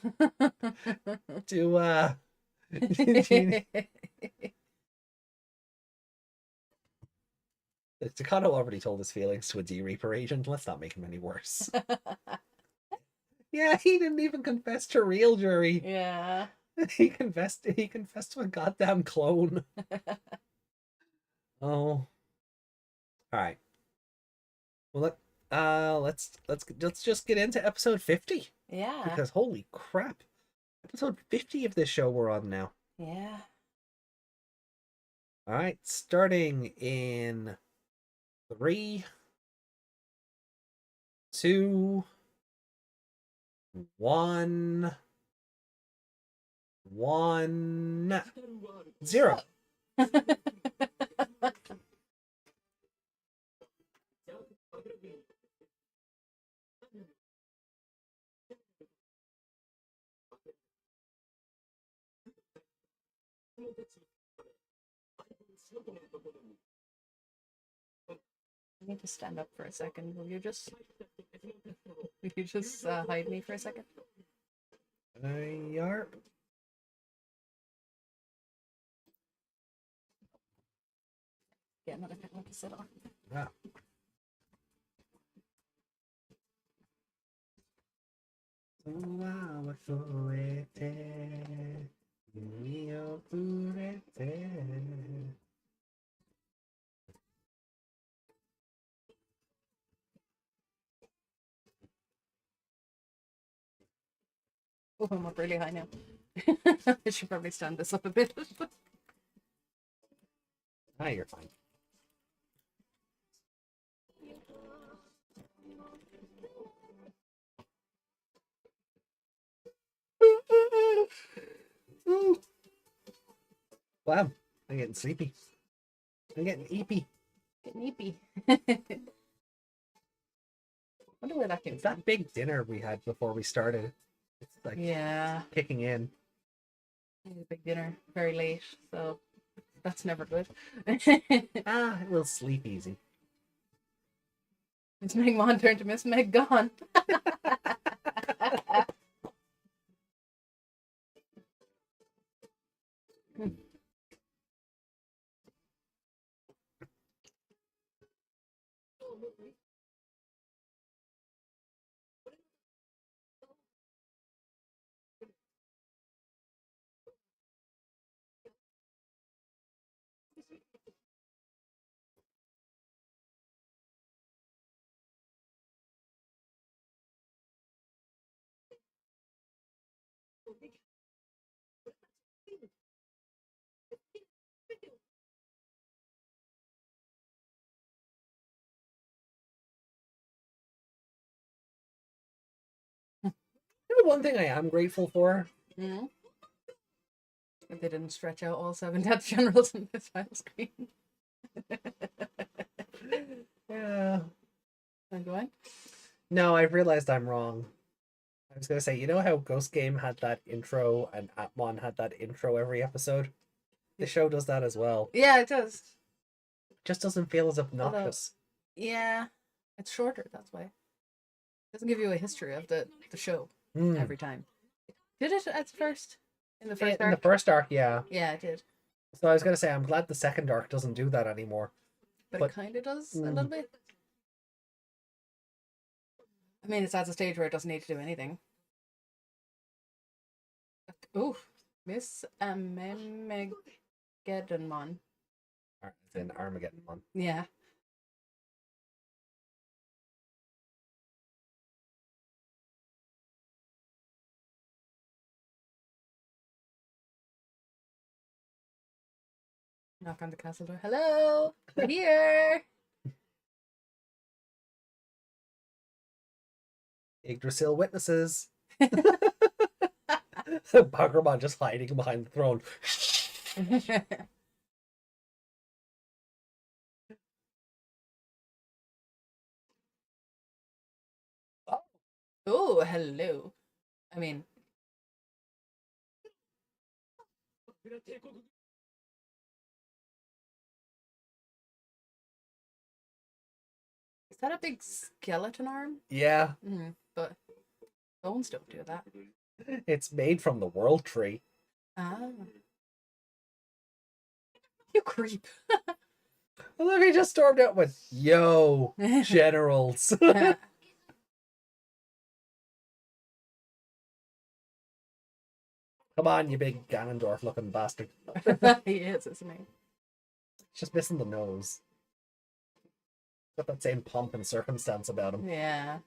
Do do Takano already told his feelings to a D-Reaper agent. Let's not make him any worse. Yeah, he didn't even confess to real jury. Yeah. He confessed to a goddamn clone. Oh. Alright. Well let's just get into episode 50. Yeah. Because holy crap. Episode 50 of this show we're on now. Yeah. Alright, starting in 3, 2, 1, 0. I need to stand up for a second. Will you just hide me for a second? Yarp. Get another pillow to sit on. Ah. Oh, I'm up really high now. I should probably stand this up a bit. Ah, you're fine. Wow, I'm getting sleepy. I'm getting eepy. Getting eepy. Wonder where that came It's from. that big dinner we had before we started. It's like Yeah. kicking in. I had a big dinner very late, so that's never good. Ah, we'll sleep easy. Miss Meg Mon turned to Miss Meg Gone. You know, one thing I am grateful for. Mm-hmm. If they didn't stretch out all 7 death generals in this final screen. Yeah. I'm going. No, I've realized I'm wrong. I was gonna say, you know how Ghost Game had that intro and Atmon had that intro every episode? The show does that as well. Yeah, it does. It just doesn't feel as obnoxious. Yeah, it's shorter, that's why. It doesn't give you a history of the show every time. Did it at first? In the first arc? In the first arc, yeah. Yeah, it did. So I was gonna say, I'm glad the second arc doesn't do that anymore. But it kind of does a little bit. I mean, it's at a stage where it doesn't need to do anything. Ooh, Miss Memegeddonmon. It's in Armageddon one. Yeah. Knock on the castle door. Hello, we're here. Yggdrasil witnesses. Baggerman just hiding behind the throne. Oh, hello. I mean, Is that a big skeleton arm? Yeah, But bones don't do that. it's made from the world tree. Ah. You creep. Well, look, he just stormed out with, yo, generals. Come on, you big Ganondorf-looking bastard. He is, isn't he? Just missing the nose. Got that same pomp and circumstance about him. Yeah.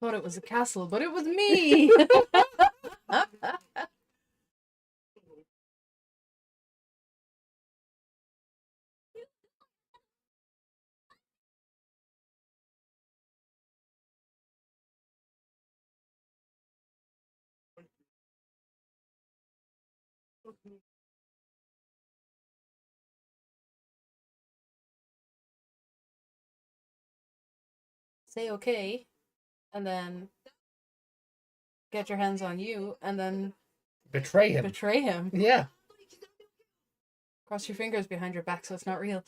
Thought it was a castle, but it was me. Say okay, and then get your hands on you, and then Betray him. betray him. Yeah. Cross your fingers behind your back so it's not real.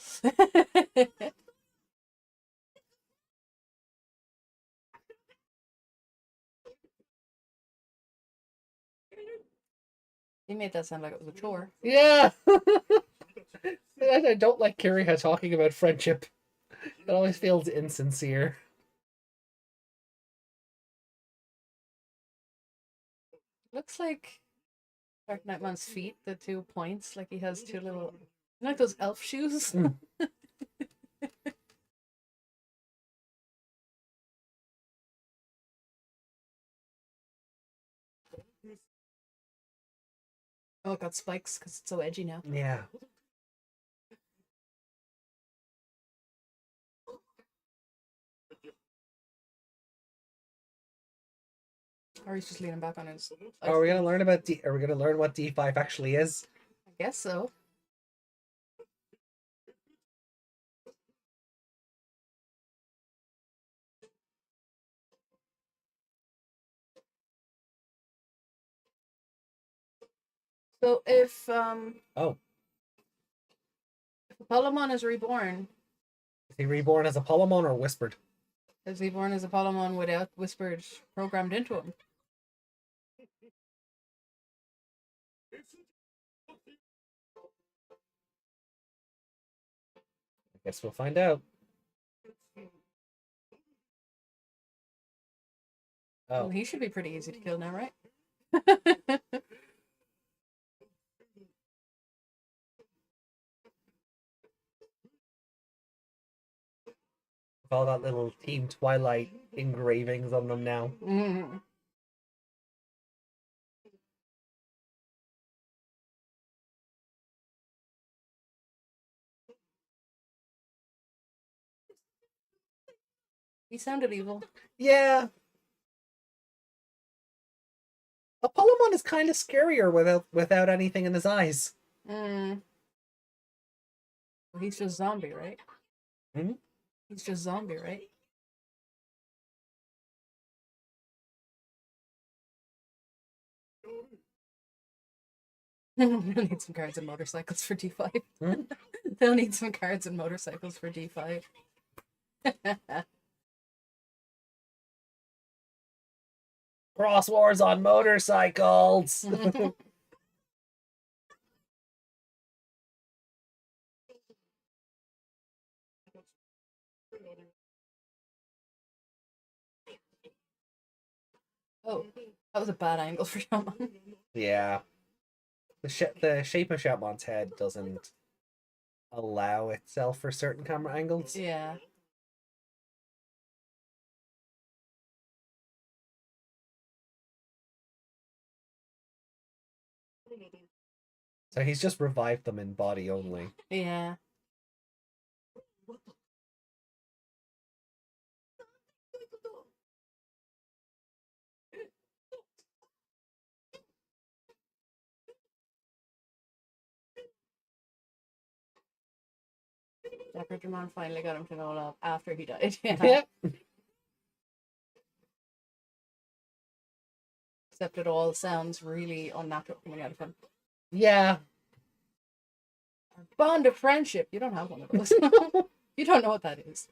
He made that sound like it was a chore. Yeah. I don't like Kiriha talking about friendship. It always feels insincere. Looks like Dark Knight Man's feet, the 2 points, like he has 2 little, like those elf shoes. Oh, it got spikes because it's so edgy now. Yeah. Or he's just leaning back on his. Are we gonna learn about Are we gonna learn what D5 actually is? I guess so. So if Oh, Apollomon is reborn, is he reborn as a Polymon or whispered? is he born as Apollomon without Whispered programmed into him? I guess we'll find out. Well, Oh, he should be pretty easy to kill now, right? we've all got little Team Twilight engravings on them now. Mm. He sounded evil. Yeah. Apollomon is kind of scarier without anything in his eyes. Well, he's just zombie, right? Hmm? He's just zombie, right? They'll need some cards and motorcycles for D5. Hmm? They'll need some cards and motorcycles for D5. Cross wars on motorcycles. Oh, that was a bad angle for Shaman. Yeah. The shape of Shaman's head doesn't allow itself for certain camera angles. Yeah. So he's just revived them in body only. Yeah. That Digimon finally got him to know love after he died. Yeah. Yep. Except it all sounds really unnatural coming out of him. Yeah. Bond of friendship. You don't have one of those. You don't know what that is.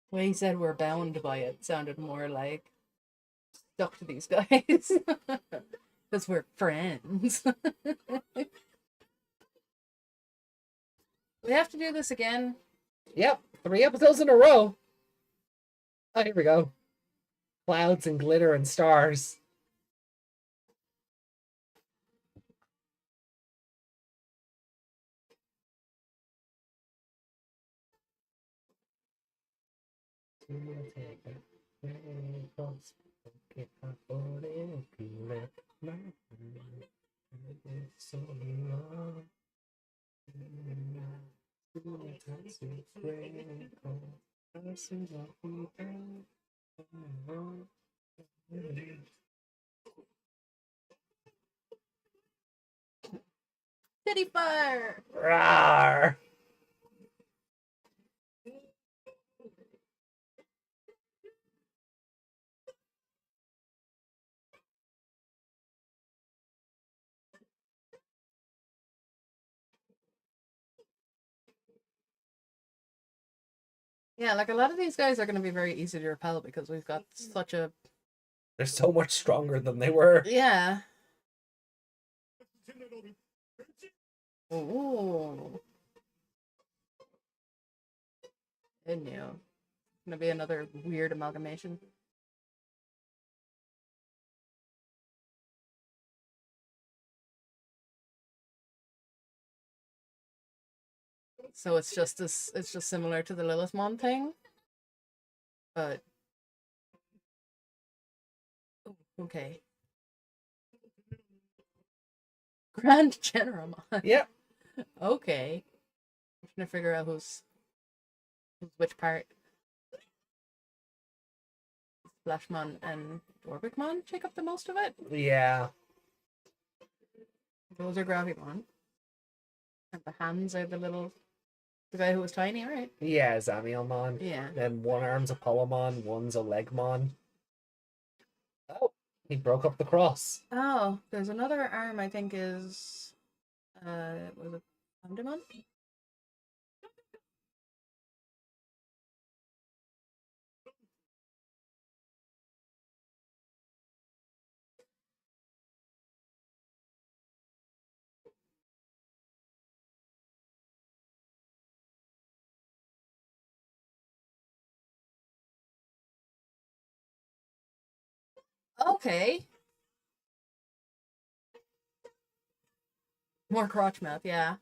The way he said we're bound by it sounded more like stuck to these guys. Because we're friends. We have to do this again. Yep. 3 episodes in a row. Oh, here we go. Clouds and glitter and stars. City fire! Rawr. Yeah, like a lot of these guys are going to be very easy to repel because we've got such a... They're so much stronger than they were. Yeah. Ooh. I knew. Gonna be another weird amalgamation. So it's just this. It's just similar to the Lilithmon thing, but okay. Grand Generamon. Yep. Okay. I'm trying to figure out who's which part. Splashmon and Orbicmon take up the most of it. Yeah. Those are Gravimon. And the hands are the guy who was tiny, right? Yeah, Zamielmon. Yeah. And one arm's a Polymon, one's a Legmon. Oh, he broke up the cross. Oh, there's another arm I think is was it Pandemon? Okay. More crotch mouth, yeah.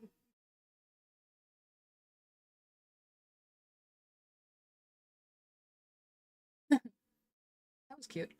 That was cute.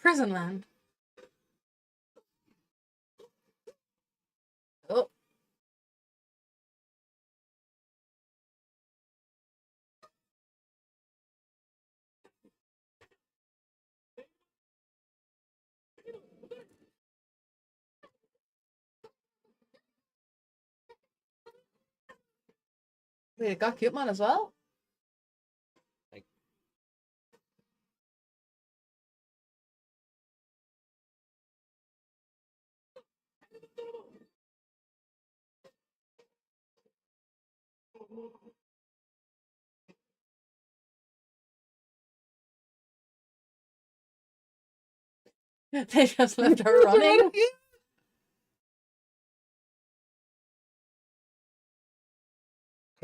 Prison land. Oh. Wait, it got Cutemon as well? Like, They just left her running.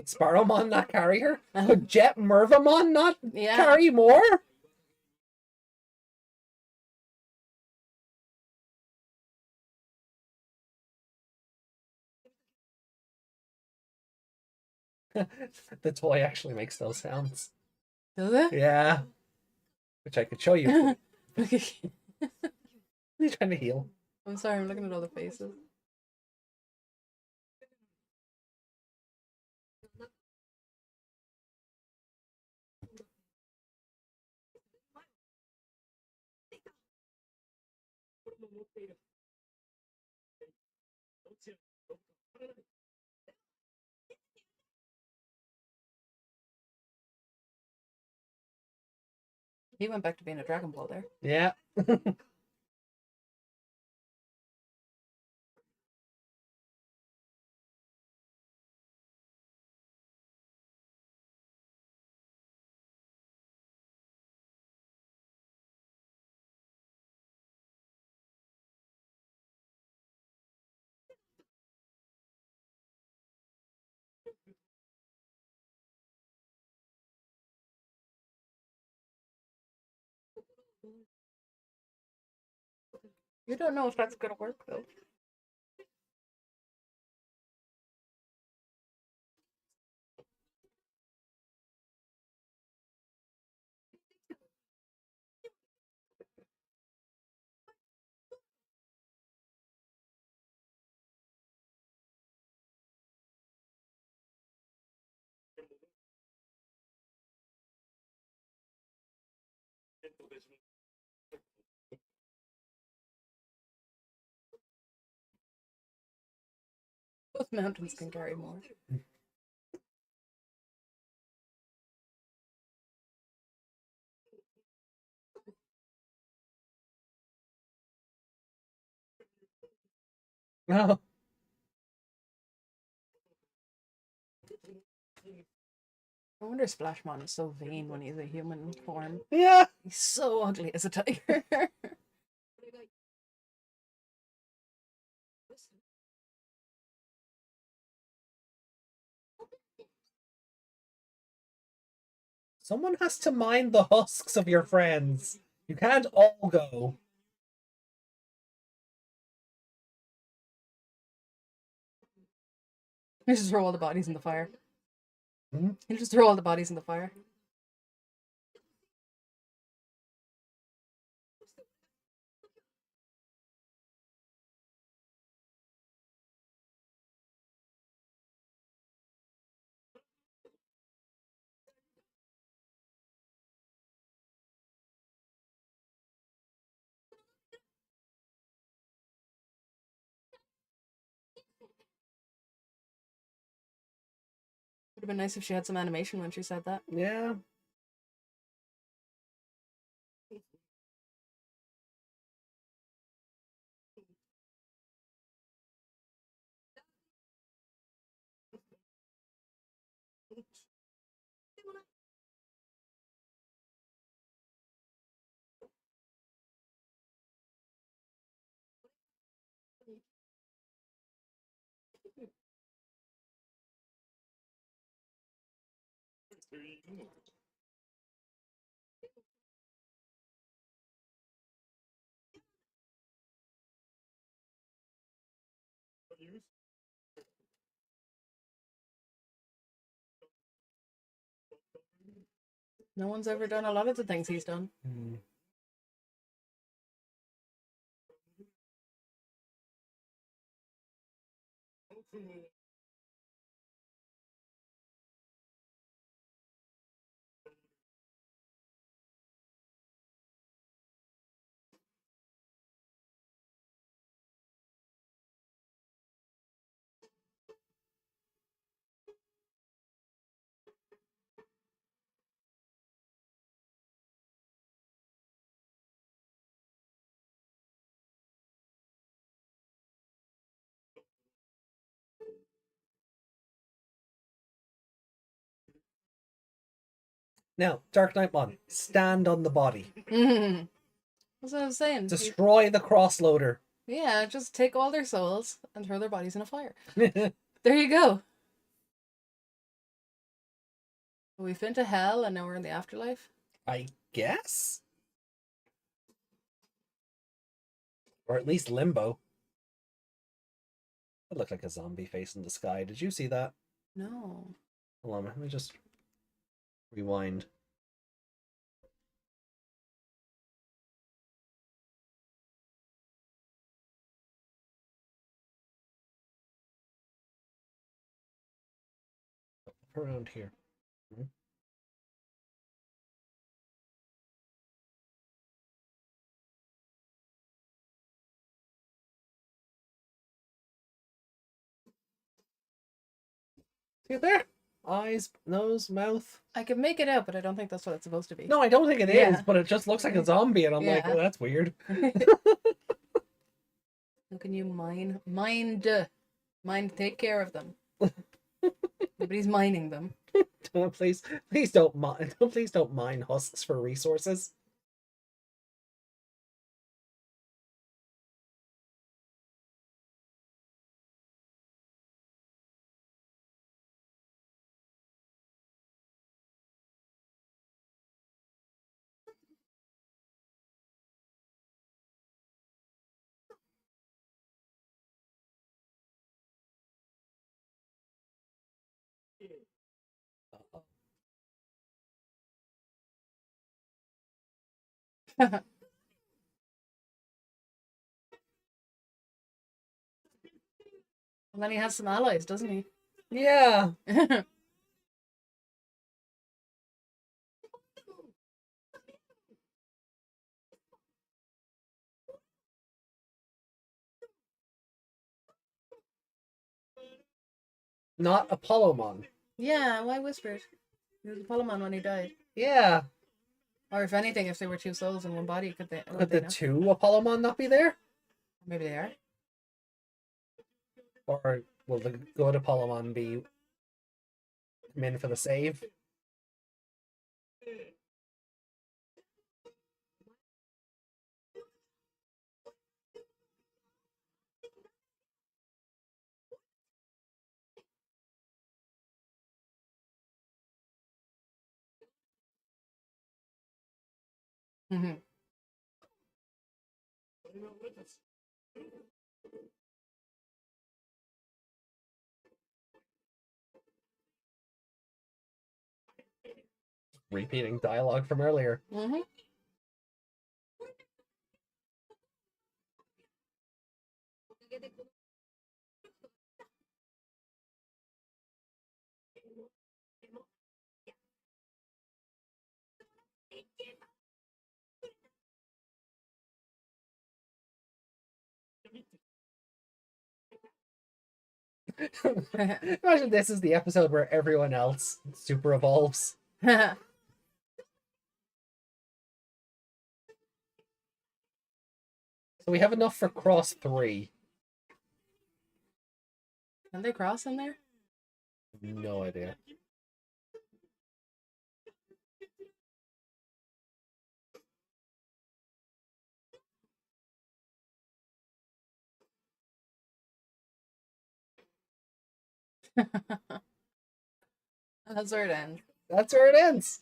could Sparrowmon not carry her? Could Jet Mervamon not Yeah. carry more? The toy actually makes those sounds. Does it? Yeah. Which I could show you. Okay. He's trying to heal. I'm sorry, I'm looking at all the faces. He went back to being a Dragon Ball there. Yeah. You don't know if that's gonna work though. Both mountains can carry more. No. I wonder if Splashmon is so vain when he's a human form. Yeah. He's so ugly as a tiger. Someone has to mind the husks of your friends. You can't all go. You just throw all the bodies in the fire. Hmm? You just throw all the bodies in the fire. Would have been nice if she had some animation when she said that. Yeah. No one's ever done a lot of the things he's done. Hmm. Now, Dark Knightmon, stand on the body. That's what I was saying. Destroy the crossloader. Yeah, just take all their souls and throw their bodies in a fire. There you go. We've been to hell and now we're in the afterlife. I guess? Or at least limbo. It looked like a zombie face in the sky. Did you see that? No. Hold on, let me just rewind. Around here. See it there? Eyes, nose, mouth. I can make it out, but I don't think that's what it's supposed to be. No, I don't think it is, Yeah. but it just looks like a zombie, and I'm like, Yeah. oh, that's weird. How can you take care of them? Nobody's mining them. Please don't mine. Please don't mine husks for resources. And then he has some allies, doesn't he? Yeah. Not Apollomon. Yeah, why whispered? He was Apollomon when he died. Yeah. Or if anything, if they were two souls in one body, could they? Could the two Apollomon not be there? Maybe they are. Or will the good Apollomon be come in for the save? Mm-hmm. Repeating dialogue from earlier. Mm-hmm. Imagine this is the episode where everyone else super evolves. So we have enough for cross 3. Can they cross in there? No idea. That's where it ends. That's where it ends.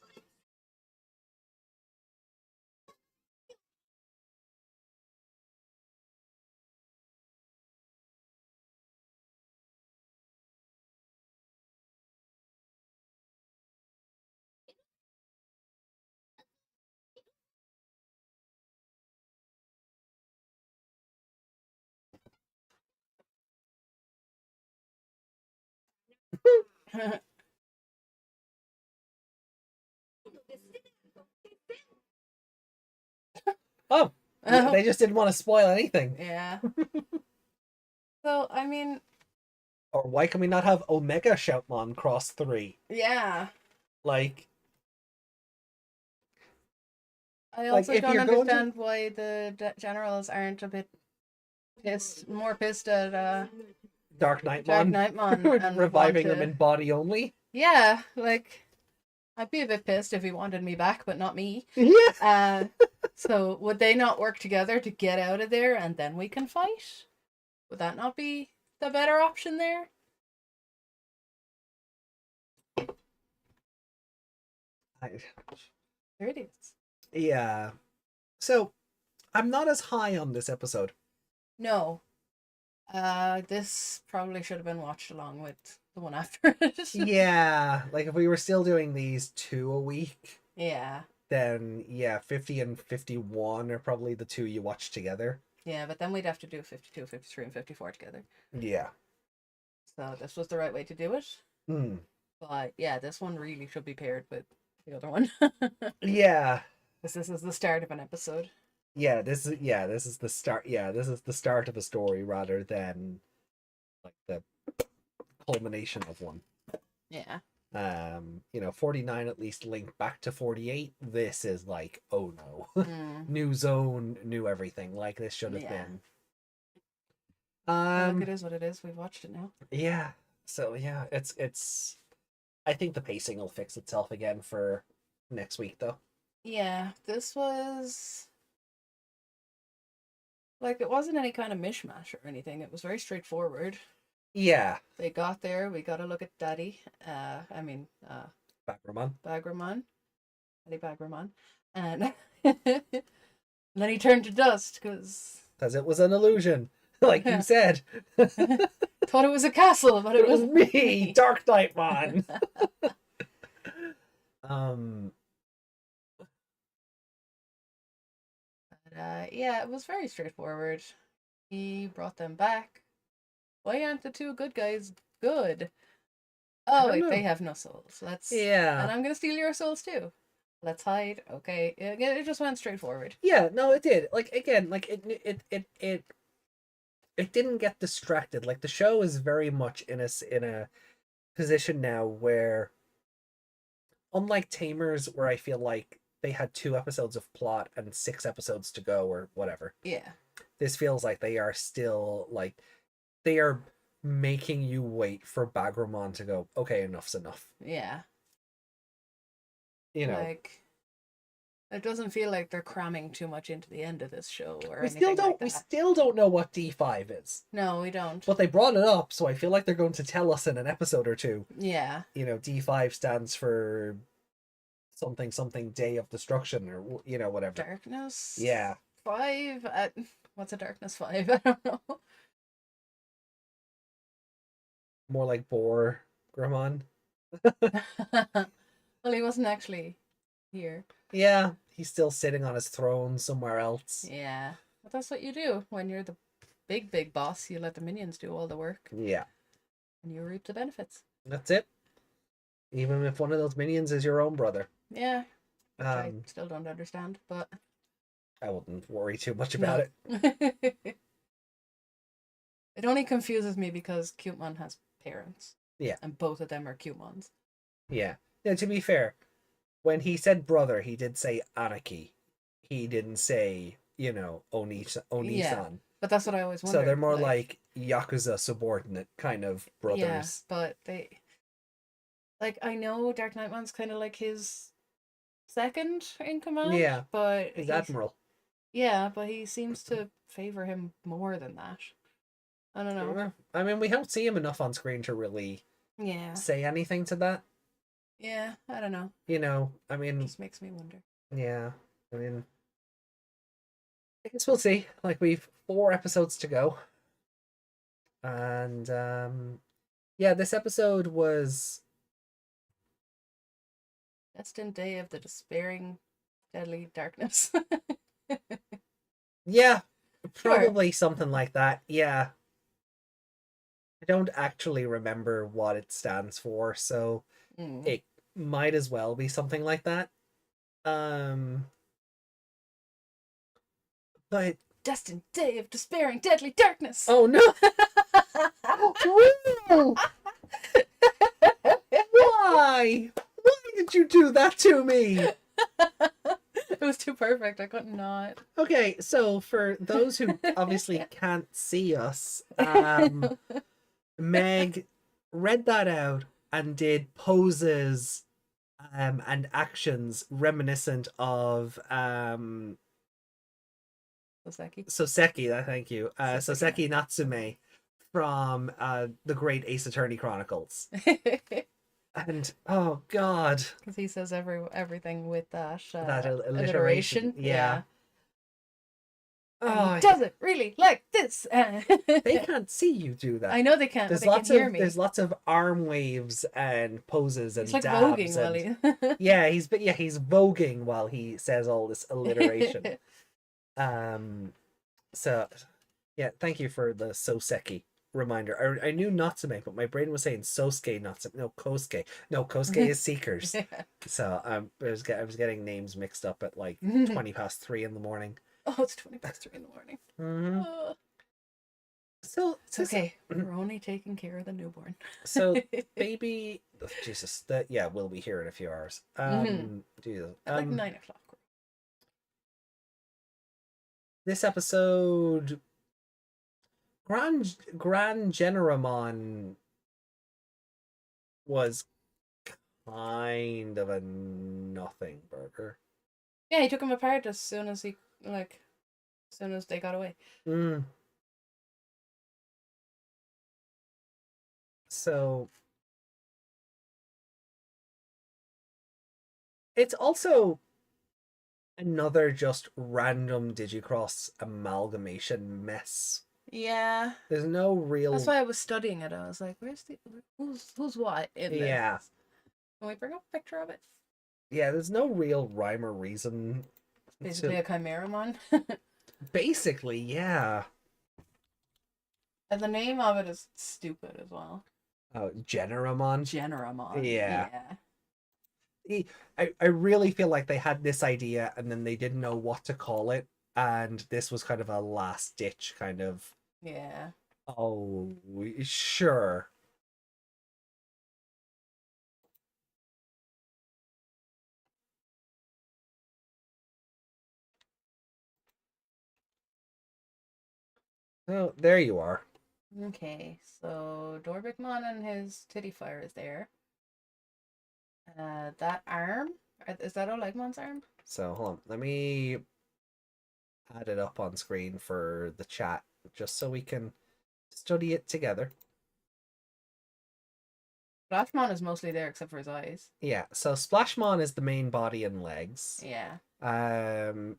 Oh, they just didn't want to spoil anything. Yeah. So, I mean... Or why can we not have Omega Shoutmon cross 3? Yeah. Like... I also if don't you're going understand why the generals aren't a bit more pissed at Dark Knightmon. Dark Knightmon and reviving them in body only. Yeah, like I'd be a bit pissed if he wanted me back, but not me. Yeah. So would they not work together to get out of there and then we can fight? Would that not be the better option there? There it is. Yeah. So, I'm not as high on this episode. No. This probably should have been watched along with the one after it. Yeah, like if we were still doing these 2 a week, Yeah. then yeah, 50 and 51 are probably the 2 you watch together. Yeah, but then we'd have to do 52, 53, and 54 together. Yeah. So this was the right way to do it. Hmm. But yeah, this one really should be paired with the other one. Yeah. Because this is the start of an episode. This is the start. Yeah, this is the start of a story rather than like the culmination of one. Yeah. 49 at least linked back to 48. This is like, oh no. Mm. New zone, new everything. Like this should have Yeah. been. Look, it is what it is. We've watched it now. Yeah. So yeah, it's I think the pacing will fix itself again for next week though. Yeah, this was like it wasn't any kind of mishmash or anything. It was very straightforward. Yeah. They got there. We got to look at Daddy. Bagramon. Bagramon, Daddy Bagramon, and then he turned to dust because It was an illusion, like you said. thought it was a castle, but It was me, Dark Knight Man. Yeah, it was very straightforward. He brought them back. Why aren't the two good guys good? Oh wait, they have no souls. Yeah. And I'm gonna steal your souls too. Let's hide. Okay. It just went straightforward. Yeah, no, it did. Like again, like it didn't get distracted. Like the show is very much in a position now where, unlike Tamers, where I feel like they had 2 episodes of plot and 6 episodes to go or whatever. Yeah. This feels like they are still like they are making you wait for Bagramon to go, okay, enough's enough. Yeah. You know. Like it doesn't feel like they're cramming too much into the end of this show or we anything still don't like that. we still don't know what D5 is. No, we don't. But they brought it up, so I feel like they're going to tell us in an episode or two. Yeah. D5 stands for something Day of Destruction or whatever. Darkness. Yeah. 5. What's a darkness 5? I don't know. More like Boar Gramon. Well, he wasn't actually here. Yeah, he's still sitting on his throne somewhere else. Yeah. But that's what you do when you're the big boss. You let the minions do all the work. Yeah. And you reap the benefits. That's it. Even if one of those minions is your own brother. Yeah. Which I still don't understand, but I wouldn't worry too much about it. It only confuses me because Cutemon has parents. Yeah. And both of them are Cutemons. Yeah. Yeah, to be fair, when he said brother, he did say Anaki. He didn't say, Onisan. Yeah, but that's what I always wondered. So they're more like Yakuza subordinate kind of brothers. Yeah, but they... Like, I know Dark Knight Man's kind of like his second in command. Yeah, but he's Admiral. Yeah, but he seems to favor him more than that. I don't know. I mean, we don't see him enough on screen to really say anything to that. Yeah, I don't know. I mean... It just makes me wonder. Yeah, I mean... I guess we'll see. Like, we've 4 episodes to go. And, yeah, this episode was... Destined Day of the Despairing Deadly Darkness. Yeah, probably something like that. Yeah. I don't actually remember what it stands for, so it might as well be something like that. But Destined Day of Despairing Deadly Darkness. Oh no! Why? Why did you do that to me? It was too perfect. I couldn't not. Okay, so for those who obviously can't see us, Meg read that out and did poses and actions reminiscent of Soseki, thank you. Soseki Natsume from the Great Ace Attorney Chronicles. And oh god, because he says everything with that alliteration. Yeah. And Oh, he does it really like this. they can't see you do that. I know they can't, but they can hear me. There's lots of arm waves and poses and He's like dabs voguing and while he... he's voguing while he says all this alliteration. So yeah, thank you for the Soseki reminder. I knew Natsume, but my brain was saying Sosuke, Natsume. No, Kosuke. No, Kosuke is Seekers. So I was getting names mixed up at like 3:20 in the morning. Oh, it's 3:20 in the morning. Mm-hmm. Oh. So It's okay. We're only taking care of the newborn. So baby, Jesus, we'll be here in a few hours. Jesus, At like 9 o'clock. This episode, Grand Generamon was kind of a nothing burger. Yeah, he took him apart as soon as they got away. So it's also another just random Digicross amalgamation mess. Yeah. There's no real... That's why I was studying it. I was like, who's what in this? Yeah. Can we bring up a picture of it? Yeah, there's no real rhyme or reason. Basically a Chimeramon. Basically, yeah. And the name of it is stupid as well. Oh, Generamon? Generamon. Yeah. I really feel like they had this idea and then they didn't know what to call it, and this was kind of a last ditch kind of... Yeah. Oh, sure. Oh, there you are. Okay, so Dorbikmon and his titty fire is there. That arm, is that Olegmon's arm? So hold on, let me add it up on screen for the chat, just so we can study it together. Splashmon is mostly there except for his eyes. Yeah, so Splashmon is the main body and legs. Yeah.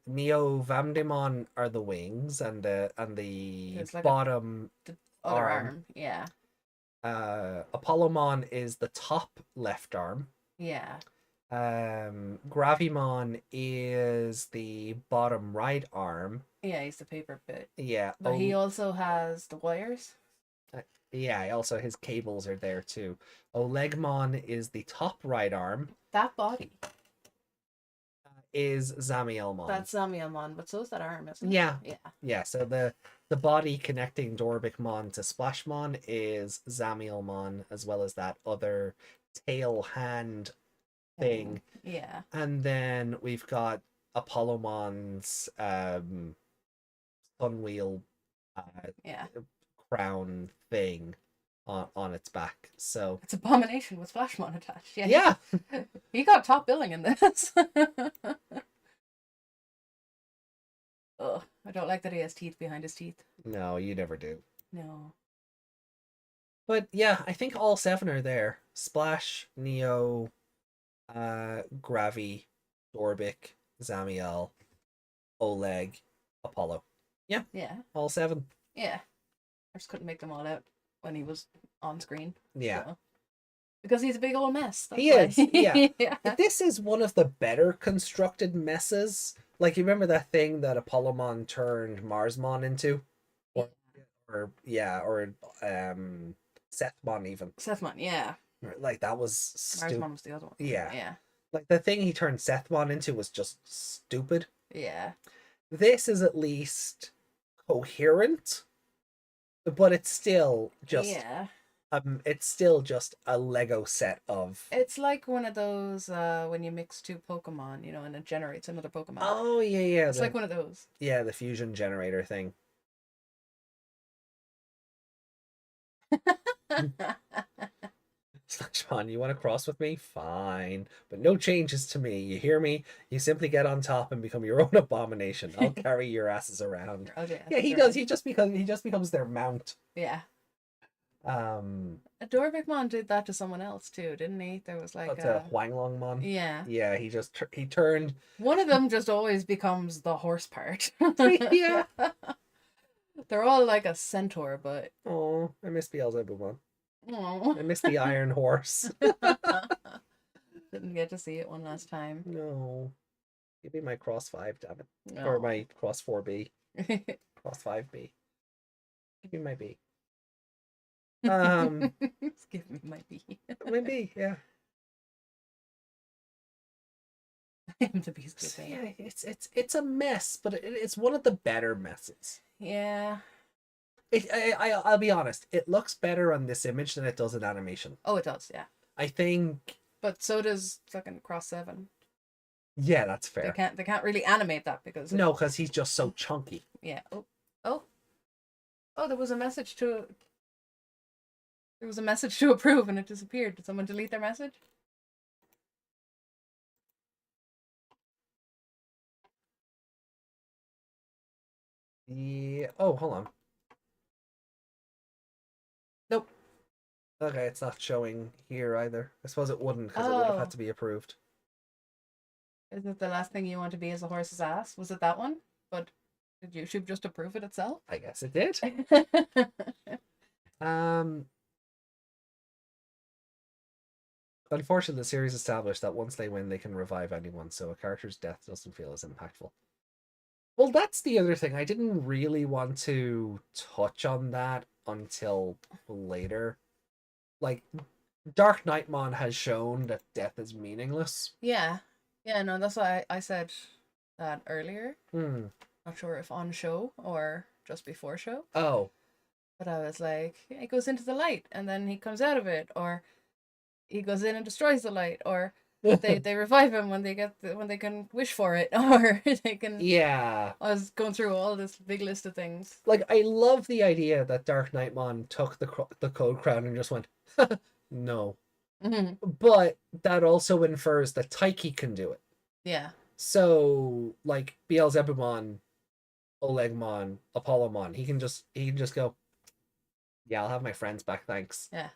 Neo Vamdemon are the wings and the like bottom the other arm. Yeah. Apollomon is the top left arm. Yeah. Gravimon is the bottom right arm. Yeah, he's the paper bit. Yeah. But he also has the wires. Yeah, also his cables are there too. Olegmon is the top right arm. That body is Zamielmon. That's Zamielmon, but so is that arm, isn't it? Yeah. Yeah. Yeah, so the body connecting Dorbikmon to Splashmon is Zamielmon, as well as that other tail hand thing. Yeah. And then we've got Apollomon's Sunwheel crown thing on its back. So it's Abomination with Splashmon attached. Yeah. Yeah. He got top billing in this. Oh, I don't like that he has teeth behind his teeth. No, you never do. No. But yeah, I think all 7 are there. Splash, Neo, Gravi, Dorbik, Zamiel, Oleg, Apollo. Yeah. Yeah. All 7. Yeah. I just couldn't make them all out when he was on screen. Yeah. So. Because he's a big old mess. He is. Yeah. Yeah. This is one of the better constructed messes. Like, you remember that thing that Apollomon turned Marsmon into? Or Sethmon even. Sethmon, yeah. Like, that was stupid. Marsmon was the other one. Yeah. Yeah. Like, the thing he turned Sethmon into was just stupid. Yeah. This is at least coherent, but it's still just... Yeah. It's still just a Lego set of... It's like one of those when you mix 2 Pokemon, and it generates another Pokemon. Oh, yeah. It's like one of those. Yeah, the fusion generator thing. Slashmon, you want to cross with me? Fine. But no changes to me. You hear me? You simply get on top and become your own abomination. I'll carry your asses around. Okay. Yeah, he does. He just becomes their mount. Yeah. Dorvikmon did that to someone else too, didn't he? There was like That's a Huanglongmon. yeah. Yeah, he turned. One of them just always becomes the horse part. Yeah. They're all like a centaur, but Oh, I miss Beelzebubon. oh. I miss the Iron Horse. Didn't get to see it one last time. No. Give me my Cross 5, damn it. No. Or my Cross 4B. Cross 5B. Give me my B. Just give me my B. My B, yeah. I'm the beast So, with yeah, it's a mess, but it's one of the better messes. Yeah. I'll be honest, it looks better on this image than it does in animation. Oh, it does, yeah. I think. But so does fucking Cross 7. Yeah, that's fair. They can't really animate that because no, because he's just so chunky. Yeah. Oh, there was a message to approve and it disappeared. Did someone delete their message? Yeah. Oh, hold on. Nope. Okay, it's not showing here either. I suppose it wouldn't because it would have had to be approved. Is it the last thing you want to be as a horse's ass? Was it that one? But did YouTube just approve it itself? I guess it did. Unfortunately, the series established that once they win, they can revive anyone, so a character's death doesn't feel as impactful. Well, that's the other thing. I didn't really want to touch on that until later. Like, Dark Knightmon has shown that death is meaningless. Yeah. Yeah, no, that's why I said that earlier. Not sure if on show or just before show. Oh. But I was like, yeah, he goes into the light and then he comes out of it, or he goes in and destroys the light, or they revive him when they can wish for it, or they can. Yeah. I was going through all this big list of things. Like, I love the idea that Dark Knightmon took the Code Crown and just went, no. Mm-hmm. But that also infers that Taiki can do it. Yeah. So, like, Beelzebubon, Olegmon, Apollomon, he can just go, yeah, I'll have my friends back, thanks. Yeah.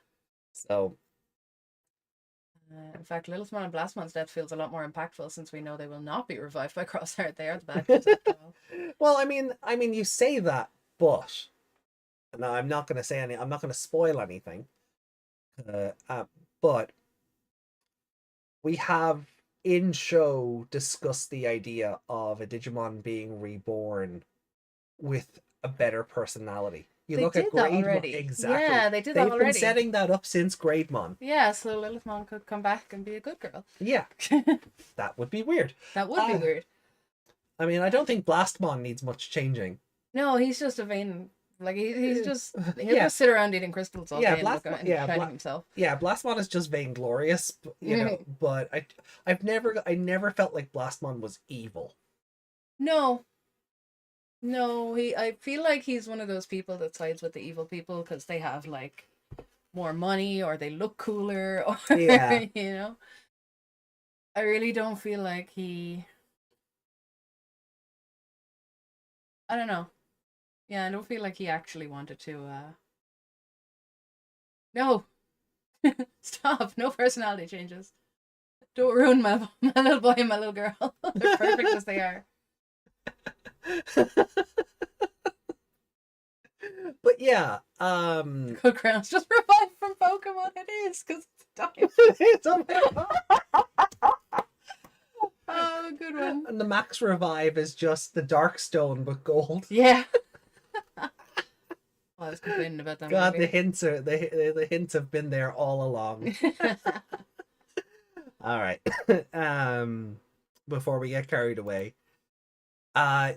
So. In fact, Lilithmon and Blastmon's death feels a lot more impactful since we know they will not be revived by Crossheart. They are the bad guys after all. Well, I mean, you say that, but no, I'm not going to say any. I'm not going to spoil anything. But we have in show discussed the idea of a Digimon being reborn with a better personality. You look at Greymon, exactly. Yeah, they did that already. They've been setting that up since Greymon. Yeah, so Lilithmon could come back and be a good girl. Yeah, that would be weird. That would be weird. I mean, I don't think Blastmon needs much changing. No, he's just a vain. Like he'll just sit around eating crystals all day and shining himself. Yeah, Blastmon is just vainglorious, you know. But I never felt like Blastmon was evil. No, I feel like he's one of those people that sides with the evil people because they have like more money or they look cooler or you know. I really don't feel like he. I don't know. Yeah, I don't feel like he actually wanted to. No, stop! No personality changes. Don't ruin my little boy and my little girl. They're perfect as they are. But yeah, Code Crown's just revived from Pokemon. It is because it's time. Oh, good one. And the max revive is just the Dark Stone but gold. Yeah. I was complaining about that. God, the hints have been there all along. All right. Before we get carried away, I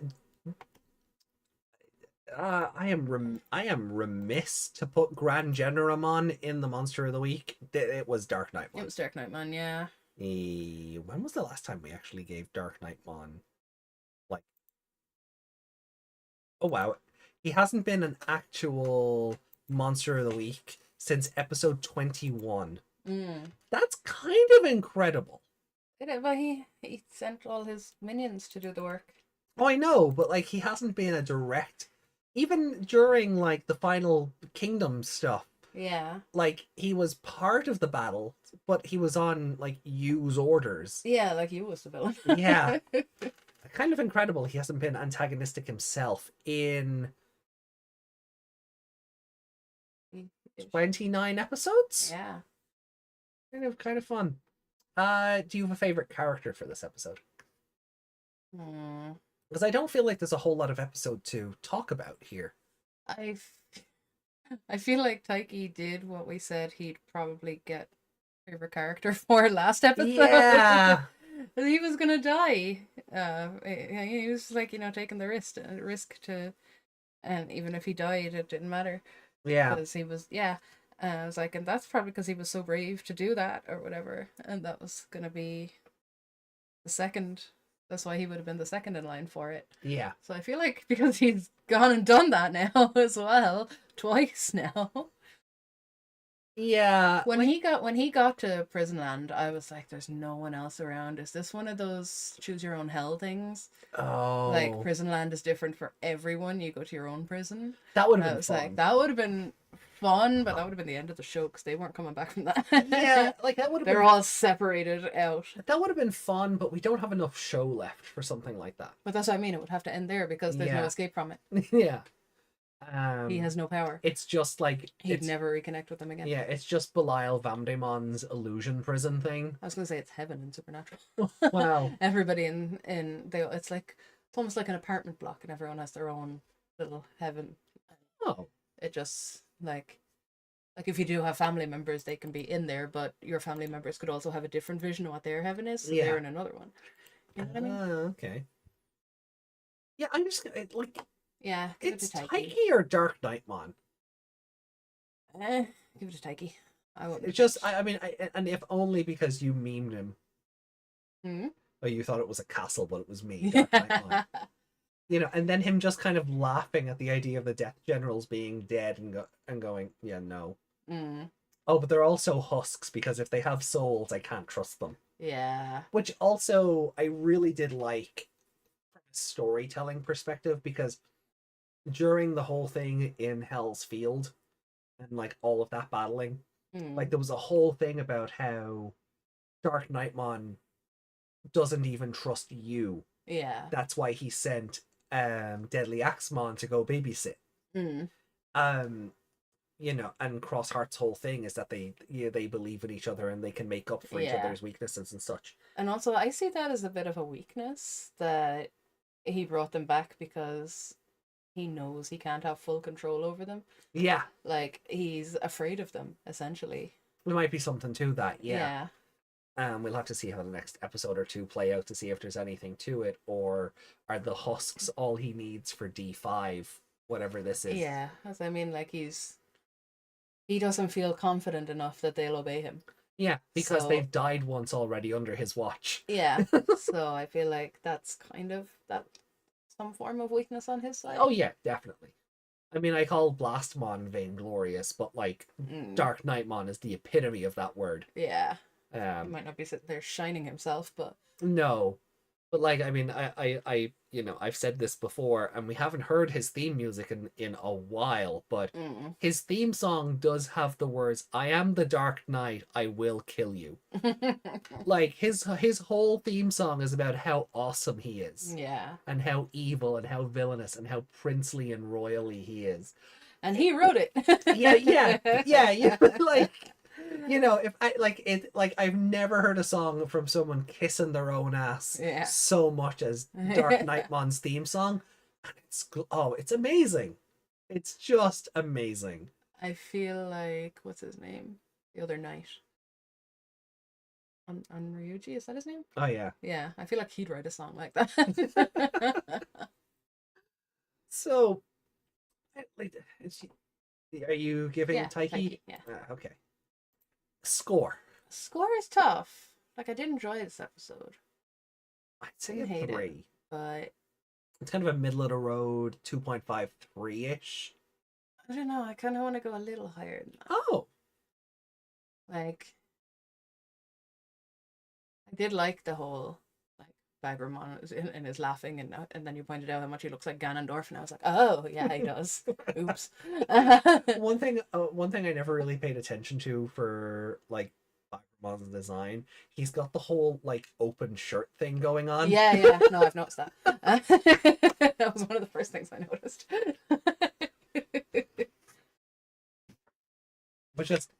am remiss to put Grand Generamon in the Monster of the Week. It was Dark Knightmon. It was Dark Knightmon, yeah. When was the last time we actually gave Dark Knightmon? Like, oh wow, he hasn't been an actual Monster of the Week since episode 21. That's kind of incredible. But he sent all his minions to do the work. Oh, I know, but like he hasn't been a direct, even during like the final Kingdom stuff. Yeah. Like, he was part of the battle, but he was on, like, Yu's orders. Yeah, like you was the villain. Yeah. Kind of incredible he hasn't been antagonistic himself in 29 episodes. Yeah. Kind of fun. Do you have a favorite character for this episode? Hmm. Because I don't feel like there's a whole lot of episode to talk about here. I I feel like Taiki did what we said he'd probably get favorite character for last episode. Yeah. He was gonna die. He was like, taking the risk to, and even if he died, it didn't matter Yeah. because he was, yeah. I was like, and that's probably because he was so brave to do that or whatever, and that was gonna be the second. That's why he would have been the second in line for it. Yeah. So I feel like because he's gone and done that now as well, twice now. Yeah. When he got to Prison Land, I was like, "There's no one else around. Is this one of those choose your own hell things? Oh. Like Prison Land is different for everyone. You go to your own prison." That would I have been was fun. like, that would have been fun, but that would have been the end of the show because they weren't coming back from that. Yeah, like that would have They're been all separated out. that would have been fun, but we don't have enough show left for something like that. But that's what I mean. It would have to end there because there's no Yeah. escape from it. Yeah. He has no power. It's just like He'd never reconnect with them again. Yeah, it's just Belial Vamdemon's illusion prison thing. I was gonna say it's heaven in Supernatural. Wow. Everybody in it's almost like an apartment block, and everyone has their own little heaven. Oh. It just like if you do have family members, they can be in there, but your family members could also have a different vision of what their heaven is. So they're in another one. You know what I mean? Okay. Yeah, I'm just like. Yeah, give it It's to Taiki. Taiki or Dark Knightmon. Give it to Taiki. I won't. It's just, I mean, and if only because you memed him. Hmm? Oh, you thought it was a castle, but it was me, Dark Knightmon. And then him just kind of laughing at the idea of the Death Generals being dead and going, yeah, no. Mm. Oh, but they're also husks because if they have souls, I can't trust them. Yeah. Which also I really did like from a storytelling perspective because during the whole thing in Hell's Field and like all of that battling, like there was a whole thing about how Dark Knightmon doesn't even trust you. Yeah. That's why he sent Deadly Axemon to go babysit. Mm. And Crossheart's whole thing is that they believe in each other and they can make up for each other's weaknesses and such. And also I see that as a bit of a weakness that he brought them back because he knows he can't have full control over them. Yeah. Like he's afraid of them, essentially. There might be something to that, Yeah. We'll have to see how the next episode or two play out to see if there's anything to it, or are the husks all he needs for D5, whatever this is. Yeah, as I mean, like he doesn't feel confident enough that they'll obey him. Yeah, because they've died once already under his watch. Yeah, so I feel like that's kind of some form of weakness on his side. Oh yeah, definitely. I mean, I call Blastmon vainglorious, but like Dark Knightmon is the epitome of that word. Yeah. He might not be sitting there shining himself, but no. But like, I mean, I I've said this before, and we haven't heard his theme music in a while, but his theme song does have the words, "I am the Dark Knight, I will kill you." Like his whole theme song is about how awesome he is. Yeah. And how evil and how villainous and how princely and royally he is. And he wrote it. Yeah. Like, if I like it, like I've never heard a song from someone kissing their own ass so much as Dark Knightmon's theme song. And it's amazing. It's just amazing. I feel like, what's his name? The other knight. Ryuji, is that his name? Oh yeah. Yeah, I feel like he'd write a song like that. So, like, are you giving Taiki? Yeah. Okay. Score. Score is tough. Like, I did enjoy this episode. I'd say a 3. But it's kind of a middle of the road, 2.53-ish. I don't know. I kind of want to go a little higher than that. Oh. Like, I did like the whole, like, Bagramon and is laughing, and then you pointed out how much he looks like Ganondorf, and I was like, oh yeah, he does. Oops. One thing I never really paid attention to for like Bakuman's design, he's got the whole like open shirt thing going on. Yeah. No, I've noticed that. That was one of the first things I noticed. But just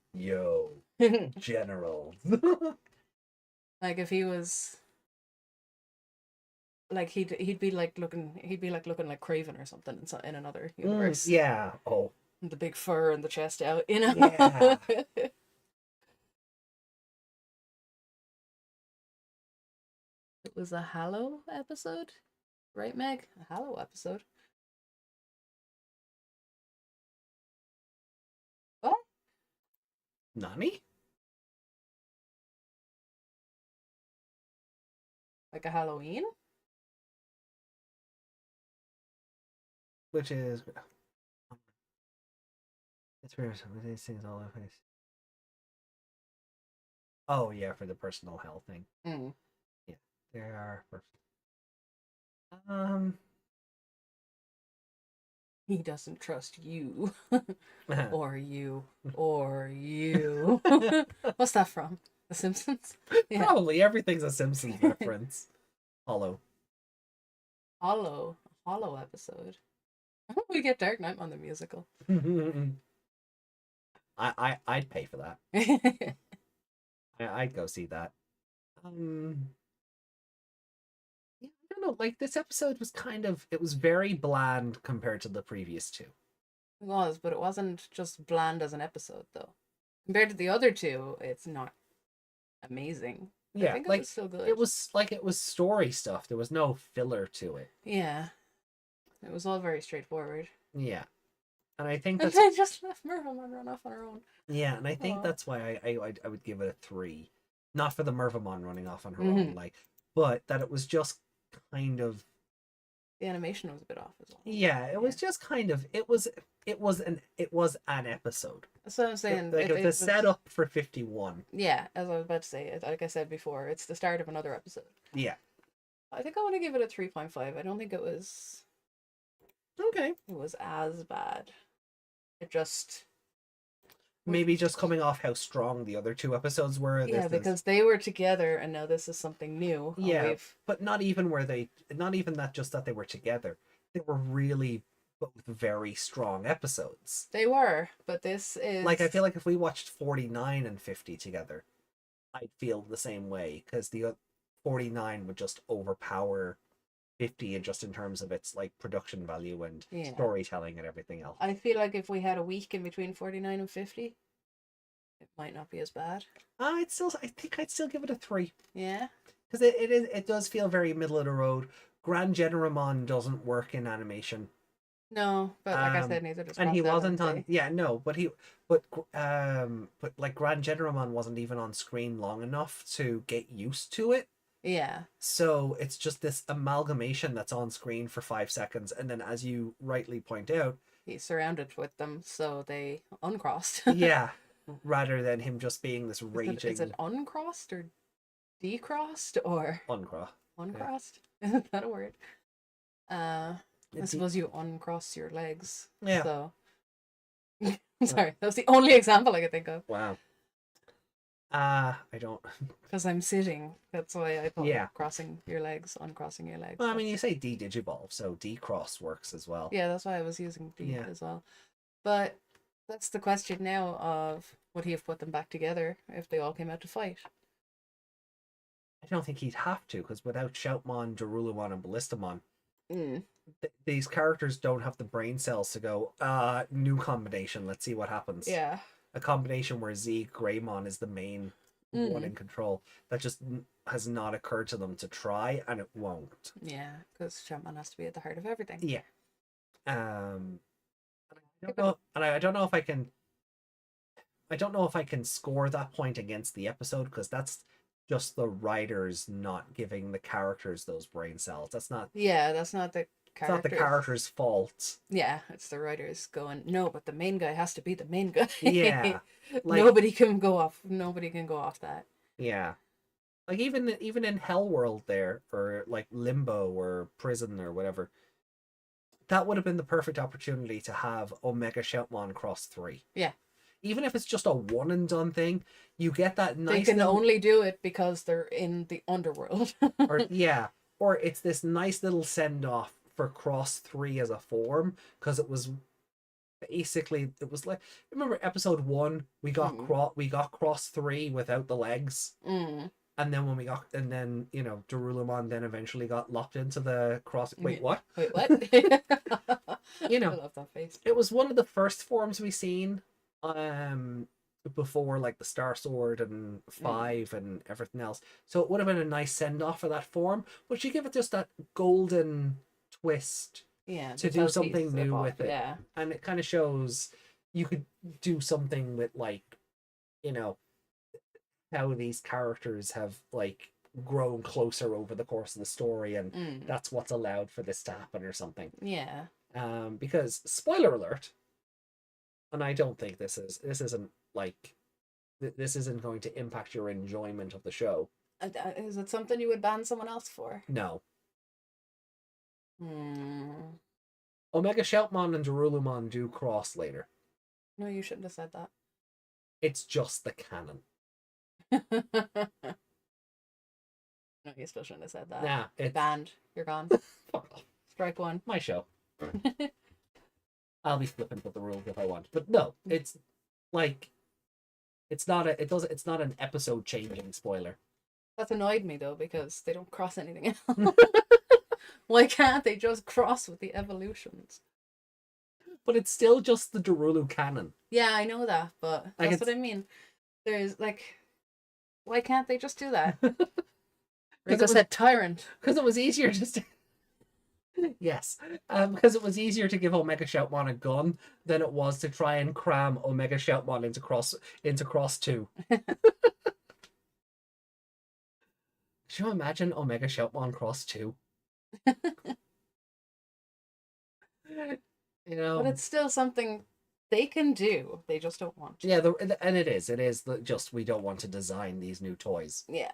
general. Like if he was like he'd be like looking like Craven or something in another universe. Yeah. Oh. The big fur and the chest out, you know. Yeah. It was a Hallow episode, right, Meg? A Hallow episode. What? Nani? Like a Halloween? Which is it's weird. Some of these things all over the place. Oh yeah, for the personal health thing. Mm. Yeah, there are. He doesn't trust you, or you, or you. What's that from? The Simpsons? Yeah. Probably everything's a Simpsons reference. Hollow. Hollow episode. We get Dark Knight on the musical. I'd pay for that. I'd go see that. Yeah, I don't know. Like this episode was it was very bland compared to the previous two. It was, but it wasn't just bland as an episode though. Compared to the other two, it's not amazing. Yeah, I think like it was still good. It was story stuff. There was no filler to it. Yeah, it was all very straightforward. Yeah, and I think that's... And they just left Mervamon run off on her own. Yeah, and I think that's why I would give it a 3, not for the Mervamon running off on her own, like, but that it was just kind of. The animation was a bit off as well. Yeah, it was just kind of it was an episode. That's what I'm saying. Like it was a setup for 51. Yeah, as I was about to say, like I said before, it's the start of another episode. Yeah. I think I want to give it a 3.5. I don't think it was okay. It was as bad. It just maybe just coming off how strong the other 2 episodes were. Yeah, because they were together and now this is something new. Yeah, but not even that just that they were together. They were really both very strong episodes. They were, but this is... Like, I feel like if we watched 49 and 50 together, I'd feel the same way, because the 49 would just overpower 50 and just in terms of its like production value and storytelling and everything else. I feel like if we had a week in between 49 and 50, it might not be as bad. I think I'd still give it a 3. Yeah, because it does feel very middle of the road. Grand Generamon doesn't work in animation. No, but like I said, neither does. And he wasn't on. Yeah, no, but like Grand Generamon wasn't even on screen long enough to get used to it. Yeah. So it's just this amalgamation that's on screen for 5 seconds, and then, as you rightly point out, he's surrounded with them, so they uncrossed. Yeah, rather than him just being this raging. Is it uncrossed or decrossed or uncrossed? Uncrossed? Is that a word? I suppose you uncross your legs. Yeah. So. Sorry, that was the only example I could think of. Wow. I don't. Because I'm sitting. That's why I thought crossing your legs, uncrossing your legs. Well, I mean, you say D-Digivolve, so D-Cross works as well. Yeah, that's why I was using D as well. But that's the question now of, would he have put them back together if they all came out to fight? I don't think he'd have to, because without Shoutmon, Darulumon, and Ballistamon, these characters don't have the brain cells to go, new combination, let's see what happens. Yeah. A combination where Greymon is the main one in control. That just has not occurred to them to try, and it won't. Yeah, because Shoutmon has to be at the heart of everything. Yeah. I don't know if I can. I don't know if I can score that point against the episode, because that's just the writers not giving the characters those brain cells. That's not. Yeah, that's not the. It's not the character's fault. Yeah, it's the writers going, no, but the main guy has to be the main guy. Yeah. Like, nobody can go off that. Yeah. Like even in Hell World there, or like Limbo or Prison or whatever, that would have been the perfect opportunity to have Omega Shoutmon cross 3. Yeah. Even if it's just a one and done thing, you get that nice. They can only do it because they're in the underworld. Or or it's this nice little send off for cross 3 as a form, because it was basically, it was like, remember episode 1, we got cross 3 without the legs. And then Darulumon then eventually got locked into the cross. Wait, what? Wait, what? I love that face. It was one of the first forms we seen before like the Star Sword and 5 and everything else. So it would have been a nice send off for that form, but you give it just that golden twist to do something new with it. Yeah. And it kind of shows you could do something with, like, how these characters have like grown closer over the course of the story, and that's what's allowed for this to happen or something. Yeah. Because spoiler alert, and I don't think this isn't going to impact your enjoyment of the show. Is it something you would ban someone else for? No. Omega Shoutmon and Darulumon do cross later. No, you shouldn't have said that. It's just the canon. No, you still shouldn't have said that. Nah, it's banned. You're gone. Strike one. My show. I'll be flippant with the rules if I want, but no, it's like, it's not an episode changing spoiler. That's annoyed me though, because they don't cross anything else. Why can't they just cross with the evolutions? But it's still just the Darulu canon. Yeah, I know that, but that's what I mean. There's like, why can't they just do that? Rico said tyrant. Because it was easier just to... Yes. Because it was easier to give Omega Shoutmon a gun than it was to try and cram Omega Shoutmon into cross 2. Could you imagine Omega Shoutmon cross 2? But it's still something they can do. They just don't want to. Yeah, and it is just, we don't want to design these new toys. Yeah.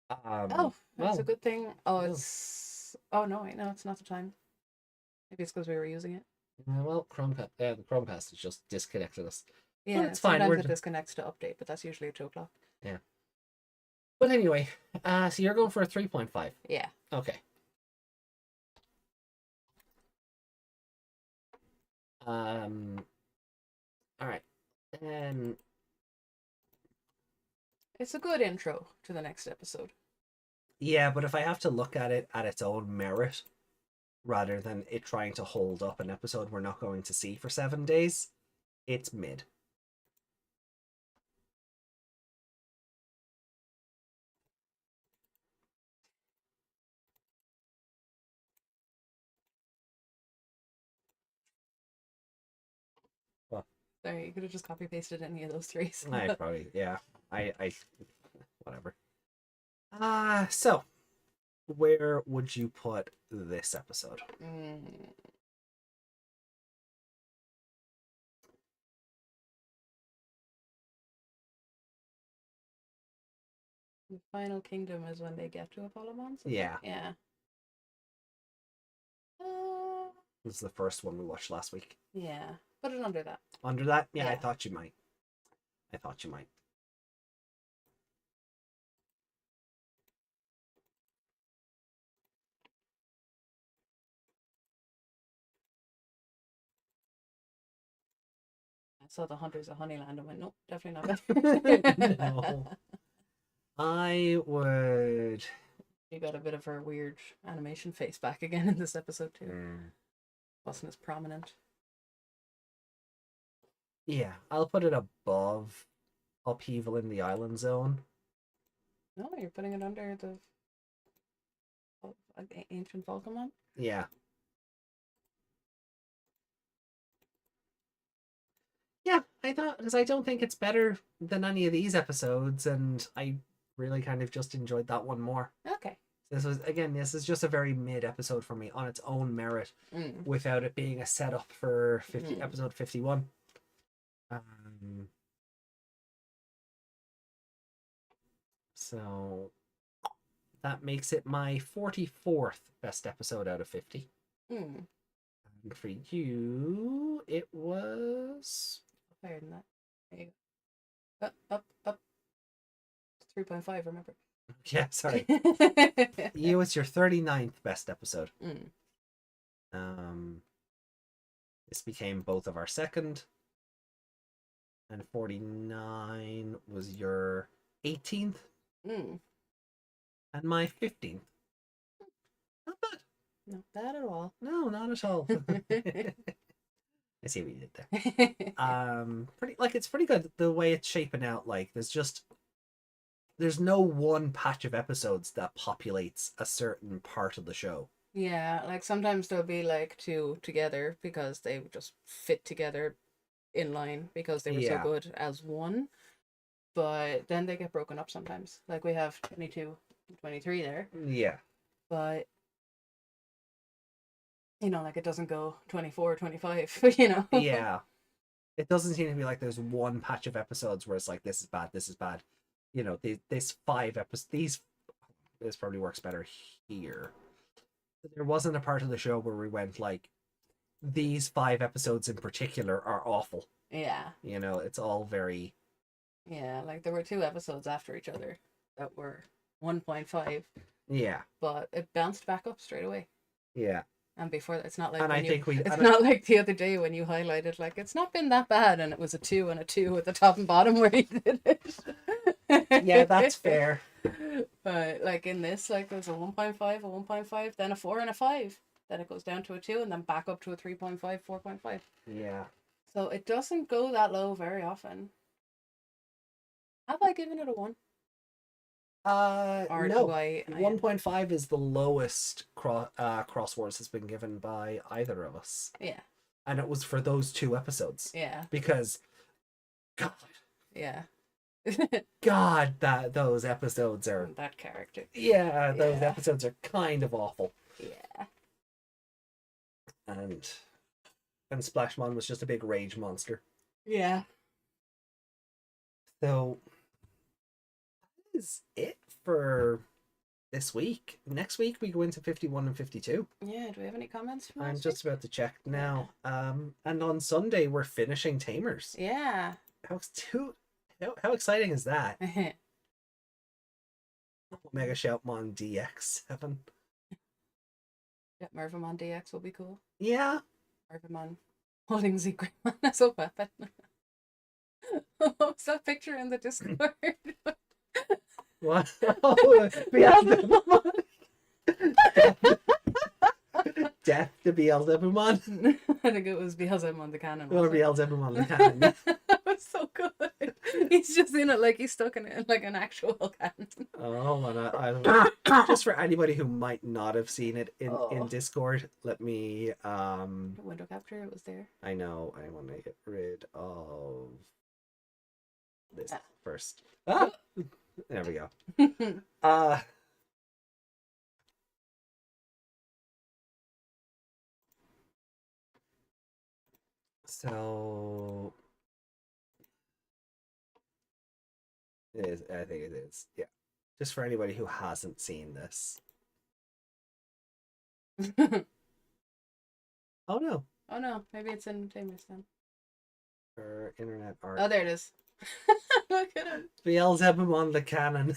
That's a good thing. Oh, it's... Oh, no, wait, no, it's not the time. Maybe it's because we were using it. Well, Chromecast, the Chromecast has just disconnected us. Yeah, it's fine. Sometimes it disconnects to update, but that's usually at 2 o'clock. Yeah. But anyway, so you're going for a 3.5. Yeah. Okay. All right. And it's a good intro to the next episode. Yeah, but if I have to look at it at its own merit, rather than it trying to hold up an episode we're not going to see for 7 days, it's mid. Well, sorry, you could have just copy pasted any of those 3. I probably, yeah. I whatever. So where would you put this episode? The final kingdom is when they get to Apollomons? Yeah. Yeah. This is the first one we watched last week. Yeah. Put it under that. Under that? Yeah, I thought you might. I saw the Hunters of Honeyland and went, nope, definitely not. No. I would... You got a bit of her weird animation face back again in this episode too. Wasn't as prominent. Yeah, I'll put it above Upheaval in the Island Zone. No, you're putting it under the Ancient Volcamon? Yeah. Yeah, I thought, because I don't think it's better than any of these episodes, and I really kind of just enjoyed that one more. Okay. This is just a very mid episode for me on its own merit, without it being a setup for episode 51. So that makes it my 44th best episode out of 50. Mm. And for you, it was Higher than that. There you go. Up. 3.5, remember? yeah, sorry. You, it's your 39th best episode. Mm. This became both of our second, and 49 was your 18th, Mm. and my 15th. Not bad. Not bad at all. No, not at all. I see what you did there. It's pretty good the way it's shaping out. Like there's no one patch of episodes that populates a certain part of the show. Yeah, like sometimes there'll be like two together because they just fit together in line because they were so Yeah. good as one. But then they get broken up sometimes. Like we have 22, 23 there. Yeah. But like it doesn't go 24, 25, Yeah. It doesn't seem to be like there's one patch of episodes where it's like this is bad, this is bad. This 5 episodes. This probably works better here. There wasn't a part of the show where we went like these 5 episodes in particular are awful. Yeah. It's all very. Yeah, like there were 2 episodes after each other that were 1.5. Yeah. But it bounced back up straight away. Yeah. And before that, it's not like and I think we. It's not like the other day when you highlighted like it's not been that bad, and it was a 2 and a 2 at the top and bottom where you did it. Yeah, that's fair. But like in this, like there's a 1.5, a 1.5, then a 4 and a 5. Then it goes down to a 2 and then back up to a 3.5, 4.5. Yeah. So it doesn't go that low very often. Have I given it a 1? Or No. do I? 1.5 is the lowest Crosswords has been given by either of us. Yeah. And it was for those 2 episodes. Yeah. Because, God. Yeah. God, those episodes are. That character. Yeah, those episodes are kind of awful. Yeah. And Splashmon was just a big rage monster. Yeah. So that is it for this week. Next week we go into 51 and 52. Yeah, do we have any comments from I'm just about to check now. And on Sunday we're finishing Tamers. Yeah. How exciting is that? Mega Shoutmon DX7. Yeah, Mervamon DX will be cool. Yeah. Mervamon holding Zegramon as a weapon. What's that picture in the Discord? What? Oh, Beelzebumon. Death to Beelzebumon. I think it was Beelzebumon the cannon. Or Beelzebumon the cannon. That was so good. He's just in it like he's stuck in it like an actual cannon. Oh, and I just for anybody who might not have seen it in Discord, let me window capture, it was there. I know, I want to get rid of this first. There we go. So it is. I think it is. Yeah. Just for anybody who hasn't seen this. Oh no. Oh no, maybe it's in Tamers then. For internet art. Oh, there it is. Look at him. Beelzebumon the cannon.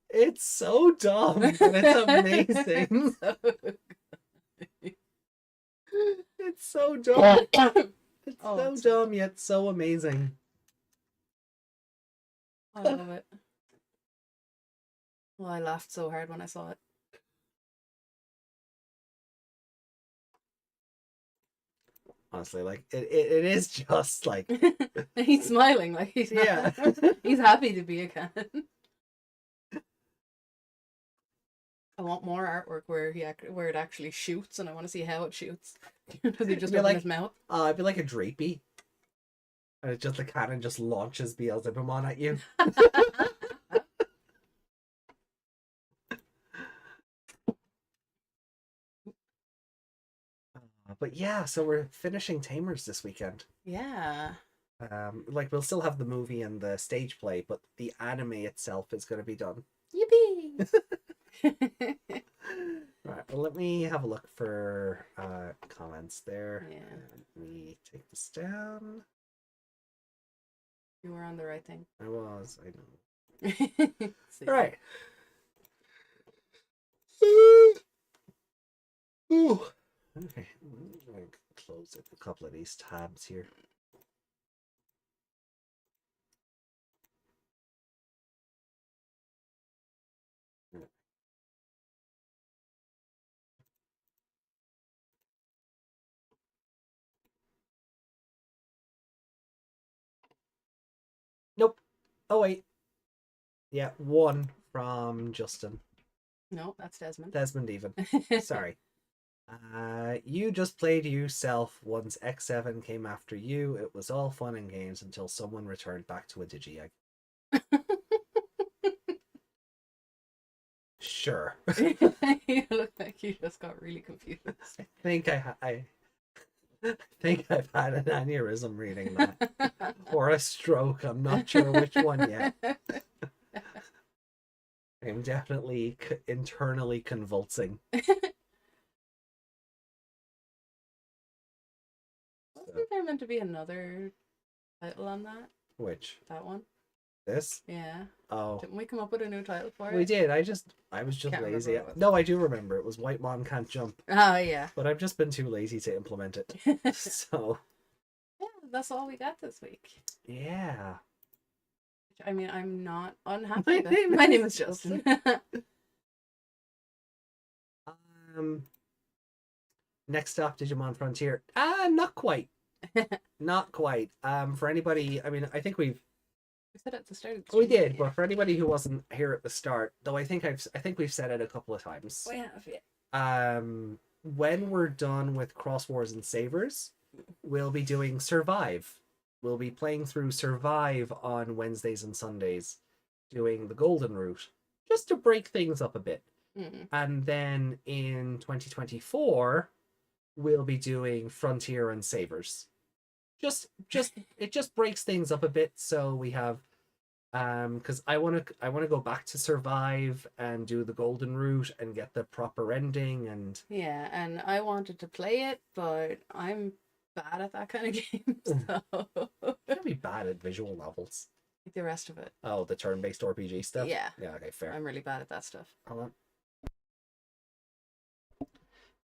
It's so dumb, but it's amazing. It's so dumb. It's so dumb yet so amazing. I love it. Well, I laughed so hard when I saw it. Honestly, like it is just like he's smiling like he's he's happy to be a cannon. I want more artwork where it actually shoots, and I want to see how it shoots. Does he just open his mouth? It'd be like a drapey, and it's just the cannon just launches Beelzebumon at you. But yeah, so we're finishing Tamers this weekend. Yeah. Like we'll still have the movie and the stage play, but the anime itself is going to be done. Yippee! Right, well, let me have a look for comments there. Yeah. Let me take this down. You were on the right thing. I was, I know. See. Right. Ooh. Okay, I'm going to close a couple of these tabs here. Nope. Oh, wait. Yeah, one from Justin. No, that's Desmond. Desmond even. Sorry. You just played yourself once X7 came after you. It was all fun and games until someone returned back to a Digi-egg. Sure. You look like you just got really confused. I think I think I've had an aneurysm reading that. Or a stroke. I'm not sure which one yet. I'm definitely internally convulsing. Wasn't there meant to be another title on that? Which? That one? This? Yeah. Oh. Didn't we come up with a new title for it? We did. I was just Can't lazy. remember what it was. No, I do remember. It was White Mom Can't Jump. Oh, yeah. But I've just been too lazy to implement it. So. Yeah, that's all we got this week. Yeah. I mean, I'm not unhappy. My name is Justin. Next up, Digimon Frontier. Not quite. Not quite. For anybody, I mean, I think we said at the start of the we stream, did, yeah. but for anybody who wasn't here at the start, though, I think we've said it a couple of times. We have, yeah. When we're done with Cross Wars and Savers, we'll be doing Survive. We'll be playing through Survive on Wednesdays and Sundays, doing the Golden Route, just to break things up a bit. Mm. And then in 2024, we'll be doing Frontier and Savers. It just breaks things up a bit, so we have because I want to go back to Survive and do the Golden Route and get the proper ending. And yeah, and I wanted to play it, but I'm bad at that kind of game, so I'd be bad at visual novels. like the rest of it. Oh, the turn-based RPG stuff. Yeah, okay, fair. I'm really bad at that stuff. Hold on.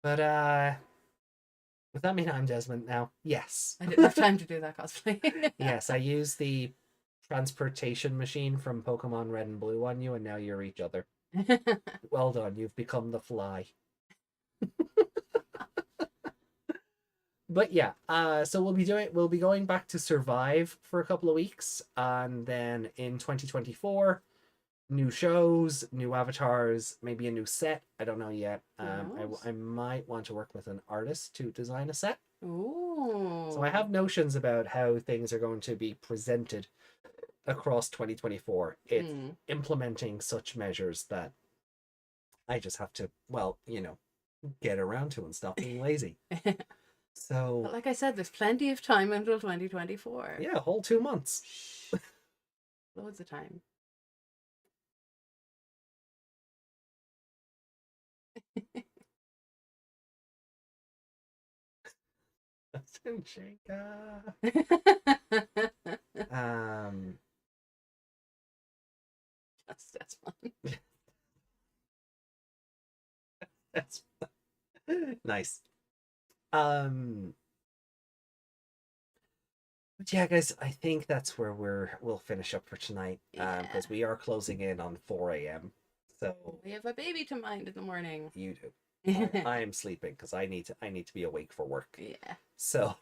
But does that mean I'm Desmond now? Yes. I didn't have time to do that cosplay. Yes, I used the transportation machine from Pokemon Red and Blue on you, and now you're each other. Well done, you've become the fly. But yeah, so we'll be going back to Survive for a couple of weeks, and then in 2024, new shows, new avatars, maybe a new set. I don't know yet. I might want to work with an artist to design a set. Ooh. So I have notions about how things are going to be presented across 2024. It's implementing such measures that I just have to, well, get around to and stop being lazy. So, but like I said, there's plenty of time until 2024. Yeah, a whole 2 months. Loads of time. That's fun. That's nice. But yeah, guys, I think that's where we'll finish up for tonight. Because we are closing in on 4 a.m. So we have a baby to mind in the morning. You do. I am sleeping because I need to be awake for work. Yeah. So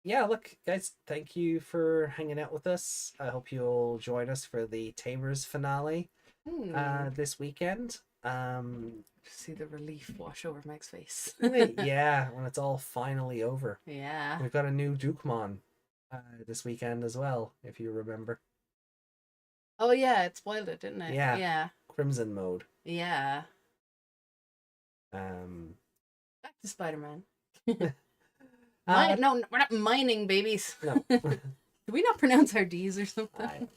yeah, look, guys, thank you for hanging out with us. I hope you'll join us for the Tamers finale this weekend. See the relief wash over Meg's face. Yeah, when it's all finally over. Yeah. We've got a new Dukemon this weekend as well, if you remember. Oh yeah, it spoiled it, didn't it? Yeah. Yeah. Crimson mode. Yeah. Back to Spider-Man. No, we're not mining babies. No. Do we not pronounce our D's or something?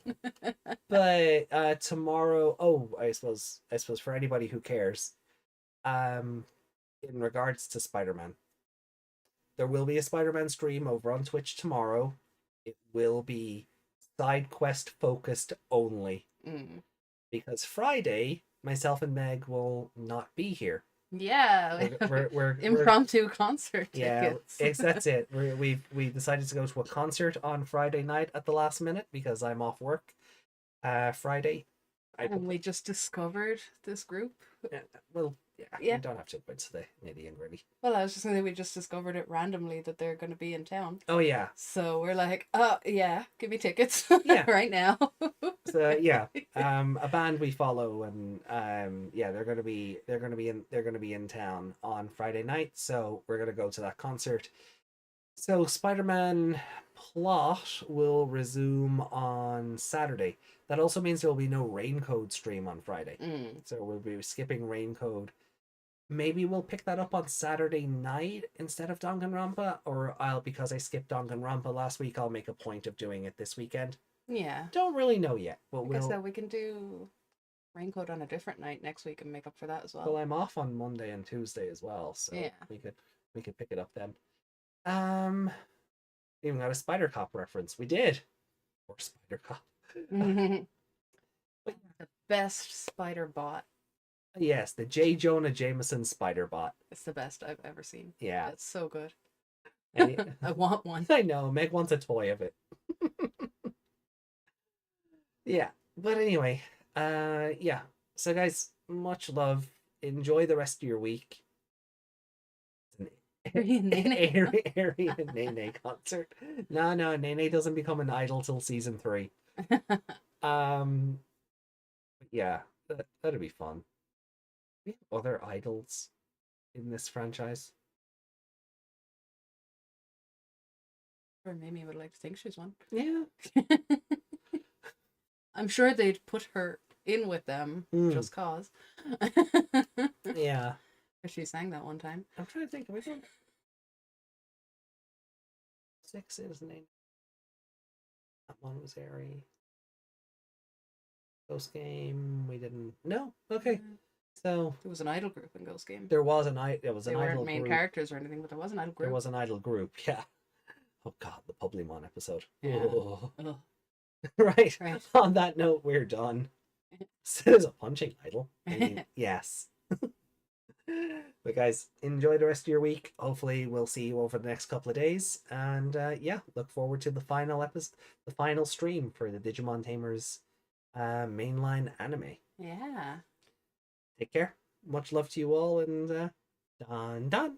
But tomorrow, I suppose for anybody who cares, in regards to Spider-Man, there will be a Spider-Man stream over on Twitch tomorrow. It will be side quest focused only. Because Friday, myself and Meg will not be here. Yeah, we're impromptu concert tickets. Yeah, that's it. We decided to go to a concert on Friday night at the last minute because I'm off work. Friday. And we just discovered this group. Well, yeah, Yeah. you don't have to go into the nitty-gritty. Well, I was just saying we just discovered it randomly that they're going to be in town. Oh yeah. So we're like, oh yeah, give me tickets. Yeah. Right now. So yeah, a band we follow, and yeah, they're gonna be in town on Friday night, so we're gonna go to that concert. So Spider-Man plot will resume on Saturday. That also means there will be no Raincode stream on Friday. So we'll be skipping Raincode. Maybe we'll pick that up on Saturday night instead of Danganronpa, or because I skipped Danganronpa last week, I'll make a point of doing it this weekend. Yeah. Don't really know yet, but I guess that we can do Raincode on a different night next week and make up for that as well. Well, I'm off on Monday and Tuesday as well, so yeah, we could pick it up then. Even got a Spider Cop reference. We did. Or Spider Cop. The best spider bot. Yes, the J. Jonah Jameson spider bot. It's the best I've ever seen. Yeah. It's so good. I want one. I know. Meg wants a toy of it. Yeah. But anyway, yeah. So guys, much love. Enjoy the rest of your week. Ari and Nene concert. No, Nene doesn't become an idol till season 3. Yeah, that'd be fun. We have other idols in this franchise. Or Mimi would like to think she's one. Yeah. I'm sure they'd put her in with them just cause. Yeah. She sang that one time. I'm trying to think. Which one? 6 is the name. That one was Ari. Ghost Game. We didn't. No. Okay. So there was an idol group in Ghost Game. There was an idol. They weren't main characters or anything, but there was an idol group. There was an idol group. Yeah. Oh God, the Publimon episode. Yeah. Oh. Right. On that note, we're done. So is a punching idol. I mean, yes. But guys, enjoy the rest of your week. Hopefully we'll see you over the next couple of days, and yeah, look forward to the final episode, the final stream for the Digimon Tamers mainline anime. Yeah. Take care. Much love to you all, and done.